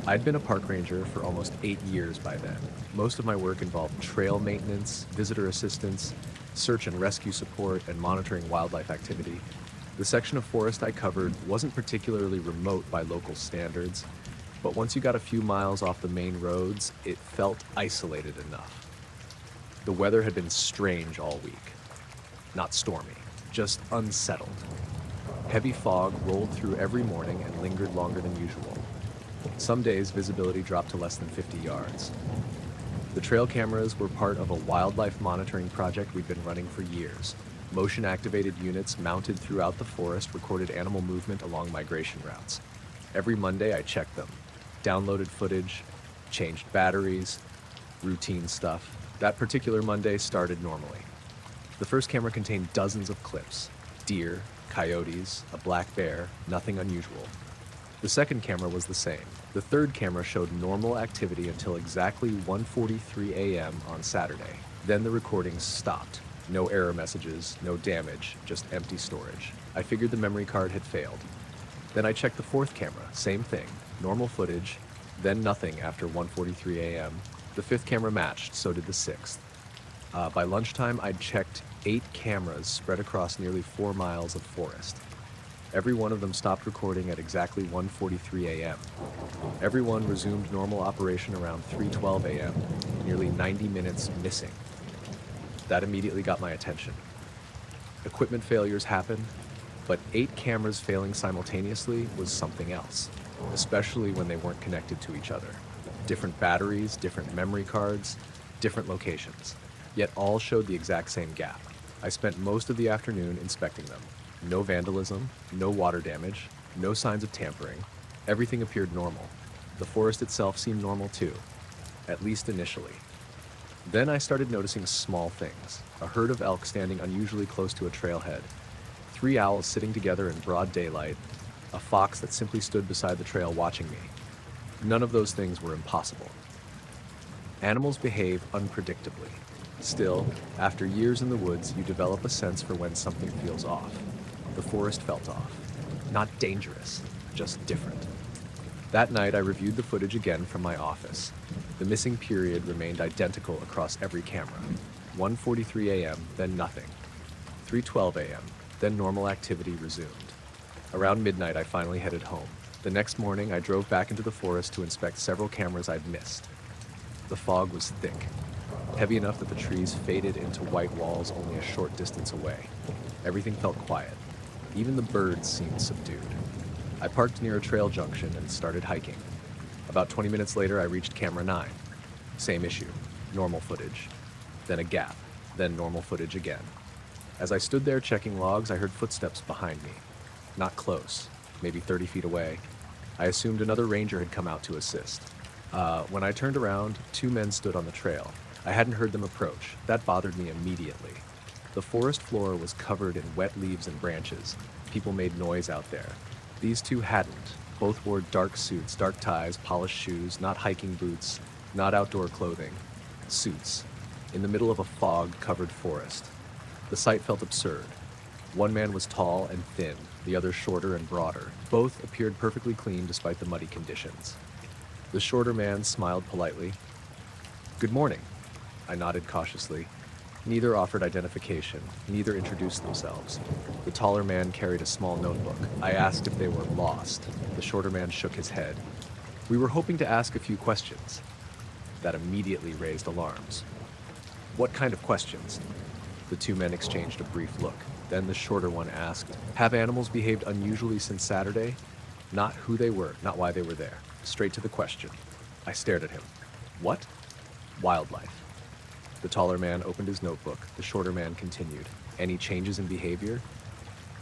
I'd been a park ranger for almost 8 years by then. Most of my work involved trail maintenance, visitor assistance, search and rescue support, and monitoring wildlife activity. The section of forest I covered wasn't particularly remote by local standards, but once you got a few miles off the main roads, it felt isolated enough. The weather had been strange all week. Not stormy, just unsettled. Heavy fog rolled through every morning and lingered longer than usual. Some days, visibility dropped to less than 50 yards. The trail cameras were part of a wildlife monitoring project we'd been running for years. Motion-activated units mounted throughout the forest recorded animal movement along migration routes. Every Monday, I checked them, downloaded footage, changed batteries, routine stuff. That particular Monday started normally. The first camera contained dozens of clips: deer, coyotes, a black bear, nothing unusual. The second camera was the same. The third camera showed normal activity until exactly 1:43 a.m. on Saturday. Then the recordings stopped. No error messages, no damage, just empty storage. I figured the memory card had failed. Then I checked the fourth camera, same thing, normal footage, then nothing after 1:43 a.m. The fifth camera matched, so did the sixth. By lunchtime, I'd checked 8 cameras spread across nearly 4 miles of forest. Every one of them stopped recording at exactly 1:43 a.m. Everyone resumed normal operation around 3:12 a.m., nearly 90 minutes missing. That immediately got my attention. Equipment failures happen, but 8 cameras failing simultaneously was something else, especially when they weren't connected to each other. Different batteries, different memory cards, different locations, yet all showed the exact same gap. I spent most of the afternoon inspecting them. No vandalism, no water damage, no signs of tampering. Everything appeared normal. The forest itself seemed normal too, at least initially. Then I started noticing small things. A herd of elk standing unusually close to a trailhead, 3 owls sitting together in broad daylight, a fox that simply stood beside the trail watching me. None of those things were impossible. Animals behave unpredictably. Still, after years in the woods, you develop a sense for when something feels off. The forest felt off. Not dangerous, just different. That night, I reviewed the footage again from my office. The missing period remained identical across every camera. 1:43 a.m., then nothing. 3:12 a.m., then normal activity resumed. Around midnight, I finally headed home. The next morning, I drove back into the forest to inspect several cameras I'd missed. The fog was thick, heavy enough that the trees faded into white walls only a short distance away. Everything felt quiet. Even the birds seemed subdued. I parked near a trail junction and started hiking. About 20 minutes later, I reached camera 9. Same issue, normal footage. Then a gap, then normal footage again. As I stood there checking logs, I heard footsteps behind me. Not close, maybe 30 feet away. I assumed another ranger had come out to assist. When I turned around, 2 men stood on the trail. I hadn't heard them approach. That bothered me immediately. The forest floor was covered in wet leaves and branches. People made noise out there. These 2 hadn't. Both wore dark suits, dark ties, polished shoes, not hiking boots, not outdoor clothing. Suits, in the middle of a fog-covered forest. The sight felt absurd. One man was tall and thin, the other shorter and broader. Both appeared perfectly clean despite the muddy conditions. The shorter man smiled politely. "Good morning." I nodded cautiously. Neither offered identification, neither introduced themselves. The taller man carried a small notebook. I asked if they were lost. The shorter man shook his head. "We were hoping to ask a few questions." That immediately raised alarms. "What kind of questions?" The 2 men exchanged a brief look. Then the shorter one asked, "Have animals behaved unusually since Saturday?" Not who they were, not why they were there. Straight to the question. I stared at him. "What?" "Wildlife." The taller man opened his notebook. The shorter man continued. "Any changes in behavior?"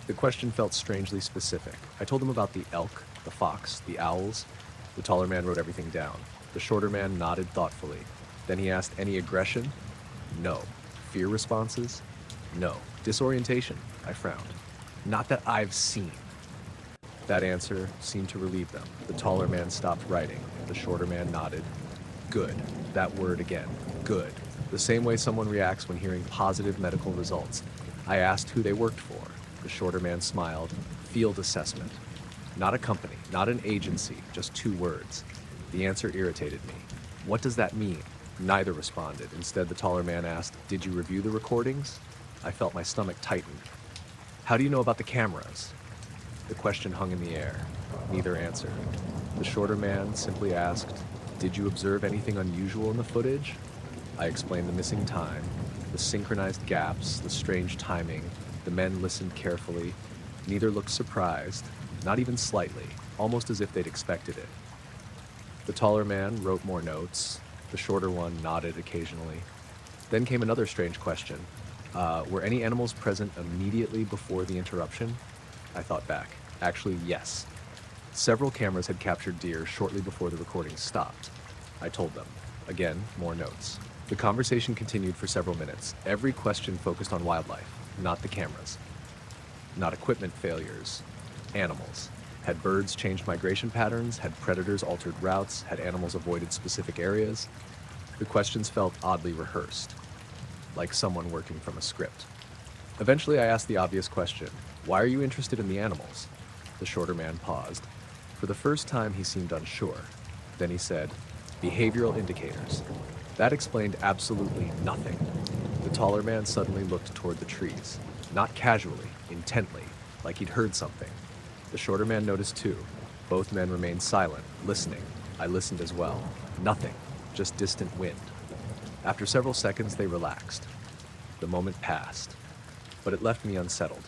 The question felt strangely specific. I told him about the elk, the fox, the owls. The taller man wrote everything down. The shorter man nodded thoughtfully. Then he asked, "Any aggression?" "No." "Fear responses?" "No." "Disorientation?" I frowned. "Not that I've seen." That answer seemed to relieve them. The taller man stopped writing. The shorter man nodded. "Good." That word again. Good. The same way someone reacts when hearing positive medical results. I asked who they worked for. The shorter man smiled. "Field assessment." Not a company, not an agency, just 2 words. The answer irritated me. What does that mean? Neither responded. Instead, the taller man asked, "Did you review the recordings?" I felt my stomach tighten. "How do you know about the cameras?" The question hung in the air. Neither answered. The shorter man simply asked, "Did you observe anything unusual in the footage?" I explained the missing time, the synchronized gaps, the strange timing. The men listened carefully. Neither looked surprised, not even slightly, almost as if they'd expected it. The taller man wrote more notes. The shorter one nodded occasionally. Then came another strange question. Were any animals present immediately before the interruption? I thought back. Actually, yes. Several cameras had captured deer shortly before the recording stopped. I told them. Again, more notes. The conversation continued for several minutes. Every question focused on wildlife, not the cameras. Not equipment failures. Animals. Had birds changed migration patterns? Had predators altered routes? Had animals avoided specific areas? The questions felt oddly rehearsed, like someone working from a script. Eventually, I asked the obvious question. Why are you interested in the animals? The shorter man paused. For the first time, he seemed unsure. Then he said, "Behavioral indicators." That explained absolutely nothing. The taller man suddenly looked toward the trees, not casually, intently, like he'd heard something. The shorter man noticed too. Both men remained silent, listening. I listened as well. Nothing, just distant wind. After several seconds, they relaxed. The moment passed, but it left me unsettled.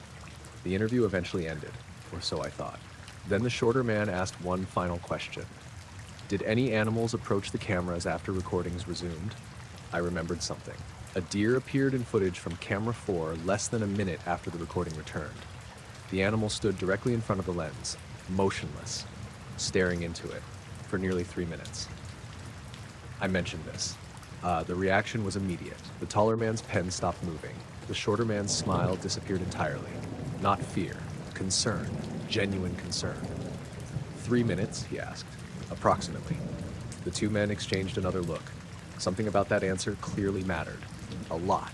The interview eventually ended, or so I thought. Then the shorter man asked one final question. Did any animals approach the cameras after recordings resumed? I remembered something. A deer appeared in footage from camera 4 less than a minute after the recording returned. The animal stood directly in front of the lens, motionless, staring into it, for nearly 3 minutes. I mentioned this. The reaction was immediate. The taller man's pen stopped moving. The shorter man's smile disappeared entirely. Not fear, concern, genuine concern. 3 minutes, he asked. Approximately. The two men exchanged another look. Something about that answer clearly mattered. A lot.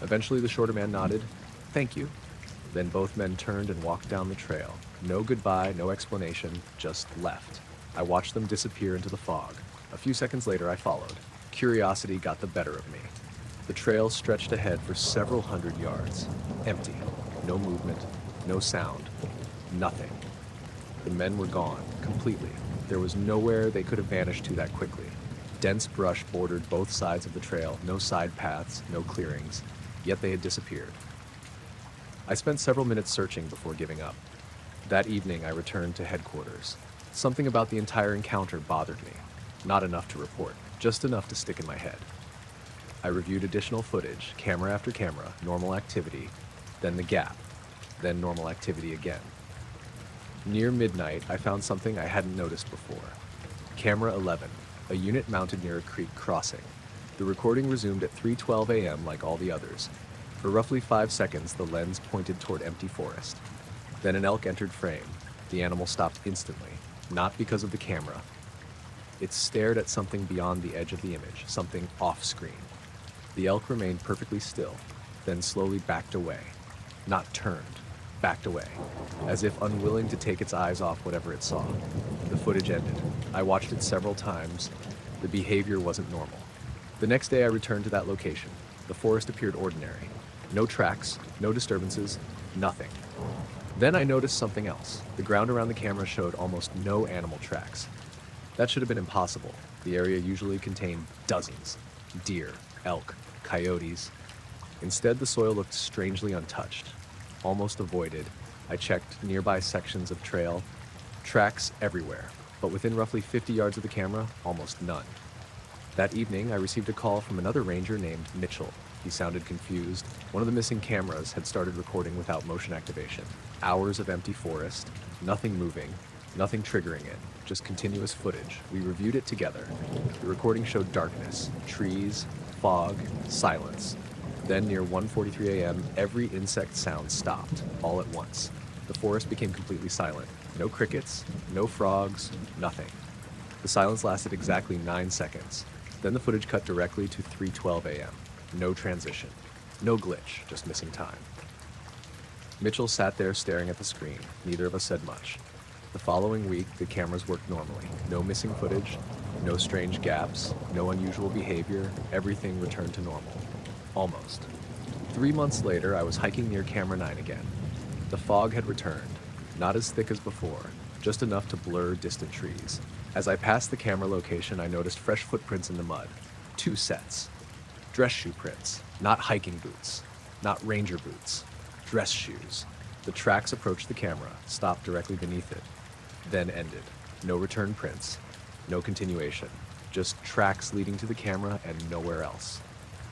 Eventually the shorter man nodded. "Thank you." Then both men turned and walked down the trail. No goodbye, no explanation, just left. I watched them disappear into the fog. A few seconds later I followed. Curiosity got the better of me. The trail stretched ahead for several hundred yards. Empty. No movement. No sound. Nothing. The men were gone, completely. There was nowhere they could have vanished to that quickly. Dense brush bordered both sides of the trail, no side paths, no clearings, yet they had disappeared. I spent several minutes searching before giving up. That evening I returned to headquarters. Something about the entire encounter bothered me. Not enough to report, just enough to stick in my head. I reviewed additional footage, camera after camera, normal activity, then the gap, then normal activity again. Near midnight, I found something I hadn't noticed before. Camera 11, a unit mounted near a creek crossing. The recording resumed at 3:12 a.m. like all the others. For roughly 5 seconds, the lens pointed toward empty forest. Then an elk entered frame. The animal stopped instantly, not because of the camera. It stared at something beyond the edge of the image, something off-screen. The elk remained perfectly still, then slowly backed away. Not turned, backed away, as if unwilling to take its eyes off whatever it saw. The footage ended. I watched it several times. The behavior wasn't normal. The next day I returned to that location. The forest appeared ordinary. No tracks, no disturbances, nothing. Then I noticed something else. The ground around the camera showed almost no animal tracks. That should have been impossible. The area usually contained dozens. Deer, elk, coyotes. Instead, the soil looked strangely untouched, almost avoided. I checked nearby sections of trail. Tracks everywhere, but within roughly 50 yards of the camera, almost none. That evening, I received a call from another ranger named Mitchell. He sounded confused. One of the missing cameras had started recording without motion activation. Hours of empty forest, nothing moving, nothing triggering it, just continuous footage. We reviewed it together. The recording showed darkness, trees, fog, silence. Then near 1:43 a.m., every insect sound stopped, all at once. The forest became completely silent. No crickets, no frogs, nothing. The silence lasted exactly 9 seconds. Then the footage cut directly to 3:12 a.m. No transition, no glitch, just missing time. Mitchell sat there staring at the screen. Neither of us said much. The following week, the cameras worked normally. No missing footage, No strange gaps, no unusual behavior, everything returned to normal. Almost. 3 months later, I was hiking near Camera 9 again. The fog had returned, not as thick as before, just enough to blur distant trees. As I passed the camera location, I noticed fresh footprints in the mud. 2 sets. Dress shoe prints, not hiking boots, not ranger boots. Dress shoes. The tracks approached the camera, stopped directly beneath it, then ended. No return prints, no continuation, just tracks leading to the camera and nowhere else.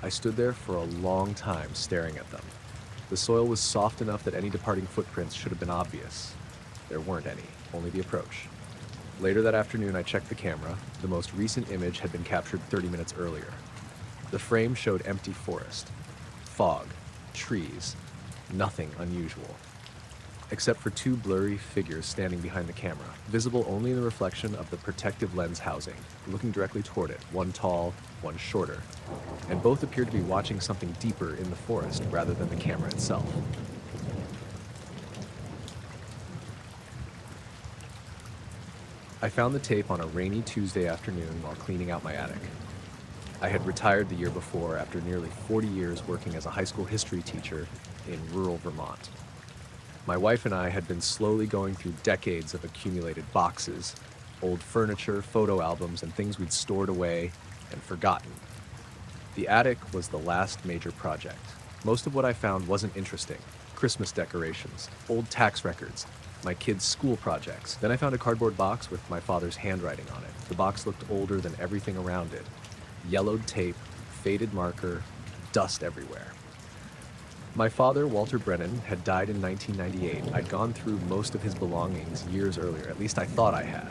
I stood there for a long time staring at them. The soil was soft enough that any departing footprints should have been obvious. There weren't any, only the approach. Later that afternoon, I checked the camera. The most recent image had been captured 30 minutes earlier. The frame showed empty forest, fog, trees, nothing unusual, except for 2 blurry figures standing behind the camera, visible only in the reflection of the protective lens housing, looking directly toward it, one tall, one shorter, and both appeared to be watching something deeper in the forest rather than the camera itself. I found the tape on a rainy Tuesday afternoon while cleaning out my attic. I had retired the year before after nearly 40 years working as a high school history teacher in rural Vermont. My wife and I had been slowly going through decades of accumulated boxes, old furniture, photo albums, and things we'd stored away and forgotten. The attic was the last major project. Most of what I found wasn't interesting. Christmas decorations, old tax records, my kids' school projects. Then I found a cardboard box with my father's handwriting on it. The box looked older than everything around it. Yellowed tape, faded marker, dust everywhere. My father, Walter Brennan, had died in 1998. I'd gone through most of his belongings years earlier, at least I thought I had.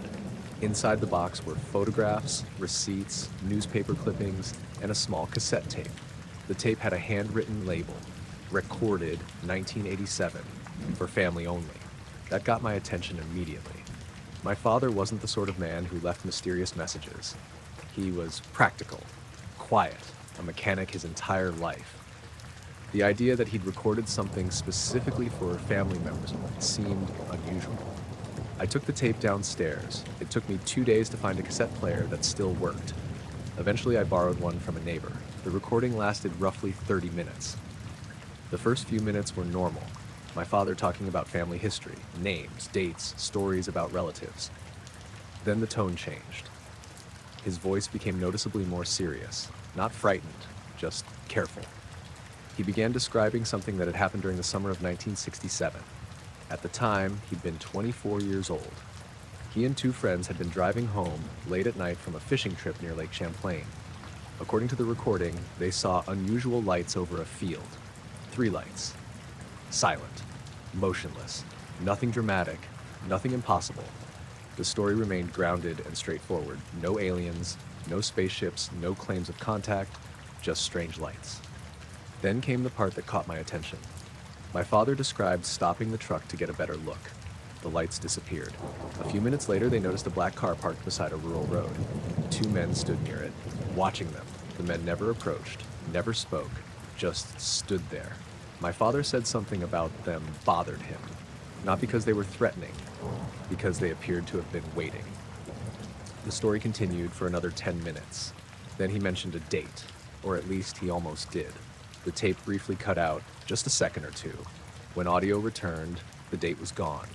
Inside the box were photographs, receipts, newspaper clippings, and a small cassette tape. The tape had a handwritten label, recorded 1987, for family only. That got my attention immediately. My father wasn't the sort of man who left mysterious messages. He was practical, quiet, a mechanic his entire life. The idea that he'd recorded something specifically for family members seemed unusual. I took the tape downstairs. It took me 2 days to find a cassette player that still worked. Eventually, I borrowed one from a neighbor. The recording lasted roughly 30 minutes. The first few minutes were normal. My father talking about family history, names, dates, stories about relatives. Then the tone changed. His voice became noticeably more serious, not frightened, just careful. He began describing something that had happened during the summer of 1967. At the time, he'd been 24 years old. He and 2 friends had been driving home late at night from a fishing trip near Lake Champlain. According to the recording, they saw unusual lights over a field. 3 lights. Silent. Motionless. Nothing dramatic. Nothing impossible. The story remained grounded and straightforward. No aliens, no spaceships, no claims of contact, just strange lights. Then came the part that caught my attention. My father described stopping the truck to get a better look. The lights disappeared. A few minutes later, they noticed a black car parked beside a rural road. 2 men stood near it, watching them. The men never approached, never spoke, just stood there. My father said something about them bothered him. Not because they were threatening, because they appeared to have been waiting. The story continued for another 10 minutes. Then he mentioned a date, or at least he almost did. The tape briefly cut out, just a second or two. When audio returned, the date was gone.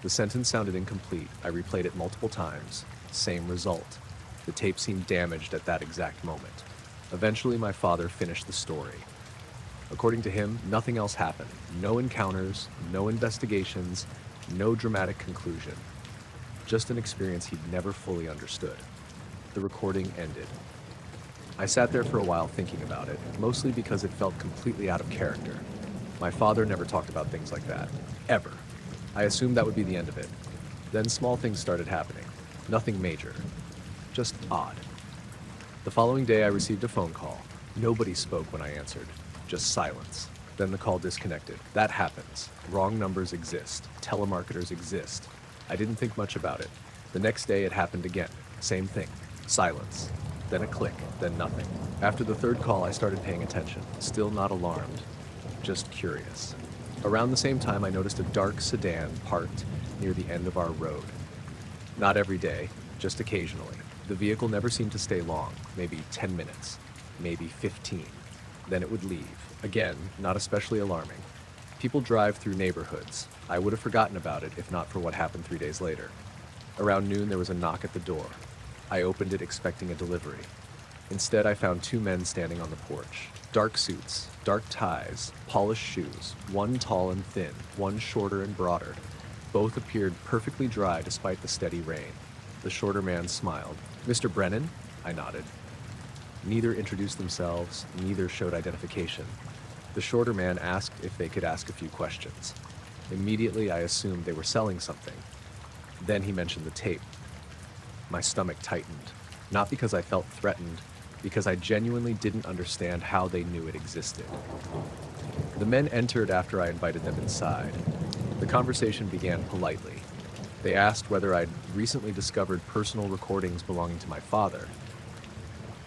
The sentence sounded incomplete. I replayed it multiple times. Same result. The tape seemed damaged at that exact moment. Eventually, my father finished the story. According to him, nothing else happened. No encounters, no investigations, no dramatic conclusion. Just an experience he'd never fully understood. The recording ended. I sat there for a while thinking about it, mostly because it felt completely out of character. My father never talked about things like that. Ever. I assumed that would be the end of it. Then small things started happening. Nothing major. Just odd. The following day I received a phone call. Nobody spoke when I answered. Just silence. Then the call disconnected. That happens. Wrong numbers exist. Telemarketers exist. I didn't think much about it. The next day it happened again. Same thing. Silence. Then a click, then nothing. After the 3rd call, I started paying attention. Still not alarmed, just curious. Around the same time, I noticed a dark sedan parked near the end of our road. Not every day, just occasionally. The vehicle never seemed to stay long, maybe 10 minutes, maybe 15. Then it would leave. Again, not especially alarming. People drive through neighborhoods. I would have forgotten about it if not for what happened 3 days later. Around noon, there was a knock at the door. I opened it expecting a delivery. Instead, I found two men standing on the porch. Dark suits, dark ties, polished shoes, one tall and thin, one shorter and broader. Both appeared perfectly dry despite the steady rain. The shorter man smiled. "Mr. Brennan?" I nodded. Neither introduced themselves, neither showed identification. The shorter man asked if they could ask a few questions. Immediately, I assumed they were selling something. Then he mentioned the tape. My stomach tightened, not because I felt threatened, because I genuinely didn't understand how they knew it existed. The men entered after I invited them inside. The conversation began politely. They asked whether I'd recently discovered personal recordings belonging to my father.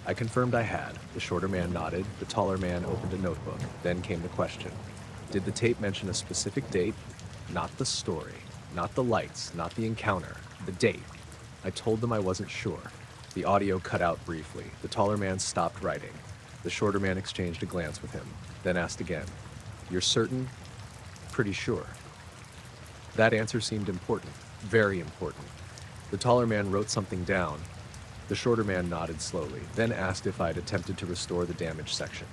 I confirmed I had. The shorter man nodded. The taller man opened a notebook. Then came the question. Did the tape mention a specific date? Not the story. Not the lights. Not the encounter. The date. I told them I wasn't sure. The audio cut out briefly. The taller man stopped writing. The shorter man exchanged a glance with him, then asked again, "You're certain?" "Pretty sure." That answer seemed important. Very important. The taller man wrote something down. The shorter man nodded slowly, then asked if I'd attempted to restore the damaged section.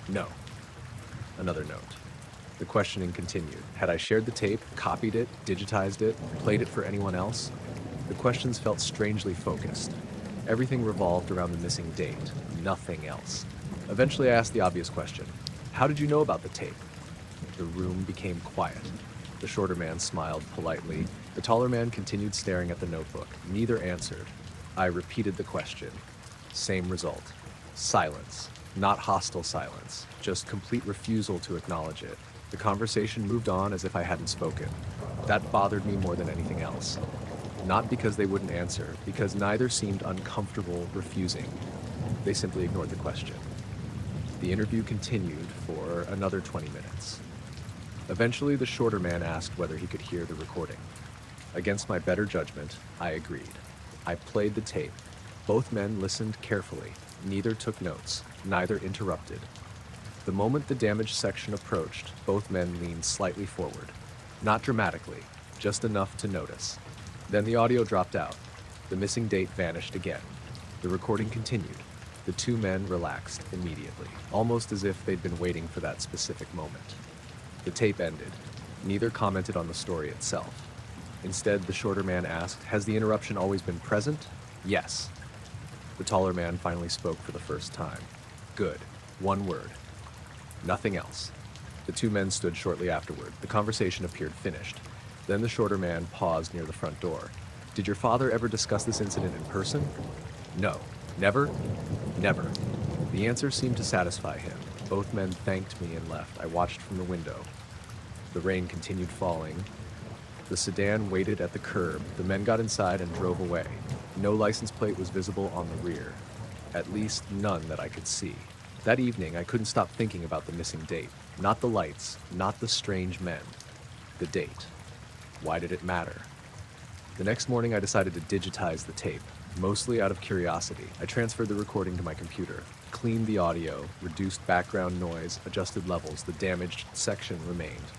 "No." Another note. The questioning continued. Had I shared the tape, copied it, digitized it, played it for anyone else? The questions felt strangely focused. Everything revolved around the missing date, nothing else. Eventually I asked the obvious question. "How did you know about the tape?" The room became quiet. The shorter man smiled politely. The taller man continued staring at the notebook. Neither answered. I repeated the question. Same result. Silence. Not hostile silence, just complete refusal to acknowledge it. The conversation moved on as if I hadn't spoken. That bothered me more than anything else. Not because they wouldn't answer, because neither seemed uncomfortable refusing. They simply ignored the question. The interview continued for another 20 minutes. Eventually, the shorter man asked whether he could hear the recording. Against my better judgment, I agreed. I played the tape. Both men listened carefully. Neither took notes. Neither interrupted. The moment the damaged section approached, both men leaned slightly forward. Not dramatically, just enough to notice. Then the audio dropped out. The missing date vanished again. The recording continued. The two men relaxed immediately, almost as if they'd been waiting for that specific moment. The tape ended. Neither commented on the story itself. Instead, the shorter man asked, "Has the interruption always been present?" "Yes." The taller man finally spoke for the first time. "Good. One word." Nothing else. The two men stood shortly afterward. The conversation appeared finished. Then the shorter man paused near the front door. "Did your father ever discuss this incident in person?" "No." "Never?" "Never." The answer seemed to satisfy him. Both men thanked me and left. I watched from the window. The rain continued falling. The sedan waited at the curb. The men got inside and drove away. No license plate was visible on the rear. At least none that I could see. That evening, I couldn't stop thinking about the missing date. Not the lights, not the strange men. The date. Why did it matter? The next morning, I decided to digitize the tape. Mostly out of curiosity, I transferred the recording to my computer, cleaned the audio, reduced background noise, adjusted levels. The damaged section remained.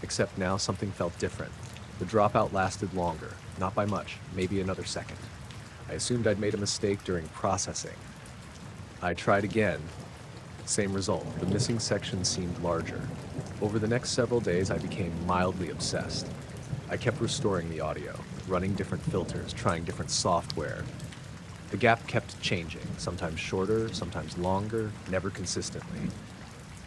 Except now something felt different. The dropout lasted longer, not by much, maybe another second. I assumed I'd made a mistake during processing. I tried again. Same result. The missing section seemed larger. Over the next several days, I became mildly obsessed. I kept restoring the audio, running different filters, trying different software. The gap kept changing, sometimes shorter, sometimes longer, never consistently.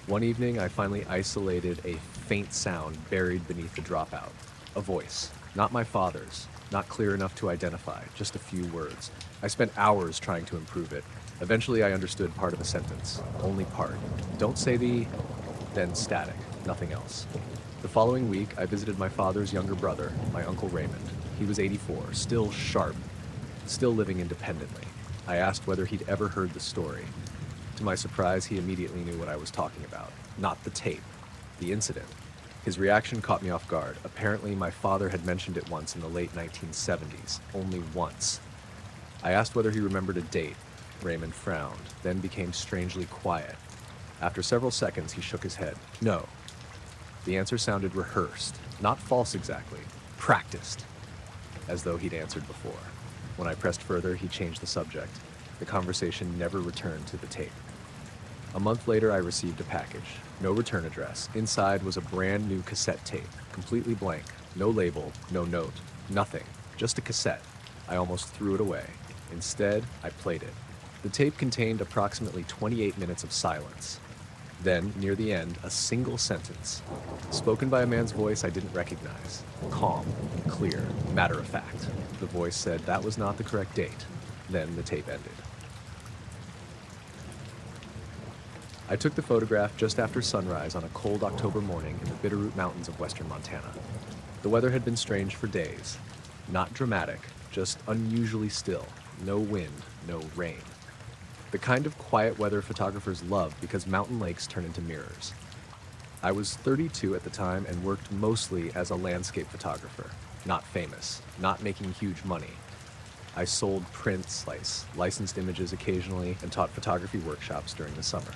One evening, I finally isolated a faint sound buried beneath the dropout. A voice. Not my father's. Not clear enough to identify. Just a few words. I spent hours trying to improve it. Eventually, I understood part of a sentence. Only part. Don't say the... Then static. Nothing else. The following week, I visited my father's younger brother, my Uncle Raymond. He was 84, still sharp, still living independently. I asked whether he'd ever heard the story. To my surprise, he immediately knew what I was talking about. Not the tape. The incident. His reaction caught me off guard. Apparently, my father had mentioned it once in the late 1970s. Only once. I asked whether he remembered a date. Raymond frowned, then became strangely quiet. After several seconds, he shook his head. No. The answer sounded rehearsed, not false exactly, practiced, as though he'd answered before. When I pressed further, he changed the subject. The conversation never returned to the tape. A month later, I received a package. No return address. Inside was a brand new cassette tape, completely blank. No label, no note, nothing. Just a cassette. I almost threw it away. Instead, I played it. The tape contained approximately 28 minutes of silence. Then, near the end, a single sentence, spoken by a man's voice I didn't recognize. Calm, clear, matter of fact. The voice said that was not the correct date. Then the tape ended. I took the photograph just after sunrise on a cold October morning in the Bitterroot Mountains of western Montana. The weather had been strange for days. Not dramatic, just unusually still. No wind, no rain. The kind of quiet weather photographers love because mountain lakes turn into mirrors. I was 32 at the time and worked mostly as a landscape photographer. Not famous, not making huge money. I sold prints, licensed images occasionally, and taught photography workshops during the summer.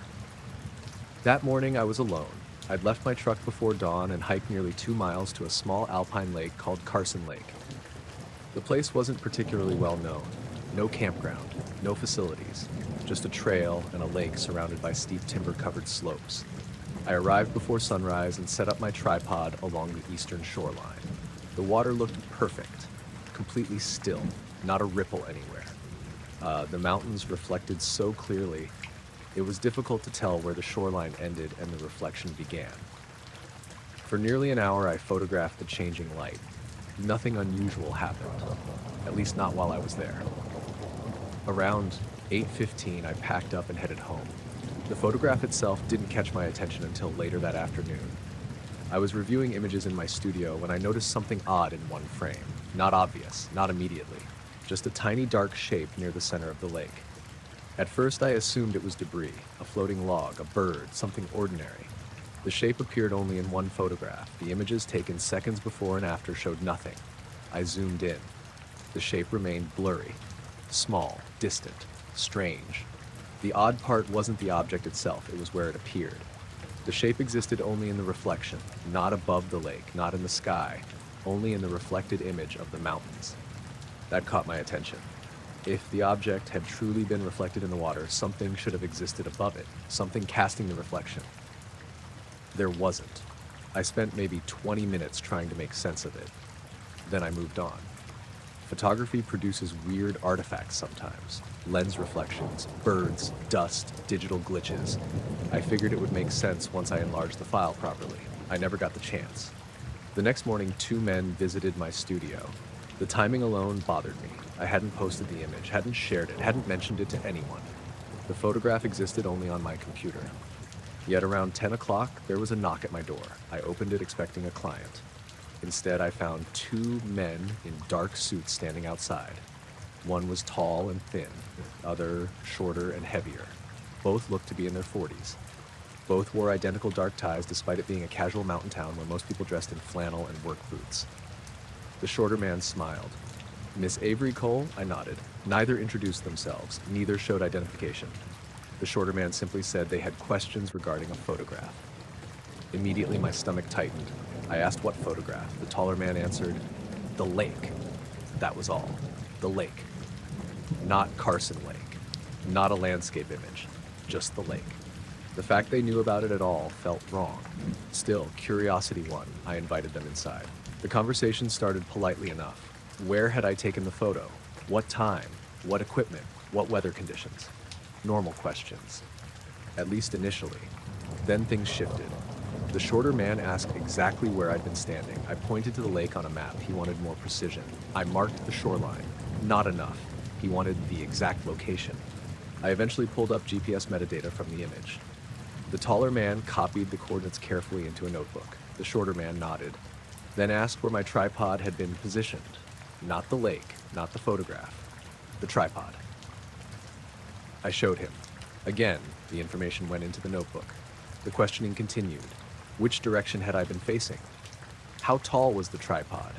That morning I was alone. I'd left my truck before dawn and hiked nearly 2 miles to a small alpine lake called Carson Lake. The place wasn't particularly well known. No campground, no facilities, just a trail and a lake surrounded by steep timber-covered slopes. I arrived before sunrise and set up my tripod along the eastern shoreline. The water looked perfect, completely still, not a ripple anywhere. The mountains reflected so clearly, it was difficult to tell where the shoreline ended and the reflection began. For nearly an hour, I photographed the changing light. Nothing unusual happened, at least not while I was there. Around 8:15, I packed up and headed home. The photograph itself didn't catch my attention until later that afternoon. I was reviewing images in my studio when I noticed something odd in one frame. Not obvious, not immediately, just a tiny dark shape near the center of the lake. At first, I assumed it was debris, a floating log, a bird, something ordinary. The shape appeared only in one photograph. The images taken seconds before and after showed nothing. I zoomed in. The shape remained blurry, small, distant, strange. The odd part wasn't the object itself, it was where it appeared. The shape existed only in the reflection, not above the lake, not in the sky, only in the reflected image of the mountains. That caught my attention. If the object had truly been reflected in the water, something should have existed above it, something casting the reflection. There wasn't. I spent maybe 20 minutes trying to make sense of it. Then I moved on. Photography produces weird artifacts sometimes. Lens reflections, birds, dust, digital glitches. I figured it would make sense once I enlarged the file properly. I never got the chance. The next morning, 2 men visited my studio. The timing alone bothered me. I hadn't posted the image, hadn't shared it, hadn't mentioned it to anyone. The photograph existed only on my computer. Yet around 10 o'clock, there was a knock at my door. I opened it expecting a client. Instead, I found 2 men in dark suits standing outside. One was tall and thin, the other shorter and heavier. Both looked to be in their 40s. Both wore identical dark ties despite it being a casual mountain town where most people dressed in flannel and work boots. The shorter man smiled. Miss Avery Cole? I nodded. Neither introduced themselves. Neither showed identification. The shorter man simply said they had questions regarding a photograph. Immediately, my stomach tightened. I asked what photograph. The taller man answered, "The lake." That was all. The lake. Not Carson Lake. Not a landscape image. Just the lake. The fact they knew about it at all felt wrong. Still, curiosity won. I invited them inside. The conversation started politely enough. Where had I taken the photo? What time? What equipment? What weather conditions? Normal questions. At least initially. Then things shifted. The shorter man asked exactly where I'd been standing. I pointed to the lake on a map. He wanted more precision. I marked the shoreline. Not enough. He wanted the exact location. I eventually pulled up GPS metadata from the image. The taller man copied the coordinates carefully into a notebook. The shorter man nodded, then asked where my tripod had been positioned. Not the lake, not the photograph, the tripod. I showed him. Again, the information went into the notebook. The questioning continued. Which direction had I been facing? How tall was the tripod?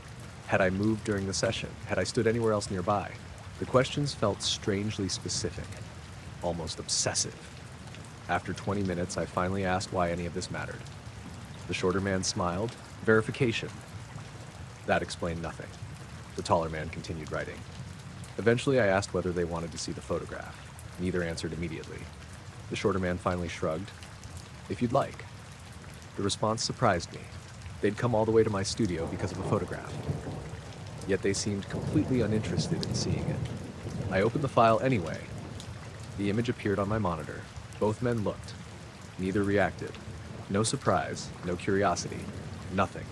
Had I moved during the session? Had I stood anywhere else nearby? The questions felt strangely specific, almost obsessive. After 20 minutes, I finally asked why any of this mattered. The shorter man smiled. Verification. That explained nothing. The taller man continued writing. Eventually, I asked whether they wanted to see the photograph. Neither answered immediately. The shorter man finally shrugged. If you'd like. The response surprised me. They'd come all the way to my studio because of a photograph. Yet they seemed completely uninterested in seeing it. I opened the file anyway. The image appeared on my monitor. Both men looked. Neither reacted. No surprise, no curiosity, nothing.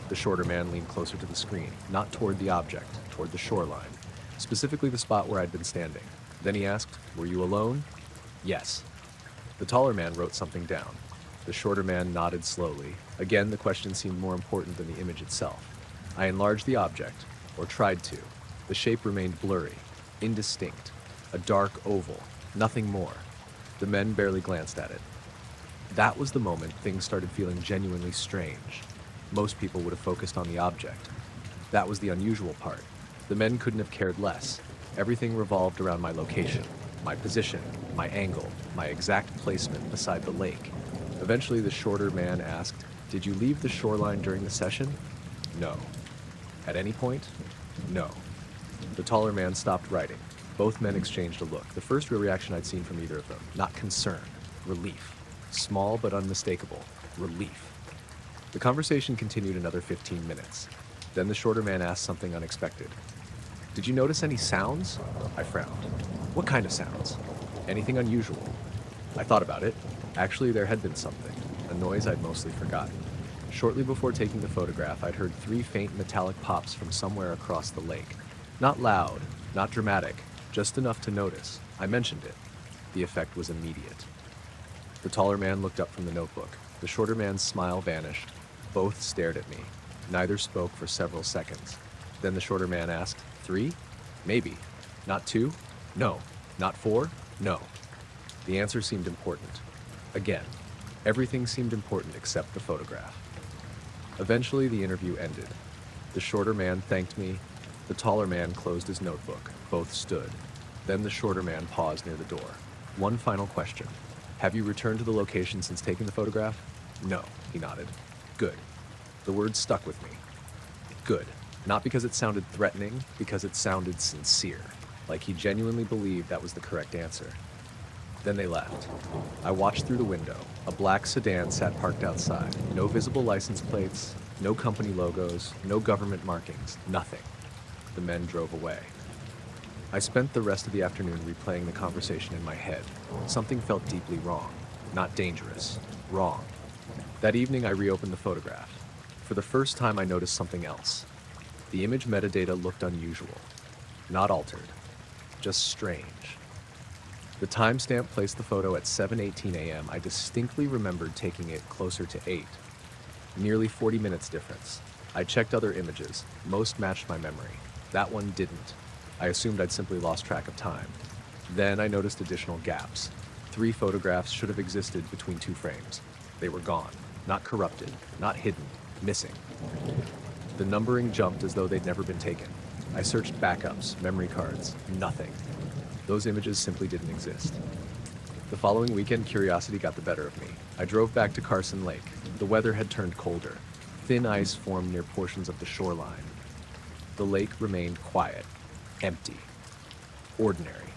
The shorter man leaned closer to the screen, not toward the object, toward the shoreline, specifically the spot where I'd been standing. Then he asked, "Were you alone?" "Yes." The taller man wrote something down. The shorter man nodded slowly. Again, the question seemed more important than the image itself. I enlarged the object, or tried to. The shape remained blurry, indistinct, a dark oval, nothing more. The men barely glanced at it. That was the moment things started feeling genuinely strange. Most people would have focused on the object. That was the unusual part. The men couldn't have cared less. Everything revolved around my location, my position, my angle, my exact placement beside the lake. Eventually, the shorter man asked, "Did you leave the shoreline during the session?" "No." "At any point?" "No." The taller man stopped writing. Both men exchanged a look. The first real reaction I'd seen from either of them. Not concern. Relief. Small but unmistakable. Relief. The conversation continued another 15 minutes. Then the shorter man asked something unexpected. "Did you notice any sounds?" I frowned. "What kind of sounds?" "Anything unusual?" I thought about it. Actually, there had been something. A noise I'd mostly forgotten. Shortly before taking the photograph, I'd heard 3 faint metallic pops from somewhere across the lake. Not loud, not dramatic, just enough to notice. I mentioned it. The effect was immediate. The taller man looked up from the notebook. The shorter man's smile vanished. Both stared at me. Neither spoke for several seconds. Then the shorter man asked, 3? Maybe. Not 2? No. Not 4? No. The answer seemed important. Again, everything seemed important except the photograph. Eventually, the interview ended. The shorter man thanked me. The taller man closed his notebook. Both stood. Then the shorter man paused near the door. "One final question. Have you returned to the location since taking the photograph?" "No," he nodded. "Good." The words stuck with me. Good. Not because it sounded threatening, because it sounded sincere. Like he genuinely believed that was the correct answer. Then they left. I watched through the window. A black sedan sat parked outside. No visible license plates, no company logos, no government markings, nothing. The men drove away. I spent the rest of the afternoon replaying the conversation in my head. Something felt deeply wrong. Not dangerous. Wrong. That evening, I reopened the photograph. For the first time, I noticed something else. The image metadata looked unusual. Not altered. Just strange. The timestamp placed the photo at 7:18 a.m. I distinctly remembered taking it closer to 8. Nearly 40 minutes difference. I checked other images. Most matched my memory. That one didn't. I assumed I'd simply lost track of time. Then I noticed additional gaps. 3 photographs should have existed between 2 frames. They were gone. Not corrupted. Not hidden. Missing. The numbering jumped as though they'd never been taken. I searched backups, memory cards. Nothing. Those images simply didn't exist. The following weekend, curiosity got the better of me. I drove back to Carson Lake. The weather had turned colder. Thin ice formed near portions of the shoreline. The lake remained quiet, empty, ordinary.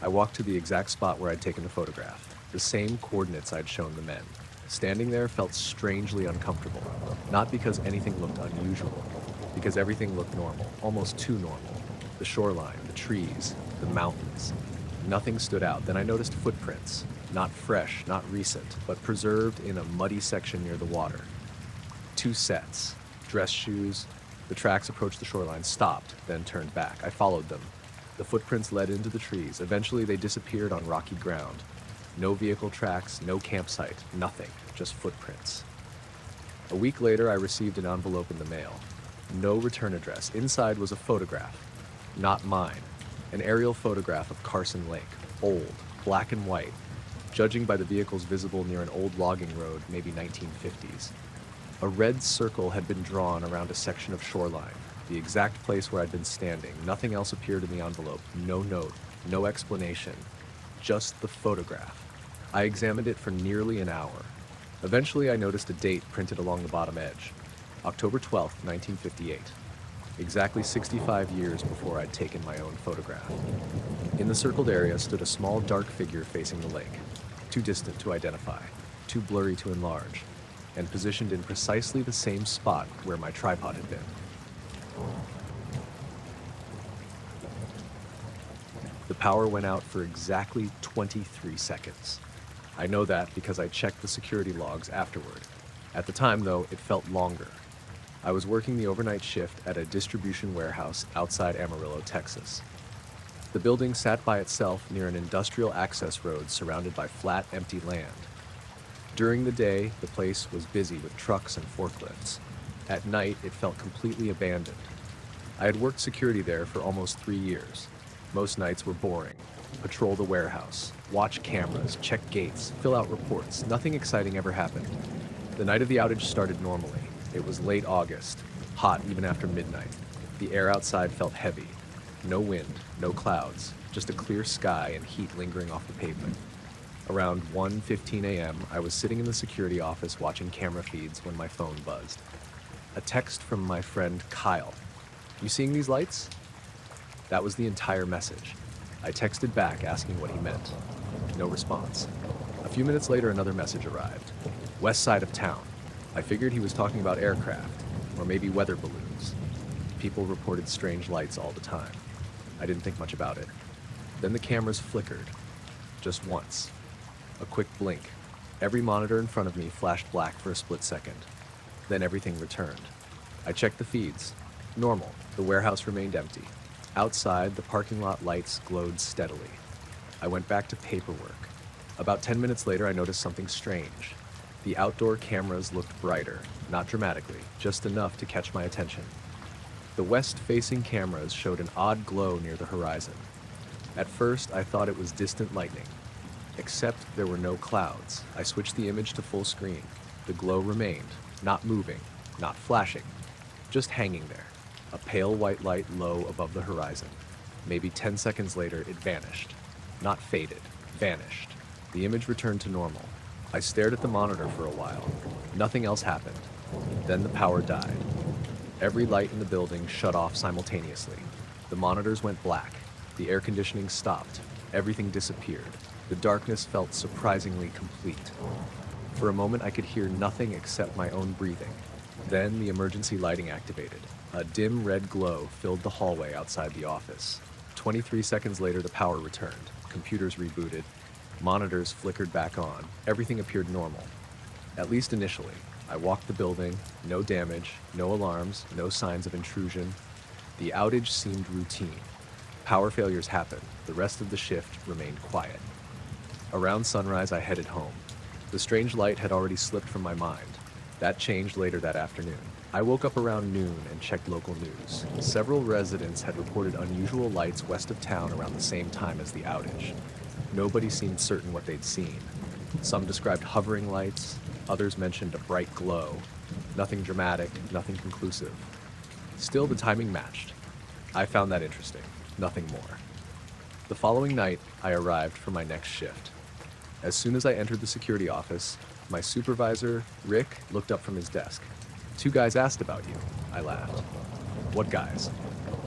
I walked to the exact spot where I'd taken the photograph, the same coordinates I'd shown the men. Standing there felt strangely uncomfortable, not because anything looked unusual, because everything looked normal, almost too normal. The shoreline, the trees, the mountains. Nothing stood out. Then I noticed footprints, not fresh, not recent, but preserved in a muddy section near the water. 2 sets, dress shoes. The tracks approached the shoreline, stopped, then turned back. I followed them. The footprints led into the trees. Eventually, they disappeared on rocky ground. No vehicle tracks, no campsite, nothing, just footprints. A week later, I received an envelope in the mail. No return address. Inside was a photograph. Not mine. An aerial photograph of Carson Lake. Old, black and white. Judging by the vehicles visible near an old logging road, maybe 1950s. A red circle had been drawn around a section of shoreline. The exact place where I'd been standing. Nothing else appeared in the envelope. No note, no explanation. Just the photograph. I examined it for nearly an hour. Eventually, I noticed a date printed along the bottom edge. October 12th, 1958. Exactly 65 years before I'd taken my own photograph. In the circled area stood a small dark figure facing the lake. Too distant to identify, too blurry to enlarge, and positioned in precisely the same spot where my tripod had been. The power went out for exactly 23 seconds. I know that because I checked the security logs afterward. At the time, though, it felt longer. I was working the overnight shift at a distribution warehouse outside Amarillo, Texas. The building sat by itself near an industrial access road surrounded by flat, empty land. During the day, the place was busy with trucks and forklifts. At night, it felt completely abandoned. I had worked security there for almost 3 years. Most nights were boring. Patrol the warehouse, watch cameras, check gates, fill out reports. Nothing exciting ever happened. The night of the outage started normally. It was late August, hot even after midnight. The air outside felt heavy. No wind, no clouds, just a clear sky and heat lingering off the pavement. Around 1:15 a.m., I was sitting in the security office watching camera feeds when my phone buzzed. A text from my friend Kyle. "You seeing these lights?" That was the entire message. I texted back asking what he meant. No response. A few minutes later, another message arrived. "West side of town." I figured he was talking about aircraft, or maybe weather balloons. People reported strange lights all the time. I didn't think much about it. Then the cameras flickered. Just once. A quick blink. Every monitor in front of me flashed black for a split second. Then everything returned. I checked the feeds. Normal. The warehouse remained empty. Outside, the parking lot lights glowed steadily. I went back to paperwork. About 10 minutes later, I noticed something strange. The outdoor cameras looked brighter, not dramatically, just enough to catch my attention. The west-facing cameras showed an odd glow near the horizon. At first, I thought it was distant lightning. Except there were no clouds. I switched the image to full screen. The glow remained, not moving, not flashing, just hanging there. A pale white light low above the horizon. Maybe 10 seconds later, it vanished. Not faded, vanished. The image returned to normal. I stared at the monitor for a while. Nothing else happened. Then the power died. Every light in the building shut off simultaneously. The monitors went black. The air conditioning stopped. Everything disappeared. The darkness felt surprisingly complete. For a moment, I could hear nothing except my own breathing. Then the emergency lighting activated. A dim red glow filled the hallway outside the office. 23 seconds later, the power returned. Computers rebooted. Monitors flickered back on. Everything appeared normal. At least initially. I walked the building. No damage, no alarms, no signs of intrusion. The outage seemed routine. Power failures happened. The rest of the shift remained quiet. Around sunrise, I headed home. The strange light had already slipped from my mind. That changed later that afternoon. I woke up around noon and checked local news. Several residents had reported unusual lights west of town around the same time as the outage. Nobody seemed certain what they'd seen. Some described hovering lights, others mentioned a bright glow. Nothing dramatic, nothing conclusive. Still, the timing matched. I found that interesting, nothing more. The following night, I arrived for my next shift. As soon as I entered the security office, my supervisor, Rick, looked up from his desk. "Two guys asked about you," I laughed. "What guys?"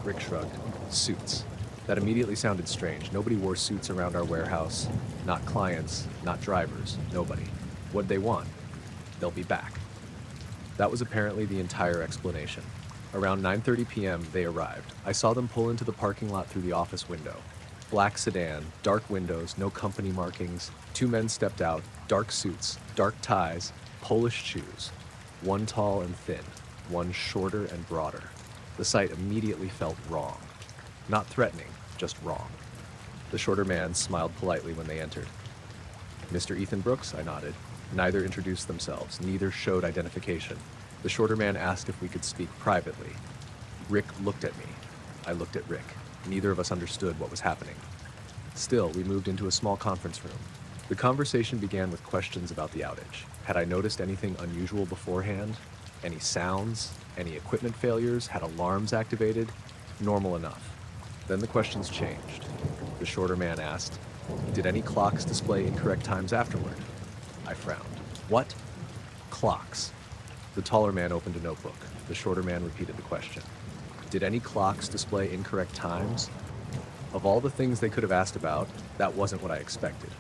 Rick shrugged. "Suits." That immediately sounded strange. Nobody wore suits around our warehouse. Not clients, not drivers, nobody. What'd they want? "They'll be back." That was apparently the entire explanation. Around 9:30 p.m., they arrived. I saw them pull into the parking lot through the office window. Black sedan, dark windows, no company markings. Two men stepped out, dark suits, dark ties, Polish shoes. One tall and thin, one shorter and broader. The sight immediately felt wrong. Not threatening, just wrong. The shorter man smiled politely when they entered. "Mr. Ethan Brooks?" I nodded. Neither introduced themselves, neither showed identification. The shorter man asked if we could speak privately. Rick looked at me. I looked at Rick. Neither of us understood what was happening. Still, we moved into a small conference room. The conversation began with questions about the outage. Had I noticed anything unusual beforehand? Any sounds? Any equipment failures? Had alarms activated? Normal enough. Then the questions changed. The shorter man asked, "Did any clocks display incorrect times afterward?" I frowned. "What?" "Clocks." The taller man opened a notebook. The shorter man repeated the question. "Did any clocks display incorrect times?" Of all the things they could have asked about, that wasn't what I expected.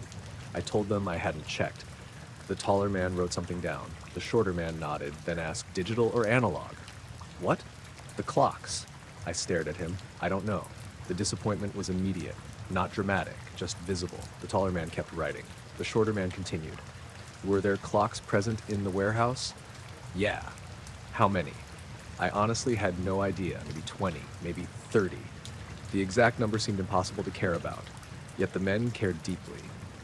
I told them I hadn't checked. The taller man wrote something down. The shorter man nodded, then asked, "Digital or analog?" "What?" "The clocks." I stared at him. "I don't know." The disappointment was immediate, not dramatic, just visible. The taller man kept writing. The shorter man continued. "Were there clocks present in the warehouse?" "Yeah." "How many?" I honestly had no idea. Maybe 20, maybe 30. The exact number seemed impossible to care about. Yet the men cared deeply.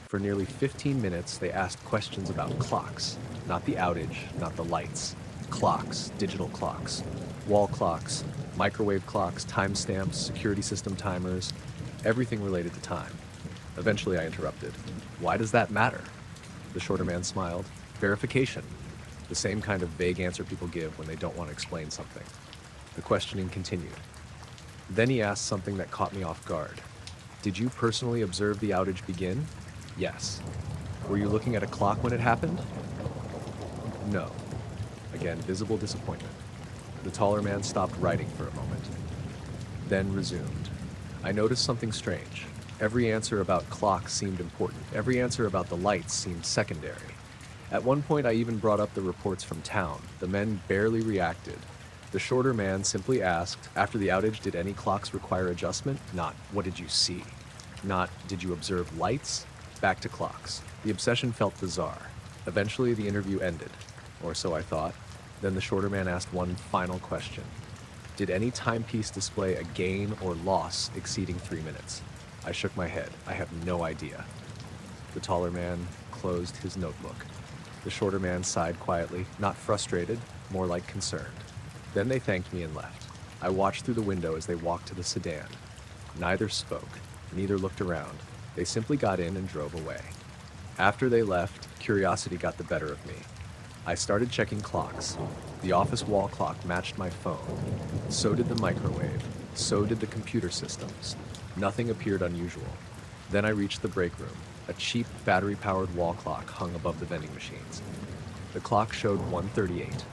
For nearly 15 minutes, they asked questions about clocks. Not the outage, not the lights. Clocks, digital clocks, wall clocks, microwave clocks, timestamps, security system timers, everything related to time. Eventually I interrupted. "Why does that matter?" The shorter man smiled. "Verification." The same kind of vague answer people give when they don't want to explain something. The questioning continued. Then he asked something that caught me off guard. "Did you personally observe the outage begin?" "Yes." "Were you looking at a clock when it happened?" "No." Again, visible disappointment. The taller man stopped writing for a moment, then resumed. "I noticed something strange. Every answer about clocks seemed important. Every answer about the lights seemed secondary. At one point, I even brought up the reports from town. The men barely reacted. The shorter man simply asked, after the outage, did any clocks require adjustment? Not, what did you see? Not, did you observe lights? Back to clocks. The obsession felt bizarre. Eventually, the interview ended, or so I thought. Then the shorter man asked one final question. Did any timepiece display a gain or loss exceeding 3 minutes? I shook my head. I have no idea. The taller man closed his notebook. The shorter man sighed quietly, not frustrated, more like concerned. Then they thanked me and left. I watched through the window as they walked to the sedan. Neither spoke, neither looked around. They simply got in and drove away. After they left, curiosity got the better of me. I started checking clocks. The office wall clock matched my phone. So did the microwave. So did the computer systems. Nothing appeared unusual. Then I reached the break room. A cheap battery-powered wall clock hung above the vending machines. The clock showed 1:38.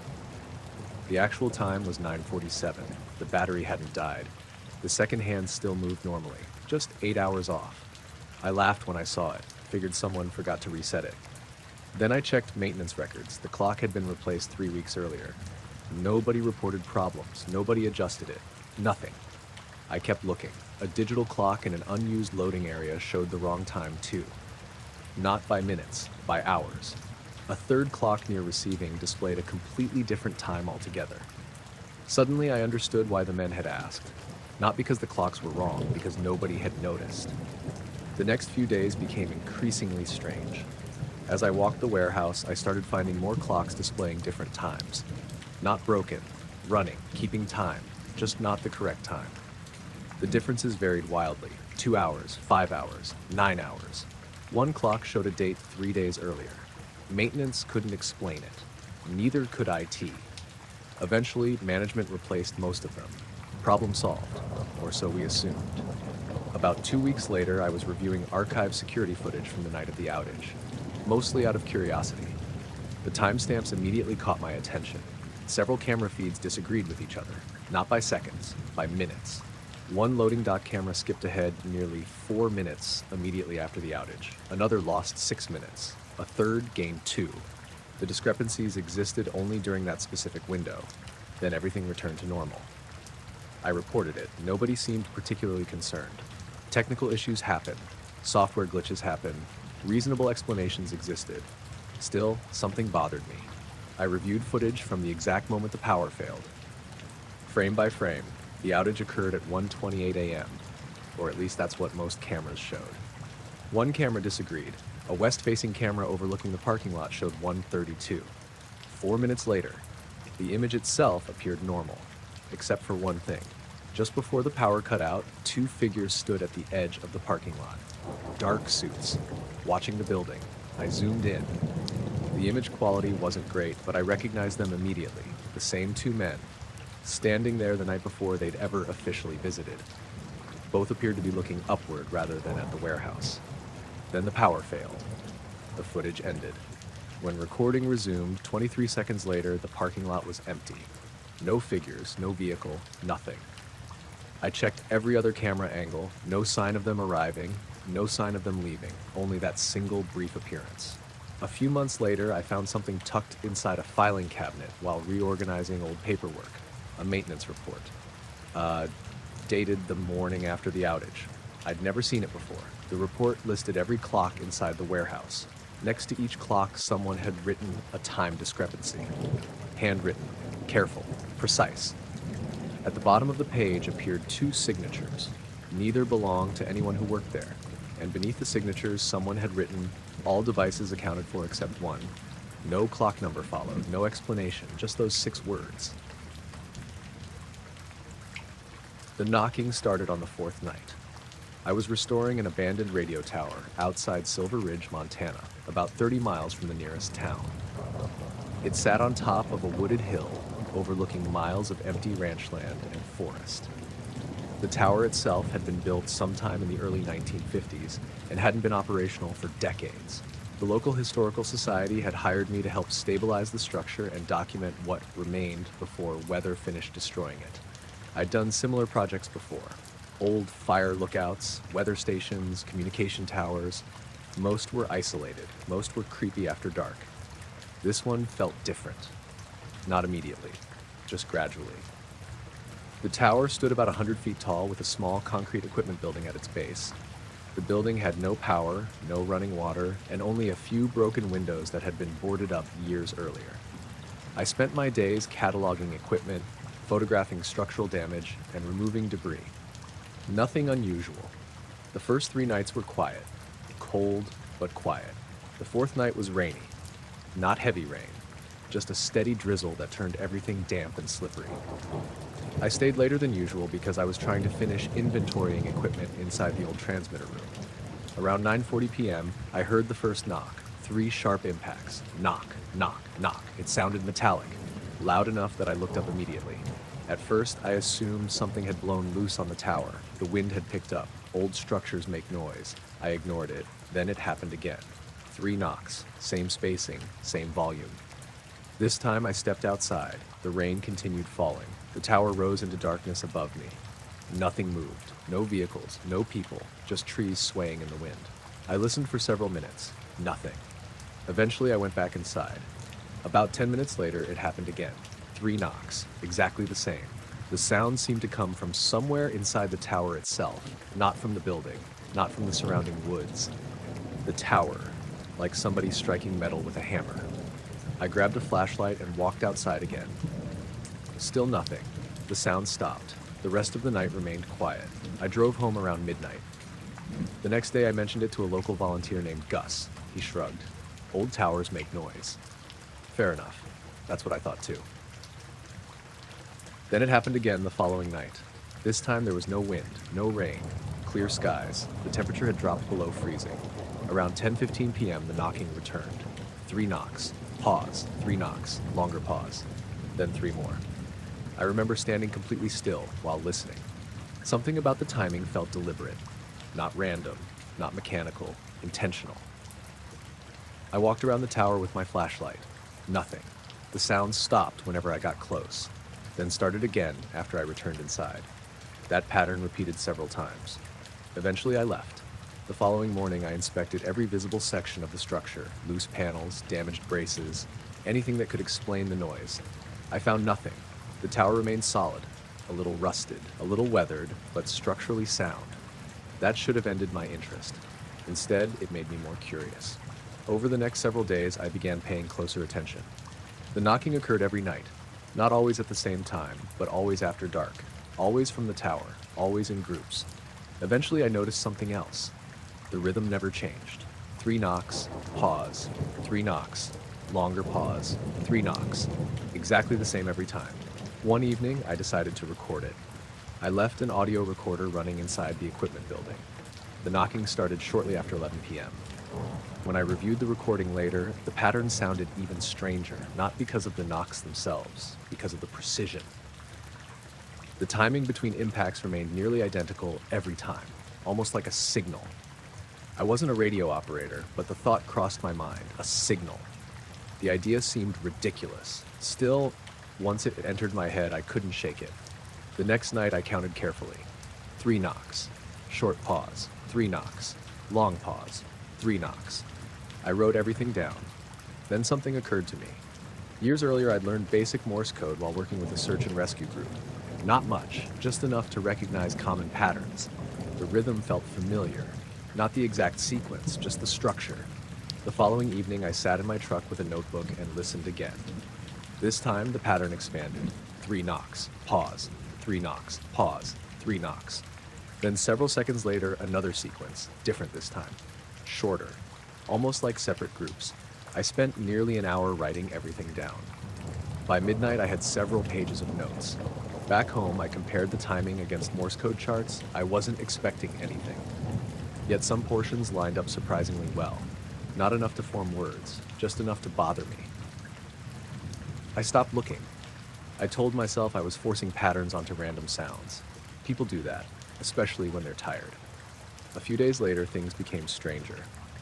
The actual time was 9:47. The battery hadn't died. The second hand still moved normally, just 8 hours off. I laughed when I saw it, figured someone forgot to reset it. Then I checked maintenance records. The clock had been replaced 3 weeks earlier. Nobody reported problems. Nobody adjusted it. Nothing. I kept looking. A digital clock in an unused loading area showed the wrong time too. Not by minutes, by hours. A third clock near receiving displayed a completely different time altogether. Suddenly I understood why the men had asked. Not because the clocks were wrong, because nobody had noticed. The next few days became increasingly strange. As I walked the warehouse, I started finding more clocks displaying different times. Not broken, running, keeping time, just not the correct time. The differences varied wildly. 2 hours, 5 hours, 9 hours. One clock showed a date 3 days earlier. Maintenance couldn't explain it. Neither could IT. Eventually, management replaced most of them. Problem solved, or so we assumed. About 2 weeks later, I was reviewing archived security footage from the night of the outage, mostly out of curiosity. The timestamps immediately caught my attention. Several camera feeds disagreed with each other, not by seconds, by minutes. One loading dock camera skipped ahead nearly 4 minutes immediately after the outage. Another lost 6 minutes. A third gained 2. The discrepancies existed only during that specific window. Then everything returned to normal. I reported it. Nobody seemed particularly concerned. Technical issues happen. Software glitches happen. Reasonable explanations existed. Still, something bothered me. I reviewed footage from the exact moment the power failed. Frame by frame, the outage occurred at 1:28 a.m., or at least that's what most cameras showed. One camera disagreed. A west-facing camera overlooking the parking lot showed 1:32. 4 minutes later, the image itself appeared normal, except for one thing. Just before the power cut out, 2 figures stood at the edge of the parking lot. Dark suits, watching the building. I zoomed in. The The image quality wasn't great, but I recognized them immediately. The same two men, standing there the night before they'd ever officially visited. Both appeared to be looking upward rather than at the warehouse. Then the power failed. The footage ended. When recording resumed, 23 seconds later, the parking lot was empty. No figures, no vehicle, nothing. I checked every other camera angle, no sign of them arriving, no sign of them leaving, only that single brief appearance. A few months later, I found something tucked inside a filing cabinet while reorganizing old paperwork, a maintenance report. Dated the morning after the outage. I'd never seen it before. The report listed every clock inside the warehouse. Next to each clock, someone had written a time discrepancy. Handwritten, careful, precise. At the bottom of the page appeared two signatures. Neither belonged to anyone who worked there. And beneath the signatures, someone had written, all devices accounted for except one. No clock number followed, no explanation, just those 6 words. The knocking started on the 4th night. I was restoring an abandoned radio tower outside Silver Ridge, Montana, about 30 miles from the nearest town. It sat on top of a wooded hill overlooking miles of empty ranch land and forest. The tower itself had been built sometime in the early 1950s and hadn't been operational for decades. The local historical society had hired me to help stabilize the structure and document what remained before weather finished destroying it. I'd done similar projects before. Old fire lookouts, weather stations, communication towers. Most were isolated, most were creepy after dark. This one felt different. Not immediately, just gradually. The tower stood about 100 feet tall with a small concrete equipment building at its base. The building had no power, no running water, and only a few broken windows that had been boarded up years earlier. I spent my days cataloging equipment, photographing structural damage, and removing debris. Nothing unusual. The first 3 nights were quiet, cold but quiet. The 4th night was rainy. Not heavy rain, just a steady drizzle that turned everything damp and slippery. I stayed later than usual because I was trying to finish inventorying equipment inside the old transmitter room. Around 9:40 p.m., I heard the first knock, 3 sharp impacts. Knock, knock, knock. It sounded metallic, loud enough that I looked up immediately. At first, I assumed something had blown loose on the tower. The wind had picked up. Old structures make noise. I ignored it. Then it happened again. 3 knocks, same spacing, same volume. This time I stepped outside. The rain continued falling. The tower rose into darkness above me. Nothing moved. No vehicles, no people, just trees swaying in the wind. I listened for several minutes. Nothing. Eventually I went back inside. About 10 minutes later, it happened again. 3 knocks, exactly the same. The sound seemed to come from somewhere inside the tower itself, not from the building, not from the surrounding woods. The tower, like somebody striking metal with a hammer. I grabbed a flashlight and walked outside again. Still nothing. The sound stopped. The rest of the night remained quiet. I drove home around midnight. The next day I mentioned it to a local volunteer named Gus. He shrugged. Old towers make noise. Fair enough. That's what I thought too. Then it happened again the following night. This time there was no wind, no rain, clear skies. The temperature had dropped below freezing. Around 10:15 p.m. the knocking returned. 3 knocks, pause, 3 knocks, longer pause, then 3 more. I remember standing completely still while listening. Something about the timing felt deliberate, not random, not mechanical, intentional. I walked around the tower with my flashlight. Nothing. The sound stopped whenever I got close, then started again after I returned inside. That pattern repeated several times. Eventually I left. The following morning I inspected every visible section of the structure, loose panels, damaged braces, anything that could explain the noise. I found nothing. The tower remained solid, a little rusted, a little weathered, but structurally sound. That should have ended my interest. Instead, it made me more curious. Over the next several days, I began paying closer attention. The knocking occurred every night, not always at the same time, but always after dark, always from the tower, always in groups. Eventually, I noticed something else. The rhythm never changed. 3 knocks, pause, 3 knocks, longer pause, 3 knocks. Exactly the same every time. One evening, I decided to record it. I left an audio recorder running inside the equipment building. The knocking started shortly after 11 p.m. When I reviewed the recording later, the pattern sounded even stranger, not because of the knocks themselves, because of the precision. The timing between impacts remained nearly identical every time, almost like a signal. I wasn't a radio operator, but the thought crossed my mind, a signal. The idea seemed ridiculous. Still, once it entered my head, I couldn't shake it. The next night, I counted carefully. 3 knocks. Short pause. 3 knocks. Long pause. 3 knocks. I wrote everything down. Then something occurred to me. Years earlier, I'd learned basic Morse code while working with a search and rescue group. Not much, just enough to recognize common patterns. The rhythm felt familiar. Not the exact sequence, just the structure. The following evening, I sat in my truck with a notebook and listened again. This time, the pattern expanded. 3 knocks, pause, 3 knocks, pause, 3 knocks. Then several seconds later, another sequence, different this time. Shorter, almost like separate groups. I spent nearly an hour writing everything down. By midnight, I had several pages of notes. Back home, I compared the timing against Morse code charts. I wasn't expecting anything. Yet some portions lined up surprisingly well. Not enough to form words, just enough to bother me. I stopped looking. I told myself I was forcing patterns onto random sounds. People do that, especially when they're tired. A few days later, things became stranger.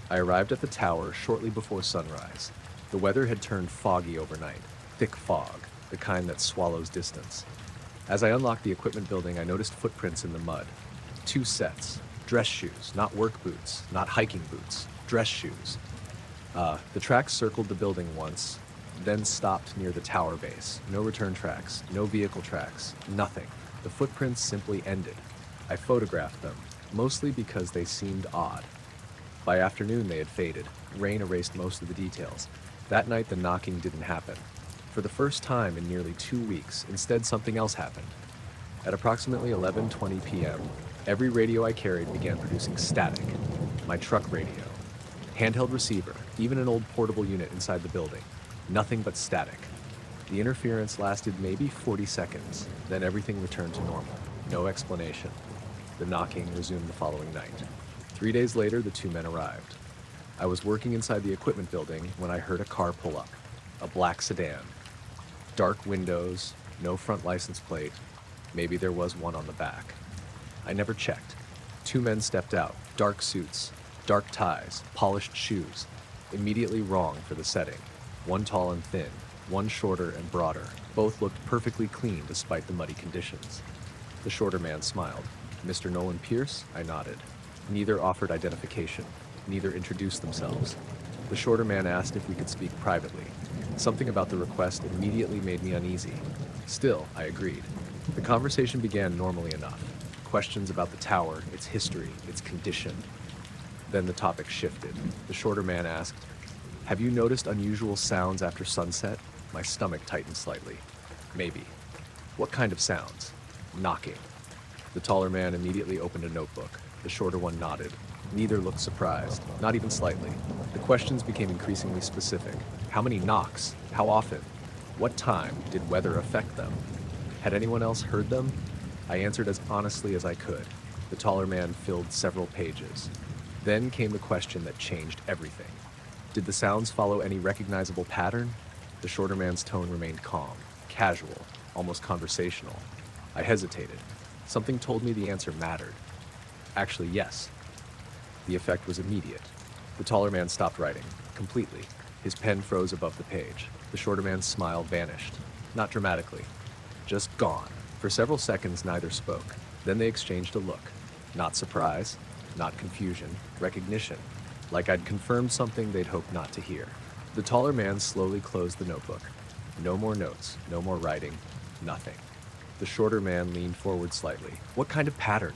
I arrived at the tower shortly before sunrise. The weather had turned foggy overnight, thick fog, the kind that swallows distance. As I unlocked the equipment building, I noticed footprints in the mud. 2 sets, dress shoes, not work boots, not hiking boots, dress shoes. The tracks circled the building once, then stopped near the tower base. No return tracks, no vehicle tracks, nothing. The footprints simply ended. I photographed them, mostly because they seemed odd. By afternoon, they had faded. Rain erased most of the details. That night, the knocking didn't happen. For the first time in nearly 2 weeks, instead something else happened. At approximately 11:20 p.m., every radio I carried began producing static. My truck radio, handheld receiver, even an old portable unit inside the building. Nothing but static. The interference lasted maybe 40 seconds, then everything returned to normal. No explanation. The knocking resumed the following night. 3 days later, the 2 men arrived. I was working inside the equipment building when I heard a car pull up. A black sedan. Dark windows, no front license plate. Maybe there was one on the back. I never checked. 2 men stepped out, dark suits, dark ties, polished shoes. Immediately wrong for the setting. One tall and thin, one shorter and broader. Both looked perfectly clean despite the muddy conditions. The shorter man smiled. Mr. Nolan Pierce? I nodded. Neither offered identification. Neither introduced themselves. The shorter man asked if we could speak privately. Something about the request immediately made me uneasy. Still, I agreed. The conversation began normally enough. Questions about the tower, its history, its condition. Then the topic shifted. The shorter man asked, "Have you noticed unusual sounds after sunset?" My stomach tightened slightly. Maybe. What kind of sounds? Knocking. The taller man immediately opened a notebook. The shorter one nodded. Neither looked surprised, not even slightly. The questions became increasingly specific. How many knocks? How often? What time? Did weather affect them? Had anyone else heard them? I answered as honestly as I could. The taller man filled several pages. Then came the question that changed everything. Did the sounds follow any recognizable pattern? The shorter man's tone remained calm, casual, almost conversational. I hesitated. Something told me the answer mattered. Actually, yes. The effect was immediate. The taller man stopped writing, completely. His pen froze above the page. The shorter man's smile vanished. Not dramatically. Just gone. For several seconds, neither spoke. Then they exchanged a look. Not surprise, not confusion, recognition. Like I'd confirmed something they'd hoped not to hear. The taller man slowly closed the notebook. No more notes, no more writing, nothing. The shorter man leaned forward slightly. What kind of pattern?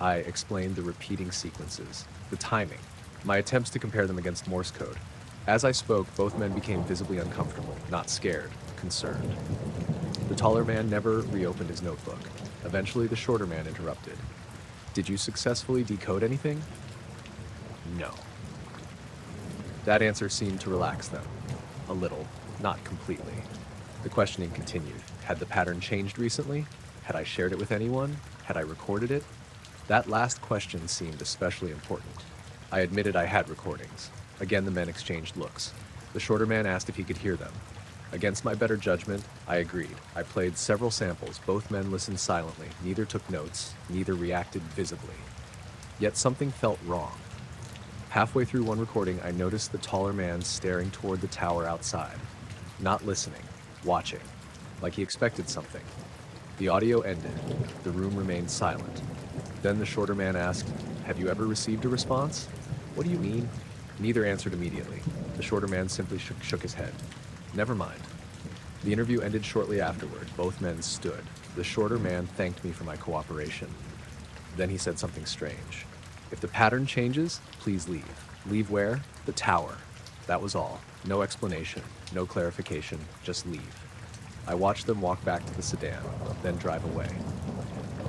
I explained the repeating sequences, the timing, my attempts to compare them against Morse code. As I spoke, both men became visibly uncomfortable, not scared, concerned. The taller man never reopened his notebook. Eventually, the shorter man interrupted. "Did you successfully decode anything?" "No." That answer seemed to relax them. A little, not completely. The questioning continued. Had the pattern changed recently? Had I shared it with anyone? Had I recorded it? That last question seemed especially important. I admitted I had recordings. Again, the men exchanged looks. The shorter man asked if he could hear them. Against my better judgment, I agreed. I played several samples. Both men listened silently. Neither took notes. Neither reacted visibly. Yet something felt wrong. Halfway through one recording, I noticed the taller man staring toward the tower outside. Not listening. Watching. Like he expected something. The audio ended. The room remained silent. Then the shorter man asked, "Have you ever received a response?" "What do you mean?" Neither answered immediately. The shorter man simply shook his head. "Never mind." The interview ended shortly afterward. Both men stood. The shorter man thanked me for my cooperation. Then he said something strange. "If the pattern changes, please leave." "Leave where?" "The tower." That was all. No explanation, no clarification, just leave. I watched them walk back to the sedan, then drive away.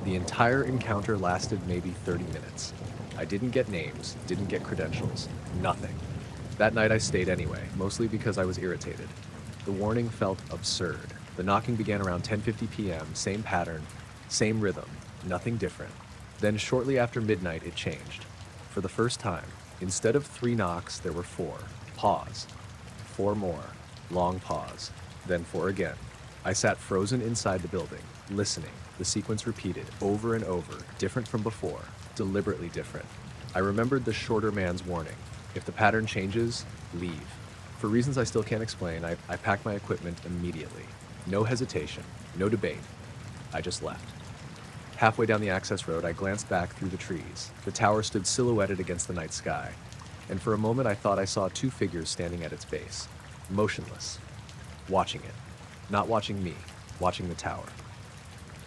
The entire encounter lasted maybe 30 minutes. I didn't get names, didn't get credentials, nothing. That night I stayed anyway, mostly because I was irritated. The warning felt absurd. The knocking began around 10:50 p.m., same pattern, same rhythm, nothing different. Then shortly after midnight it changed. For the first time, instead of 3 knocks, there were 4. Pause. 4 more. Long pause. Then 4 again. I sat frozen inside the building, listening. The sequence repeated, over and over, different from before, deliberately different. I remembered the shorter man's warning. If the pattern changes, leave. For reasons I still can't explain, I packed my equipment immediately. No hesitation, no debate. I just left. Halfway down the access road, I glanced back through the trees. The tower stood silhouetted against the night sky, and for a moment I thought I saw 2 figures standing at its base, motionless, watching it. Not watching me, watching the tower.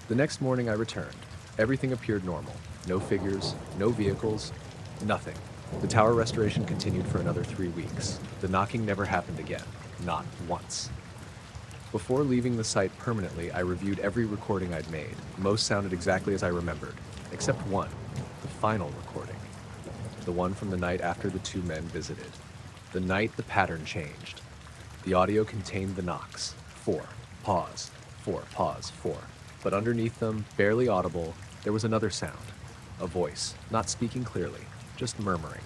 The next morning I returned. Everything appeared normal. No figures, no vehicles, nothing. The tower restoration continued for another 3 weeks. The knocking never happened again, not once. Before leaving the site permanently, I reviewed every recording I'd made. Most sounded exactly as I remembered, except one, the final recording. The one from the night after the 2 men visited. The night the pattern changed. The audio contained the knocks. 4, pause, 4, pause, 4. But underneath them, barely audible, there was another sound. A voice, not speaking clearly, just murmuring,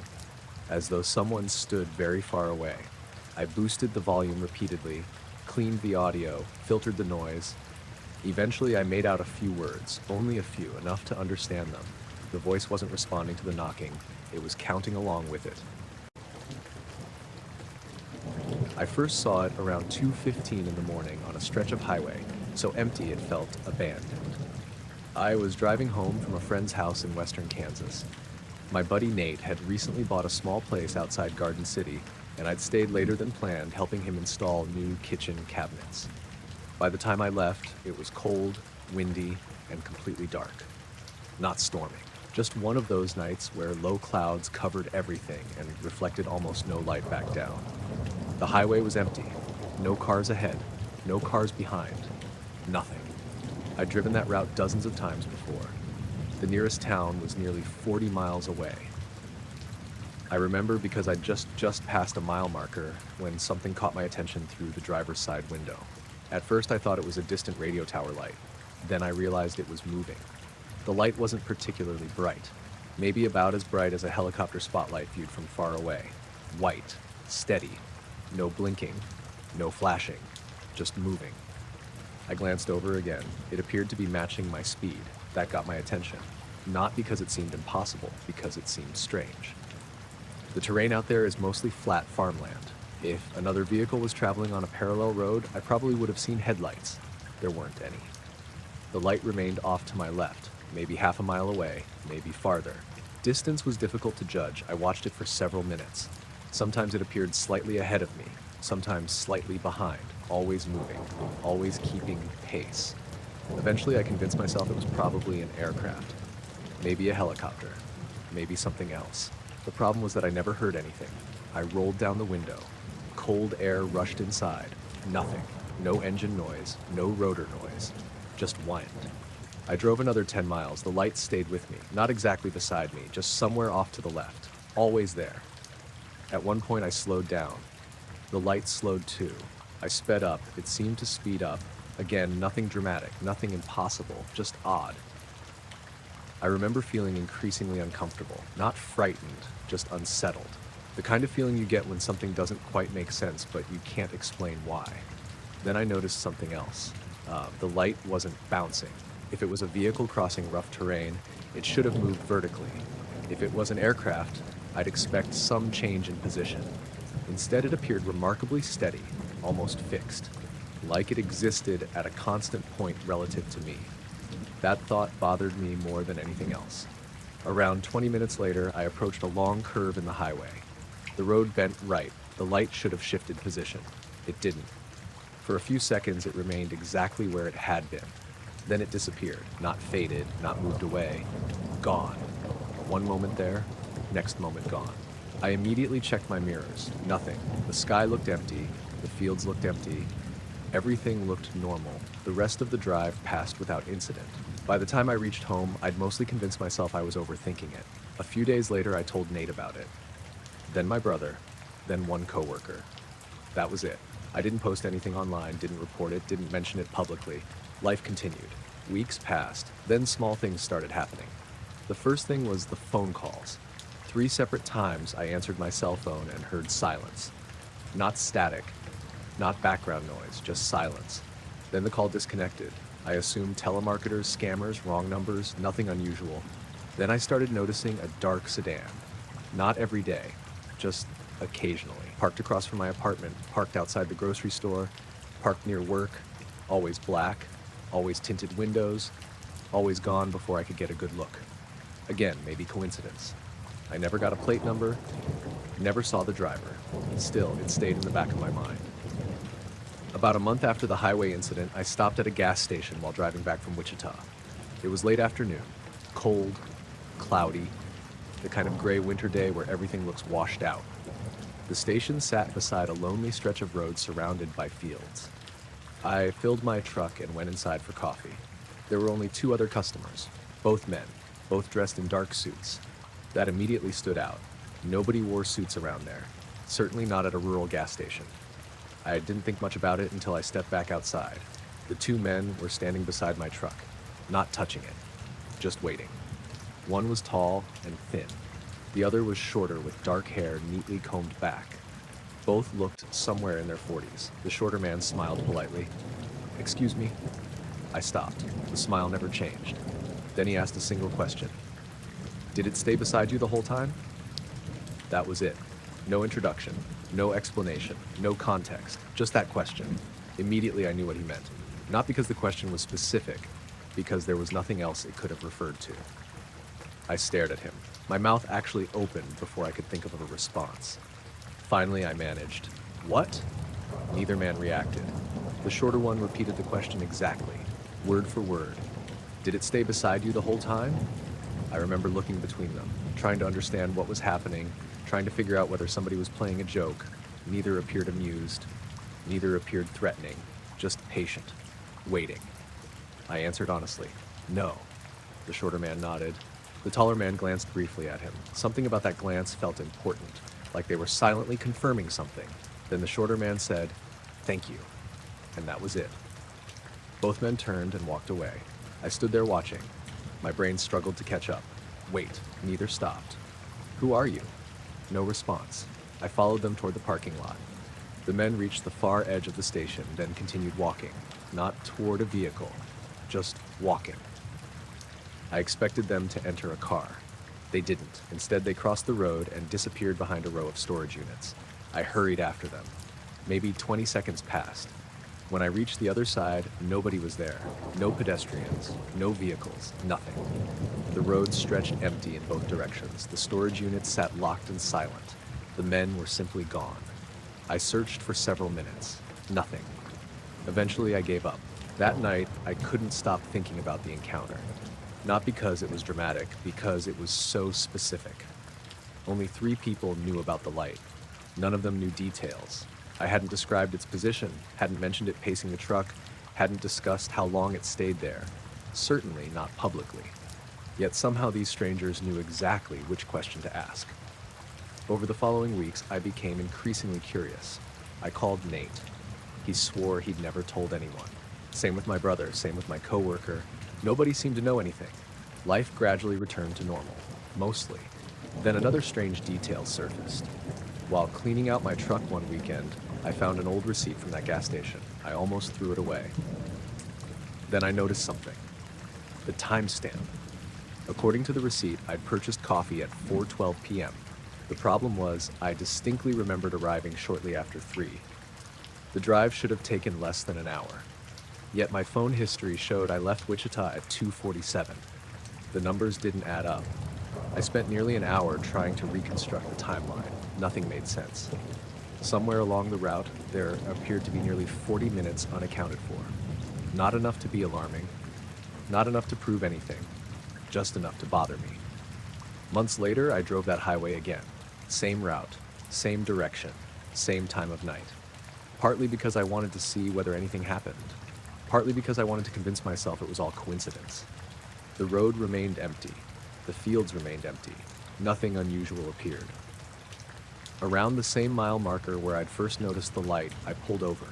as though someone stood very far away. I boosted the volume repeatedly, cleaned the audio, filtered the noise. Eventually I made out a few words, only a few, enough to understand them. The voice wasn't responding to the knocking, it was counting along with it. I first saw it around 2:15 in the morning on a stretch of highway, so empty it felt abandoned. I was driving home from a friend's house in western Kansas. My buddy Nate had recently bought a small place outside Garden City, and I'd stayed later than planned helping him install new kitchen cabinets. By the time I left, it was cold, windy, and completely dark. Not storming. Just one of those nights where low clouds covered everything and reflected almost no light back down. The highway was empty. No cars ahead. No cars behind. Nothing. I'd driven that route dozens of times before. The nearest town was nearly 40 miles away. I remember because I'd just passed a mile marker when something caught my attention through the driver's side window. At first I thought it was a distant radio tower light. Then I realized it was moving. The light wasn't particularly bright. Maybe about as bright as a helicopter spotlight viewed from far away. White. Steady. No blinking. No flashing. Just moving. I glanced over again. It appeared to be matching my speed. That got my attention. Not because it seemed impossible, because it seemed strange. The terrain out there is mostly flat farmland. If another vehicle was traveling on a parallel road, I probably would have seen headlights. There weren't any. The light remained off to my left, maybe half a mile away, maybe farther. Distance was difficult to judge. I watched it for several minutes. Sometimes it appeared slightly ahead of me, sometimes slightly behind, always moving, always keeping pace. Eventually I convinced myself it was probably an aircraft, maybe a helicopter, maybe something else. The problem was that I never heard anything. I rolled down the window. Cold air rushed inside. Nothing. No engine noise, no rotor noise, just wind. I drove another 10 miles. The lights stayed with me, not exactly beside me, just somewhere off to the left, always there. At one point I slowed down. The lights slowed too. I sped up. It seemed to speed up. Again, nothing dramatic, nothing impossible, just odd. I I remember feeling increasingly uncomfortable, not frightened, just unsettled. The kind of feeling you get when something doesn't quite make sense, but you can't explain why. Then I noticed something else. The light wasn't bouncing. If it was a vehicle crossing rough terrain, it should have moved vertically. If it was an aircraft, I'd expect some change in position. Instead, it appeared remarkably steady, almost fixed, like it existed at a constant point relative to me. That thought bothered me more than anything else. Around 20 minutes later, I approached a long curve in the highway. The road bent right. The light should have shifted position. It didn't. For a few seconds, it remained exactly where it had been. Then it disappeared, not faded, not moved away. Gone. One moment there, next moment gone. I immediately checked my mirrors. Nothing. The sky looked empty. The fields looked empty. Everything looked normal. The rest of the drive passed without incident. By the time I reached home, I'd mostly convinced myself I was overthinking it. A few days later, I told Nate about it. Then my brother. Then one coworker. That was it. I didn't post anything online, didn't report it, didn't mention it publicly. Life continued. Weeks passed. Then small things started happening. The first thing was the phone calls. 3 separate times I answered my cell phone and heard silence. Not static, not background noise, just silence. Then the call disconnected. I assumed telemarketers, scammers, wrong numbers, nothing unusual. Then I started noticing a dark sedan. Not every day, just occasionally. Parked across from my apartment, parked outside the grocery store, parked near work, always black, always tinted windows, always gone before I could get a good look. Again, maybe coincidence. I never got a plate number, never saw the driver. Still, it stayed in the back of my mind. About a month after the highway incident, I stopped at a gas station while driving back from Wichita. It was late afternoon, cold, cloudy, the kind of gray winter day where everything looks washed out. The station sat beside a lonely stretch of road surrounded by fields. I filled my truck and went inside for coffee. There were only 2 other customers, both men, both dressed in dark suits. That immediately stood out. Nobody wore suits around there, certainly not at a rural gas station. I didn't think much about it until I stepped back outside. The 2 men were standing beside my truck, not touching it, just waiting. One was tall and thin. The other was shorter with dark hair neatly combed back. Both looked somewhere in their 40s. The shorter man smiled politely. "Excuse me." I stopped. The smile never changed. Then he asked a single question. "Did it stay beside you the whole time?" That was it. No introduction, no explanation, no context, just that question. Immediately I knew what he meant. Not because the question was specific, because there was nothing else it could have referred to. I stared at him. My mouth actually opened before I could think of a response. Finally I managed. "What?" Neither man reacted. The shorter one repeated the question exactly, word for word. "Did it stay beside you the whole time?" I remember looking between them, trying to understand what was happening, trying to figure out whether somebody was playing a joke. Neither appeared amused. Neither appeared threatening, just patient, waiting. I answered honestly, "No." The shorter man nodded. The taller man glanced briefly at him. Something about that glance felt important, like they were silently confirming something. Then the shorter man said, "Thank you." And that was it. Both men turned and walked away. I stood there watching. My brain struggled to catch up. Wait, neither stopped. "Who are you?" No response. I followed them toward the parking lot. The men reached the far edge of the station, then continued walking. Not toward a vehicle, just walking. I expected them to enter a car. They didn't. Instead, they crossed the road and disappeared behind a row of storage units. I hurried after them. Maybe 20 seconds passed. When I reached the other side, nobody was there. No pedestrians, no vehicles, nothing. The road stretched empty in both directions. The storage units sat locked and silent. The men were simply gone. I searched for several minutes. Nothing. Eventually, I gave up. That night, I couldn't stop thinking about the encounter. Not because it was dramatic, because it was so specific. Only 3 people knew about the light. None of them knew details. I hadn't described its position, hadn't mentioned it pacing the truck, hadn't discussed how long it stayed there. Certainly not publicly. Yet somehow these strangers knew exactly which question to ask. Over the following weeks, I became increasingly curious. I called Nate. He swore he'd never told anyone. Same with my brother, same with my coworker. Nobody seemed to know anything. Life gradually returned to normal, mostly. Then another strange detail surfaced. While cleaning out my truck one weekend, I found an old receipt from that gas station. I almost threw it away. Then I noticed something. The timestamp. According to the receipt, I'd purchased coffee at 4:12 p.m. The problem was, I distinctly remembered arriving shortly after 3. The drive should have taken less than an hour. Yet my phone history showed I left Wichita at 2:47. The numbers didn't add up. I spent nearly an hour trying to reconstruct the timeline. Nothing made sense. Somewhere along the route, there appeared to be nearly 40 minutes unaccounted for. Not enough to be alarming, not enough to prove anything, just enough to bother me. Months later, I drove that highway again. Same route, same direction, same time of night. Partly because I wanted to see whether anything happened. Partly because I wanted to convince myself it was all coincidence. The road remained empty. The fields remained empty. Nothing unusual appeared. Around the same mile marker where I'd first noticed the light, I pulled over.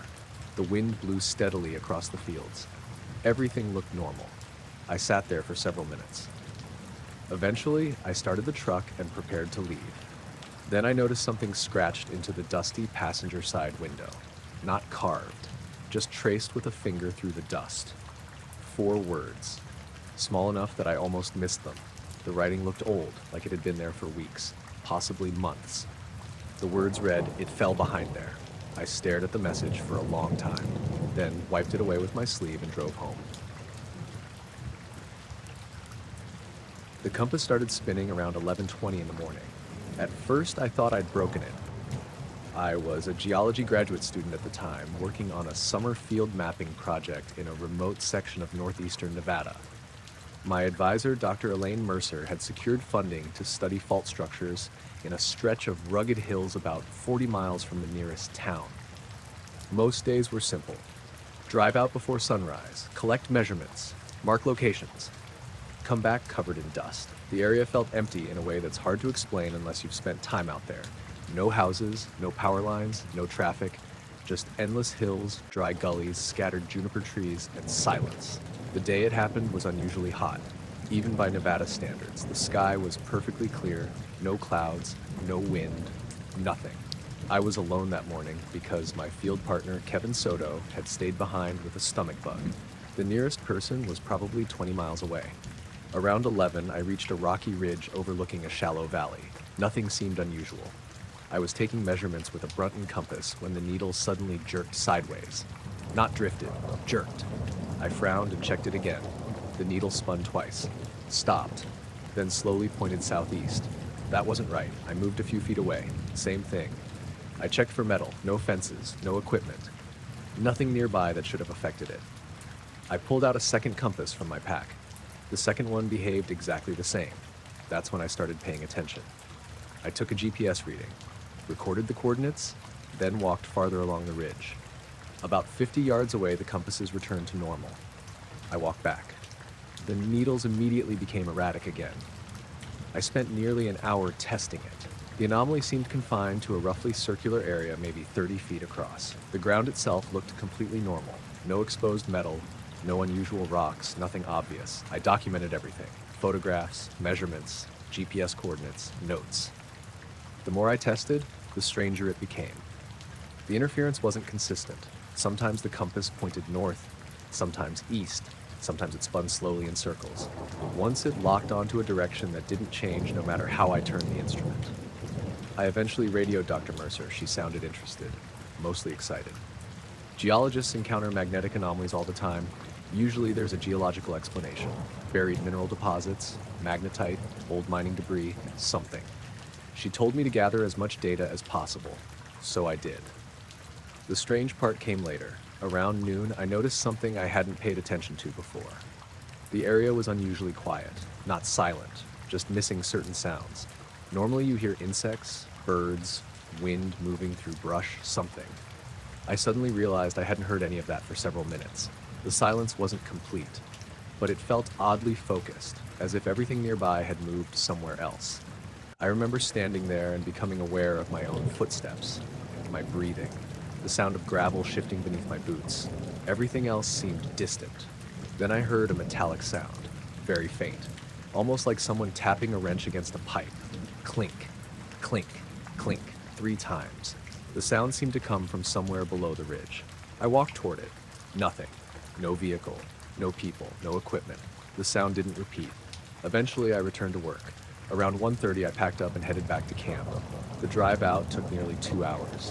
The wind blew steadily across the fields. Everything looked normal. I sat there for several minutes. Eventually, I started the truck and prepared to leave. Then I noticed something scratched into the dusty passenger side window. Not carved, just traced with a finger through the dust. 4 words, small enough that I almost missed them. The writing looked old, like it had been there for weeks, possibly months. The words read, "It fell behind there." I stared at the message for a long time, then wiped it away with my sleeve and drove home. The compass started spinning around 11:20 in the morning. At first, I thought I'd broken it. I was a geology graduate student at the time, working on a summer field mapping project in a remote section of northeastern Nevada. My advisor, Dr. Elaine Mercer, had secured funding to study fault structures in a stretch of rugged hills about 40 miles from the nearest town. Most days were simple. Drive out before sunrise, collect measurements, mark locations, come back covered in dust. The area felt empty in a way that's hard to explain unless you've spent time out there. No houses, no power lines, no traffic, just endless hills, dry gullies, scattered juniper trees, and silence. The day it happened was unusually hot. Even by Nevada standards, the sky was perfectly clear, no clouds, no wind, nothing. I was alone that morning because my field partner, Kevin Soto, had stayed behind with a stomach bug. The nearest person was probably 20 miles away. Around 11, I reached a rocky ridge overlooking a shallow valley. Nothing seemed unusual. I was taking measurements with a Brunton compass when the needle suddenly jerked sideways. Not drifted, jerked. I frowned and checked it again. The needle spun twice, stopped, then slowly pointed southeast. That wasn't right. I moved a few feet away. Same thing. I checked for metal, no fences, no equipment. Nothing nearby that should have affected it. I pulled out a second compass from my pack. The second one behaved exactly the same. That's when I started paying attention. I took a GPS reading, recorded the coordinates, then walked farther along the ridge. About 50 yards away, the compasses returned to normal. I walked back. The needles immediately became erratic again. I spent nearly an hour testing it. The anomaly seemed confined to a roughly circular area, maybe 30 feet across. The ground itself looked completely normal. No exposed metal, no unusual rocks, nothing obvious. I documented everything. Photographs, measurements, GPS coordinates, notes. The more I tested, the stranger it became. The interference wasn't consistent. Sometimes the compass pointed north, sometimes east, sometimes it spun slowly in circles. Once it locked onto a direction that didn't change no matter how I turned the instrument. I eventually radioed Dr. Mercer. She sounded interested, mostly excited. Geologists encounter magnetic anomalies all the time. Usually there's a geological explanation. Buried mineral deposits, magnetite, old mining debris, something. She told me to gather as much data as possible, so I did. The strange part came later. Around noon, I noticed something I hadn't paid attention to before. The area was unusually quiet, not silent, just missing certain sounds. Normally you hear insects, birds, wind moving through brush, something. I suddenly realized I hadn't heard any of that for several minutes. The silence wasn't complete, but it felt oddly focused, as if everything nearby had moved somewhere else. I remember standing there and becoming aware of my own footsteps, my breathing, the sound of gravel shifting beneath my boots. Everything else seemed distant. Then I heard a metallic sound, very faint, almost like someone tapping a wrench against a pipe. Clink, clink, clink, 3 times. The sound seemed to come from somewhere below the ridge. I walked toward it. Nothing. No vehicle. No people. No equipment. The sound didn't repeat. Eventually, I returned to work. Around 1:30, I packed up and headed back to camp. The drive out took nearly 2 hours.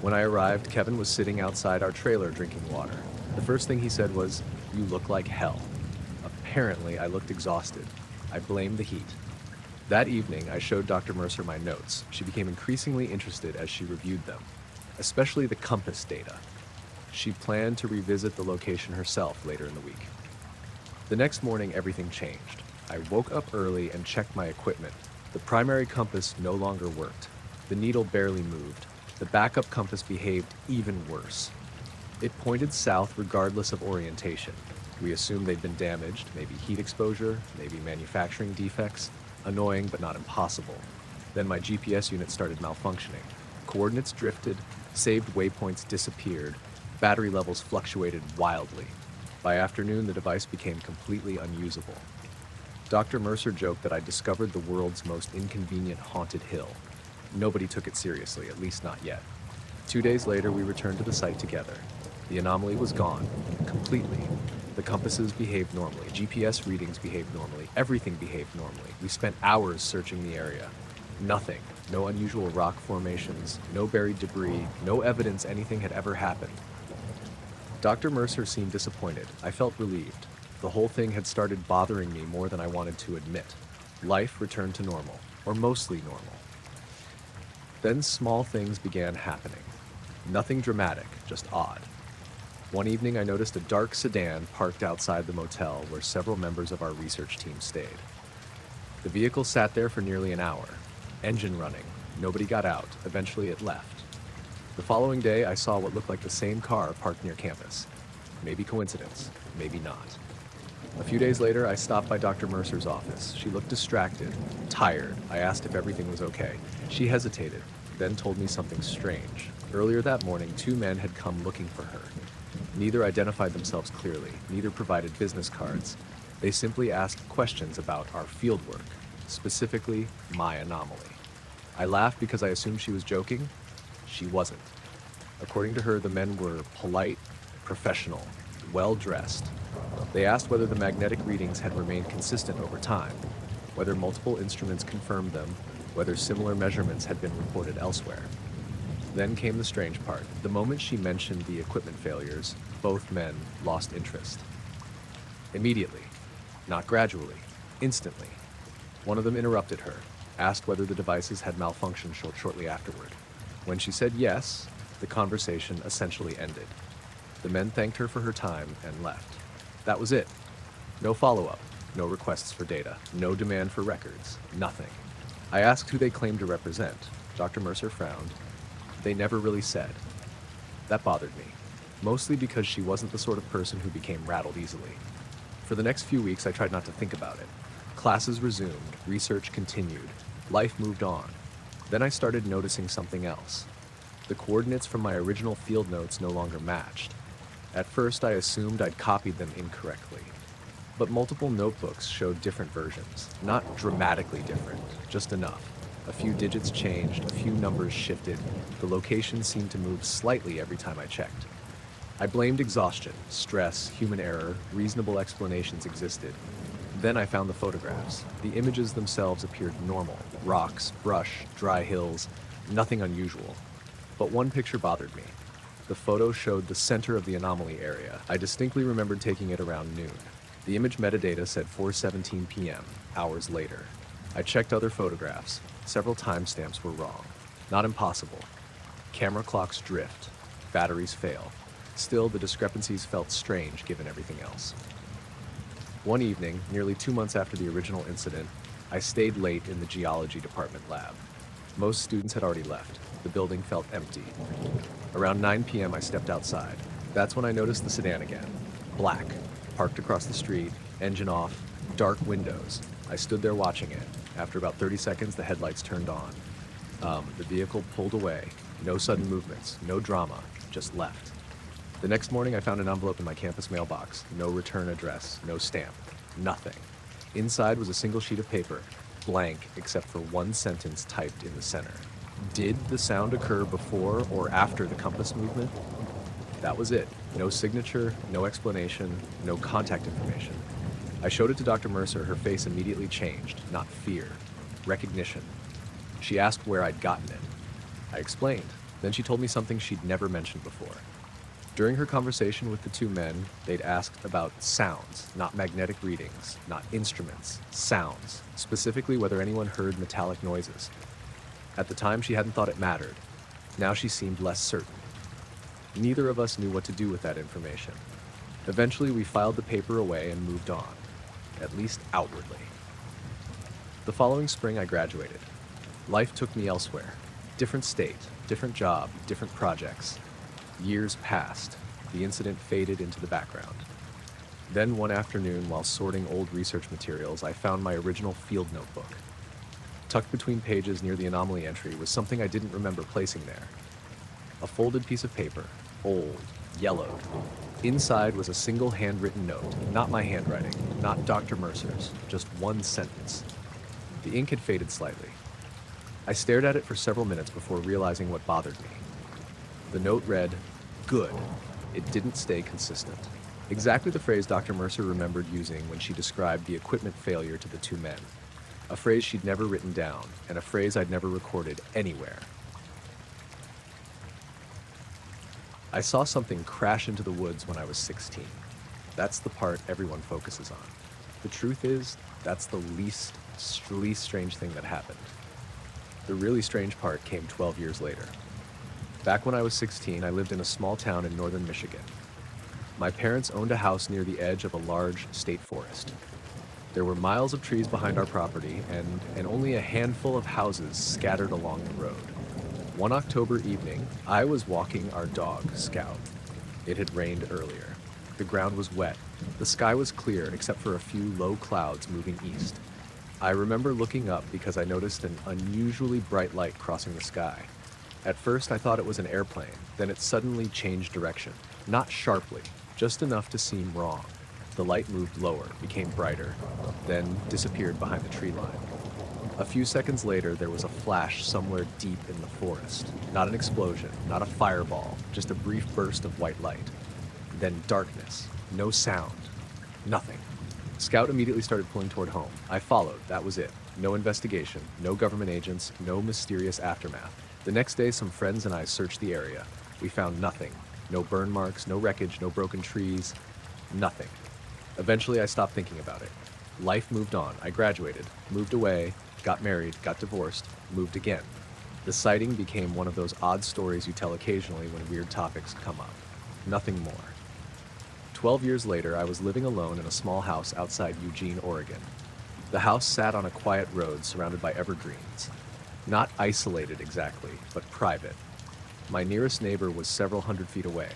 When I arrived, Kevin was sitting outside our trailer drinking water. The first thing he said was, "You look like hell." Apparently, I looked exhausted. I blamed the heat. That evening, I showed Dr. Mercer my notes. She became increasingly interested as she reviewed them, especially the compass data. She planned to revisit the location herself later in the week. The next morning, everything changed. I woke up early and checked my equipment. The primary compass no longer worked. The needle barely moved. The backup compass behaved even worse. It pointed south regardless of orientation. We assumed they'd been damaged, maybe heat exposure, maybe manufacturing defects. Annoying, but not impossible. Then my GPS unit started malfunctioning. Coordinates drifted, saved waypoints disappeared, battery levels fluctuated wildly. By afternoon, the device became completely unusable. Dr. Mercer joked that I discovered the world's most inconvenient haunted hill. Nobody took it seriously, at least not yet. 2 days later, we returned to the site together. The anomaly was gone, completely. The compasses behaved normally, GPS readings behaved normally, everything behaved normally. We spent hours searching the area. Nothing. No unusual rock formations, no buried debris, no evidence anything had ever happened. Dr. Mercer seemed disappointed. I felt relieved. The whole thing had started bothering me more than I wanted to admit. Life returned to normal, or mostly normal. Then small things began happening. Nothing dramatic, just odd. One evening, I noticed a dark sedan parked outside the motel where several members of our research team stayed. The vehicle sat there for nearly an hour, engine running. Nobody got out. Eventually, it left. The following day, I saw what looked like the same car parked near campus. Maybe coincidence, maybe not. A few days later, I stopped by Dr. Mercer's office. She looked distracted, tired. I asked if everything was okay. She hesitated, then told me something strange. Earlier that morning, 2 men had come looking for her. Neither identified themselves clearly, neither provided business cards. They simply asked questions about our fieldwork, specifically my anomaly. I laughed because I assumed she was joking. She wasn't. According to her, the men were polite, professional, well-dressed. They asked whether the magnetic readings had remained consistent over time, whether multiple instruments confirmed them, whether similar measurements had been reported elsewhere. Then came the strange part. The moment she mentioned the equipment failures, both men lost interest. Immediately. Not gradually. Instantly. One of them interrupted her, asked whether the devices had malfunctioned shortly afterward. When she said yes, the conversation essentially ended. The men thanked her for her time and left. That was it. No follow-up, no requests for data, no demand for records, nothing. I asked who they claimed to represent. Dr. Mercer frowned. They never really said. That bothered me, mostly because she wasn't the sort of person who became rattled easily. For the next few weeks, I tried not to think about it. Classes resumed, research continued, life moved on. Then I started noticing something else. The coordinates from my original field notes no longer matched. At first, I assumed I'd copied them incorrectly. But multiple notebooks showed different versions, not dramatically different, just enough. A few digits changed, a few numbers shifted. The location seemed to move slightly every time I checked. I blamed exhaustion, stress, human error. Reasonable explanations existed. Then I found the photographs. The images themselves appeared normal. Rocks, brush, dry hills, nothing unusual. But one picture bothered me. The photo showed the center of the anomaly area. I distinctly remembered taking it around noon. The image metadata said 4:17 p.m., hours later. I checked other photographs. Several timestamps were wrong. Not impossible. Camera clocks drift. Batteries fail. Still, the discrepancies felt strange given everything else. One evening, nearly 2 months after the original incident, I stayed late in the geology department lab. Most students had already left. The building felt empty. Around 9 p.m., I stepped outside. That's when I noticed the sedan again. Black. Parked across the street, engine off, dark windows. I stood there watching it. After about 30 seconds, the headlights turned on. The vehicle pulled away. No sudden movements, no drama, just left. The next morning, I found an envelope in my campus mailbox. No return address, no stamp, nothing. Inside was a single sheet of paper, blank except for one sentence typed in the center. Did the sound occur before or after the compass movement? That was it. No signature, no explanation, no contact information. I showed it to Dr. Mercer. Her face immediately changed, not fear, recognition. She asked where I'd gotten it. I explained. Then she told me something she'd never mentioned before. During her conversation with the two men, they'd asked about sounds, not magnetic readings, not instruments, sounds, specifically whether anyone heard metallic noises. At the time, she hadn't thought it mattered. Now she seemed less certain. Neither of us knew what to do with that information. Eventually, we filed the paper away and moved on, at least outwardly. The following spring, I graduated. Life took me elsewhere. Different state, different job, different projects. Years passed. The incident faded into the background. Then one afternoon, while sorting old research materials, I found my original field notebook. Tucked between pages near the anomaly entry was something I didn't remember placing there. A folded piece of paper, old, yellowed. Inside was a single handwritten note, not my handwriting, not Dr. Mercer's, just one sentence. The ink had faded slightly. I stared at it for several minutes before realizing what bothered me. The note read, "Good." It didn't stay consistent. Exactly the phrase Dr. Mercer remembered using when she described the equipment failure to the two men. A phrase she'd never written down, and a phrase I'd never recorded anywhere. I saw something crash into the woods when I was 16. That's the part everyone focuses on. The truth is, that's the least strange thing that happened. The really strange part came 12 years later. Back when I was 16, I lived in a small town in northern Michigan. My parents owned a house near the edge of a large state forest. There were miles of trees behind our property and only a handful of houses scattered along the road. One October evening, I was walking our dog, Scout. It had rained earlier. The ground was wet. The sky was clear except for a few low clouds moving east. I remember looking up because I noticed an unusually bright light crossing the sky. At first, I thought it was an airplane, then it suddenly changed direction. Not sharply, just enough to seem wrong. The light moved lower, became brighter, then disappeared behind the tree line. A few seconds later, there was a flash somewhere deep in the forest. Not an explosion, not a fireball, just a brief burst of white light. Then darkness, no sound, nothing. Scout immediately started pulling toward home. I followed, that was it. No investigation, no government agents, no mysterious aftermath. The next day, some friends and I searched the area. We found nothing. No burn marks, no wreckage, no broken trees, nothing. Eventually, I stopped thinking about it. Life moved on. I graduated, moved away, got married, got divorced, moved again. The sighting became one of those odd stories you tell occasionally when weird topics come up. Nothing more. 12 years later, I was living alone in a small house outside Eugene, Oregon. The house sat on a quiet road surrounded by evergreens. Not isolated exactly, but private. My nearest neighbor was several hundred feet away.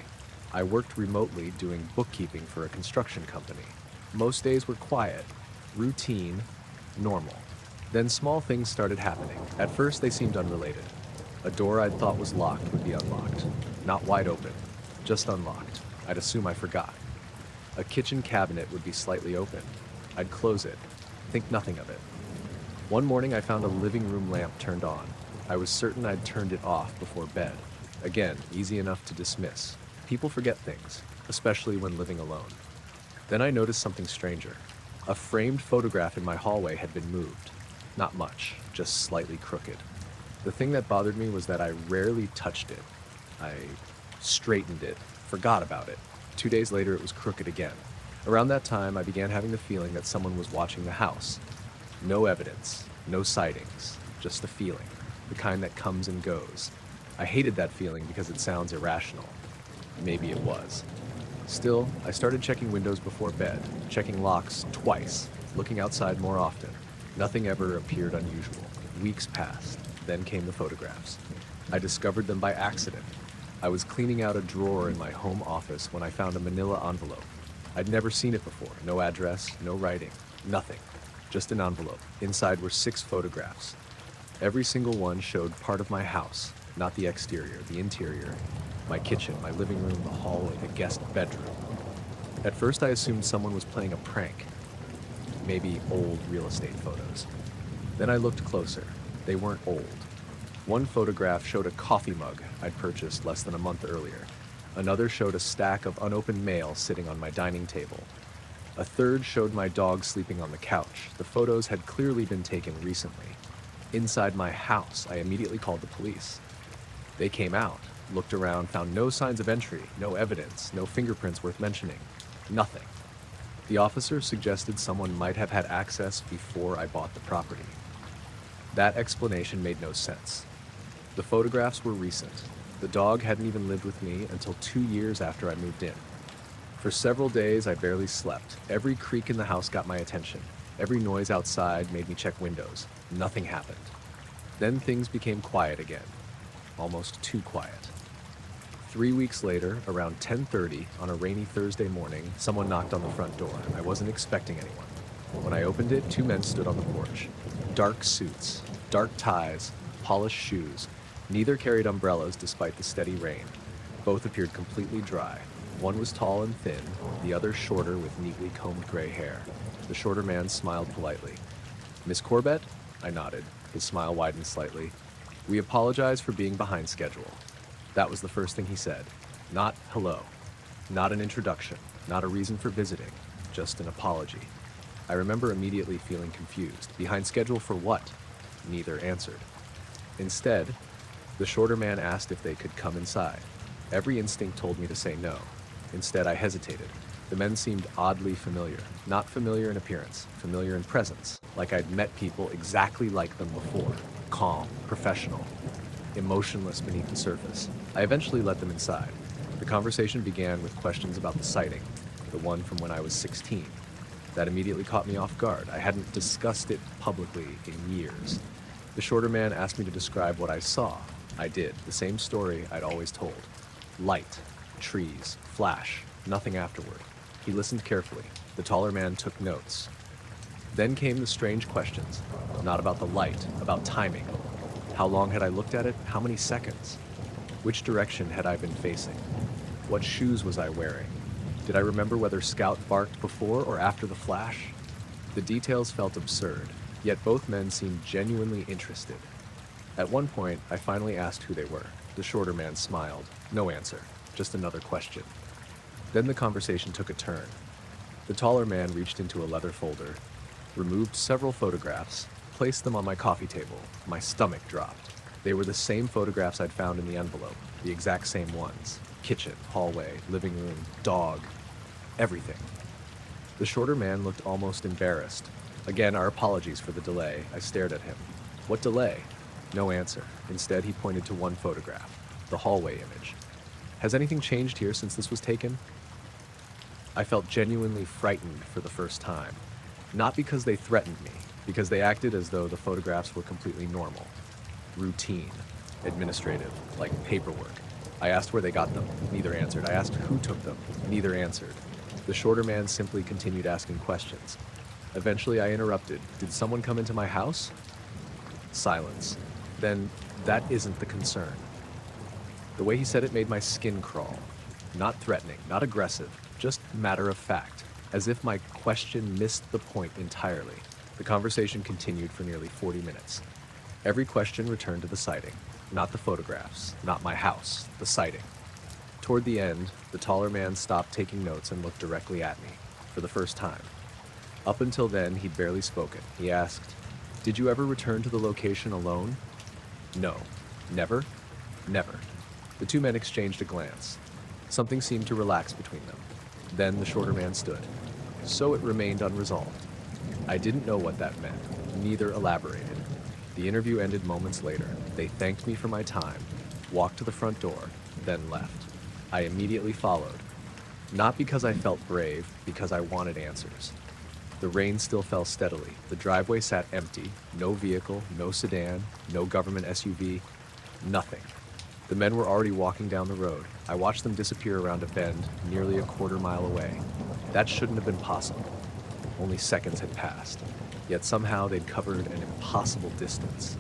I worked remotely doing bookkeeping for a construction company. Most days were quiet, routine, normal. Then small things started happening. At first, they seemed unrelated. A door I'd thought was locked would be unlocked. Not wide open, just unlocked. I'd assume I forgot. A kitchen cabinet would be slightly open. I'd close it, think nothing of it. One morning, I found a living room lamp turned on. I was certain I'd turned it off before bed. Again, easy enough to dismiss. People forget things, especially when living alone. Then I noticed something stranger. A framed photograph in my hallway had been moved. Not much, just slightly crooked. The thing that bothered me was that I rarely touched it. I straightened it, forgot about it. 2 days later, it was crooked again. Around that time, I began having the feeling that someone was watching the house. No evidence, no sightings, just a feeling, the kind that comes and goes. I hated that feeling because it sounds irrational. Maybe it was. Still, I started checking windows before bed, checking locks twice, looking outside more often. Nothing ever appeared unusual. Weeks passed, then came the photographs. I discovered them by accident. I was cleaning out a drawer in my home office when I found a manila envelope. I'd never seen it before. No address, no writing, nothing. Just an envelope. Inside were 6 photographs. Every single one showed part of my house, not the exterior, the interior. My kitchen, my living room, the hallway, the guest bedroom. At first I assumed someone was playing a prank. maybe old real estate photos. Then I looked closer. They weren't old. One photograph showed a coffee mug I'd purchased less than a month earlier. Another showed a stack of unopened mail sitting on my dining table. A third showed my dog sleeping on the couch. The photos had clearly been taken recently. Inside my house, I immediately called the police. They came out, looked around, found no signs of entry, no evidence, no fingerprints worth mentioning. Nothing. The officer suggested someone might have had access before I bought the property. That explanation made no sense. The photographs were recent. The dog hadn't even lived with me until 2 years after I moved in. For several days, I barely slept. Every creak in the house got my attention. Every noise outside made me check windows. Nothing happened. Then things became quiet again. Almost too quiet. 3 weeks later, around 10:30 on a rainy Thursday morning, someone knocked on the front door. I wasn't expecting anyone. When I opened it, 2 men stood on the porch. Dark suits, dark ties, polished shoes. Neither carried umbrellas despite the steady rain. Both appeared completely dry. One was tall and thin, the other shorter with neatly combed gray hair. The shorter man smiled politely. "Miss Corbett?" I nodded. His smile widened slightly. "We apologize for being behind schedule." That was the first thing he said. Not hello. Not an introduction. Not a reason for visiting. Just an apology. I remember immediately feeling confused. Behind schedule for what? Neither answered. Instead, the shorter man asked if they could come inside. Every instinct told me to say no. Instead, I hesitated. The men seemed oddly familiar. Not familiar in appearance, familiar in presence, like I'd met people exactly like them before. Calm, professional, emotionless beneath the surface. I eventually let them inside. The conversation began with questions about the sighting, the one from when I was 16. That immediately caught me off guard. I hadn't discussed it publicly in years. The shorter man asked me to describe what I saw. I did, the same story I'd always told. Light, trees, flash, nothing afterward. He listened carefully. The taller man took notes. Then came the strange questions. Not about the light, about timing. How long had I looked at it? How many seconds? Which direction had I been facing? What shoes was I wearing? Did I remember whether Scout barked before or after the flash? The details felt absurd, yet both men seemed genuinely interested. At one point, I finally asked who they were. The shorter man smiled. No answer, just another question. Then the conversation took a turn. The taller man reached into a leather folder, removed several photographs, placed them on my coffee table. My stomach dropped. They were the same photographs I'd found in the envelope, the exact same ones. Kitchen, hallway, living room, dog, everything. The shorter man looked almost embarrassed. Again, our apologies for the delay. I stared at him. What delay? No answer. Instead, he pointed to one photograph, the hallway image. Has anything changed here since this was taken? I felt genuinely frightened for the first time. Not because they threatened me, because they acted as though the photographs were completely normal. Routine, administrative, like paperwork. I asked where they got them. Neither answered. I asked who took them. Neither answered. The shorter man simply continued asking questions. Eventually, I interrupted. Did someone come into my house? Silence. Then, that isn't the concern. The way he said it made my skin crawl. Not threatening, not aggressive, just matter of fact, as if my question missed the point entirely. The conversation continued for nearly 40 minutes. Every question returned to the sighting. Not the photographs, not my house, the sighting. Toward the end, the taller man stopped taking notes and looked directly at me, for the first time. Up until then, he'd barely spoken. He asked, "Did you ever return to the location alone?" No. Never? Never. The 2 men exchanged a glance. Something seemed to relax between them. Then the shorter man stood. So it remained unresolved. I didn't know what that meant. Neither elaborated. The interview ended moments later. They thanked me for my time, walked to the front door, then left. I immediately followed. Not because I felt brave, because I wanted answers. The rain still fell steadily. The driveway sat empty. No vehicle, no sedan, no government SUV, nothing. The men were already walking down the road. I watched them disappear around a bend, nearly a quarter-mile away. That shouldn't have been possible. Only seconds had passed. Yet somehow they'd covered an impossible distance.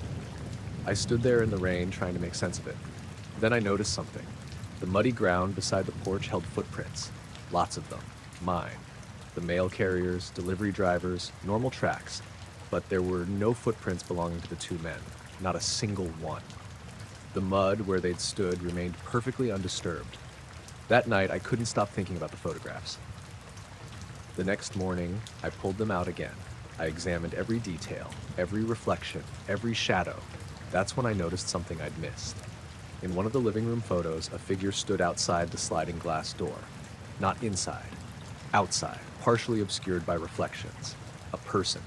I stood there in the rain trying to make sense of it. Then I noticed something. The muddy ground beside the porch held footprints. Lots of them. Mine. The mail carriers, delivery drivers, normal tracks, but there were no footprints belonging to the two men, not a single one. The mud where they'd stood remained perfectly undisturbed. That night, I couldn't stop thinking about the photographs. The next morning, I pulled them out again. I examined every detail, every reflection, every shadow. That's when I noticed something I'd missed. In one of the living room photos, a figure stood outside the sliding glass door. Not inside, outside, partially obscured by reflections. A person.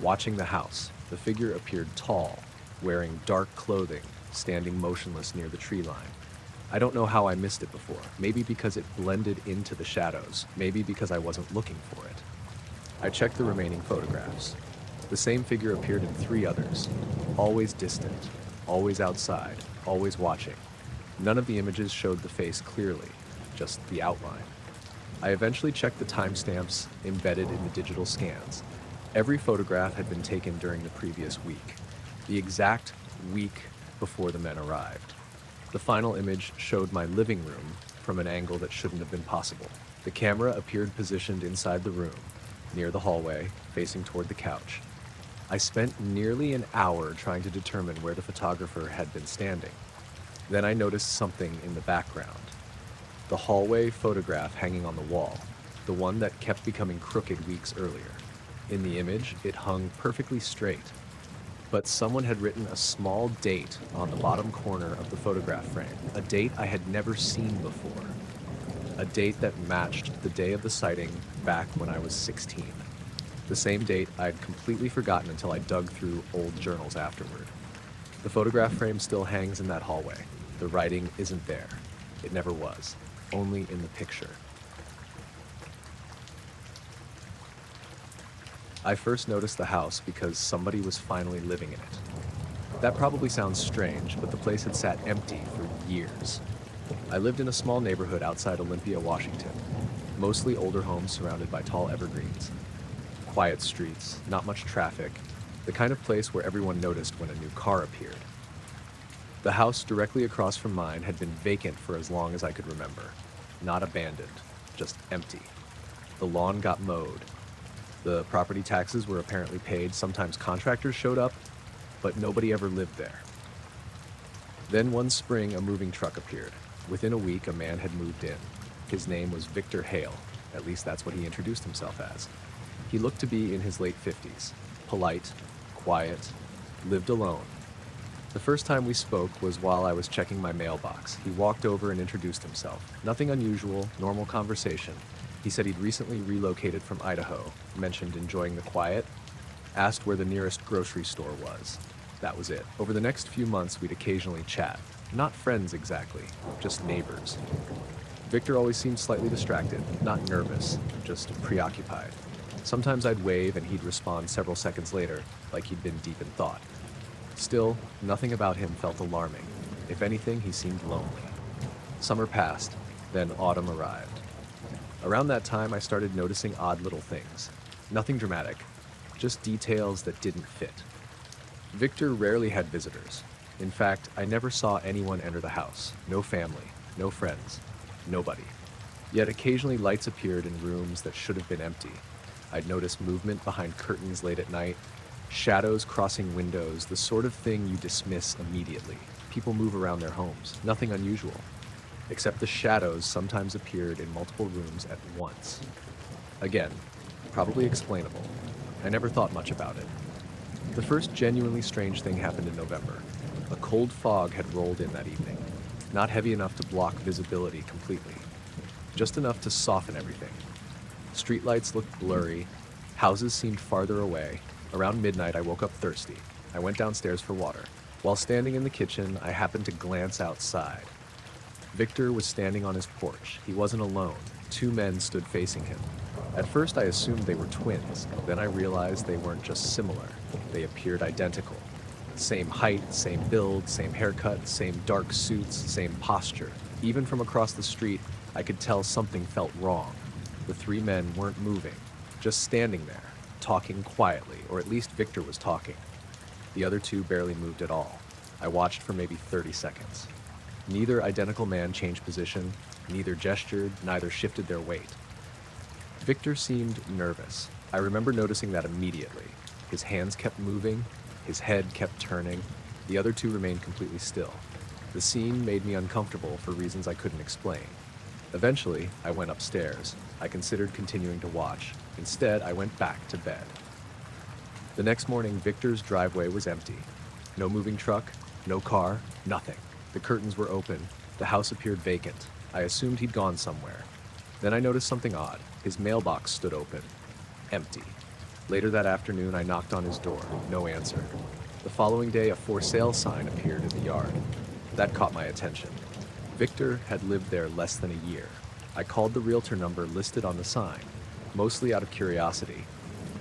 Watching the house, the figure appeared tall, wearing dark clothing, standing motionless near the tree line. I don't know how I missed it before. Maybe because it blended into the shadows. Maybe because I wasn't looking for it. I checked the remaining photographs. The same figure appeared in 3 others. Always distant, always outside, always watching. None of the images showed the face clearly, just the outline. I eventually checked the timestamps embedded in the digital scans. Every photograph had been taken during the previous week, the exact week before the men arrived. The final image showed my living room from an angle that shouldn't have been possible. The camera appeared positioned inside the room, near the hallway, facing toward the couch. I spent nearly an hour trying to determine where the photographer had been standing. Then I noticed something in the background. The hallway photograph hanging on the wall, the one that kept becoming crooked weeks earlier. In the image, it hung perfectly straight. But someone had written a small date on the bottom corner of the photograph frame, a date I had never seen before, a date that matched the day of the sighting back when I was 16, the same date I'd completely forgotten until I dug through old journals afterward. The photograph frame still hangs in that hallway. The writing isn't there. It never was, only in the picture. I first noticed the house because somebody was finally living in it. That probably sounds strange, but the place had sat empty for years. I lived in a small neighborhood outside Olympia, Washington, mostly older homes surrounded by tall evergreens. Quiet streets, not much traffic, the kind of place where everyone noticed when a new car appeared. The house directly across from mine had been vacant for as long as I could remember. Not abandoned, just empty. The lawn got mowed. The property taxes were apparently paid. Sometimes contractors showed up, but nobody ever lived there. Then one spring, a moving truck appeared. Within a week, a man had moved in. His name was Victor Hale. At least that's what he introduced himself as. He looked to be in his late 50s. Polite, quiet, lived alone. The first time we spoke was while I was checking my mailbox. He walked over and introduced himself. Nothing unusual, normal conversation. He said he'd recently relocated from Idaho, mentioned enjoying the quiet, asked where the nearest grocery store was. That was it. Over the next few months, we'd occasionally chat. Not friends exactly, just neighbors. Victor always seemed slightly distracted, not nervous, just preoccupied. Sometimes I'd wave and he'd respond several seconds later, like he'd been deep in thought. Still, nothing about him felt alarming. If anything, he seemed lonely. Summer passed, then autumn arrived. Around that time, I started noticing odd little things. Nothing dramatic, just details that didn't fit. Victor rarely had visitors. In fact, I never saw anyone enter the house. No family, no friends, nobody. Yet occasionally lights appeared in rooms that should have been empty. I'd notice movement behind curtains late at night, shadows crossing windows, the sort of thing you dismiss immediately. People move around their homes, nothing unusual. Except the shadows sometimes appeared in multiple rooms at once. Again, probably explainable. I never thought much about it. The first genuinely strange thing happened in November. A cold fog had rolled in that evening. Not heavy enough to block visibility completely. Just enough to soften everything. Streetlights looked blurry. Houses seemed farther away. Around midnight, I woke up thirsty. I went downstairs for water. While standing in the kitchen, I happened to glance outside. Victor was standing on his porch. He wasn't alone. 2 men stood facing him. At first, I assumed they were twins. Then I realized they weren't just similar. They appeared identical. Same height, same build, same haircut, same dark suits, same posture. Even from across the street, I could tell something felt wrong. The 3 men weren't moving, just standing there, talking quietly, or at least Victor was talking. The other 2 barely moved at all. I watched for maybe 30 seconds. Neither identical man changed position, neither gestured, neither shifted their weight. Victor seemed nervous. I remember noticing that immediately. His hands kept moving, his head kept turning. The other two remained completely still. The scene made me uncomfortable for reasons I couldn't explain. Eventually, I went upstairs. I considered continuing to watch. Instead, I went back to bed. The next morning, Victor's driveway was empty. No moving truck, no car, nothing. The curtains were open. The house appeared vacant. I assumed he'd gone somewhere. Then I noticed something odd. His mailbox stood open, empty. Later that afternoon, I knocked on his door. No answer. The following day, a for sale sign appeared in the yard. That caught my attention. Victor had lived there less than a year. I called the realtor number listed on the sign, mostly out of curiosity.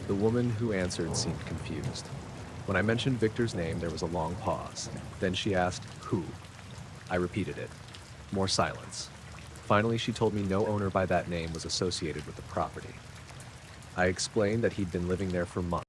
The woman who answered seemed confused. When I mentioned Victor's name, there was a long pause. Then she asked, "Who?" I repeated it. More silence. Finally, she told me no owner by that name was associated with the property. I explained that he'd been living there for months.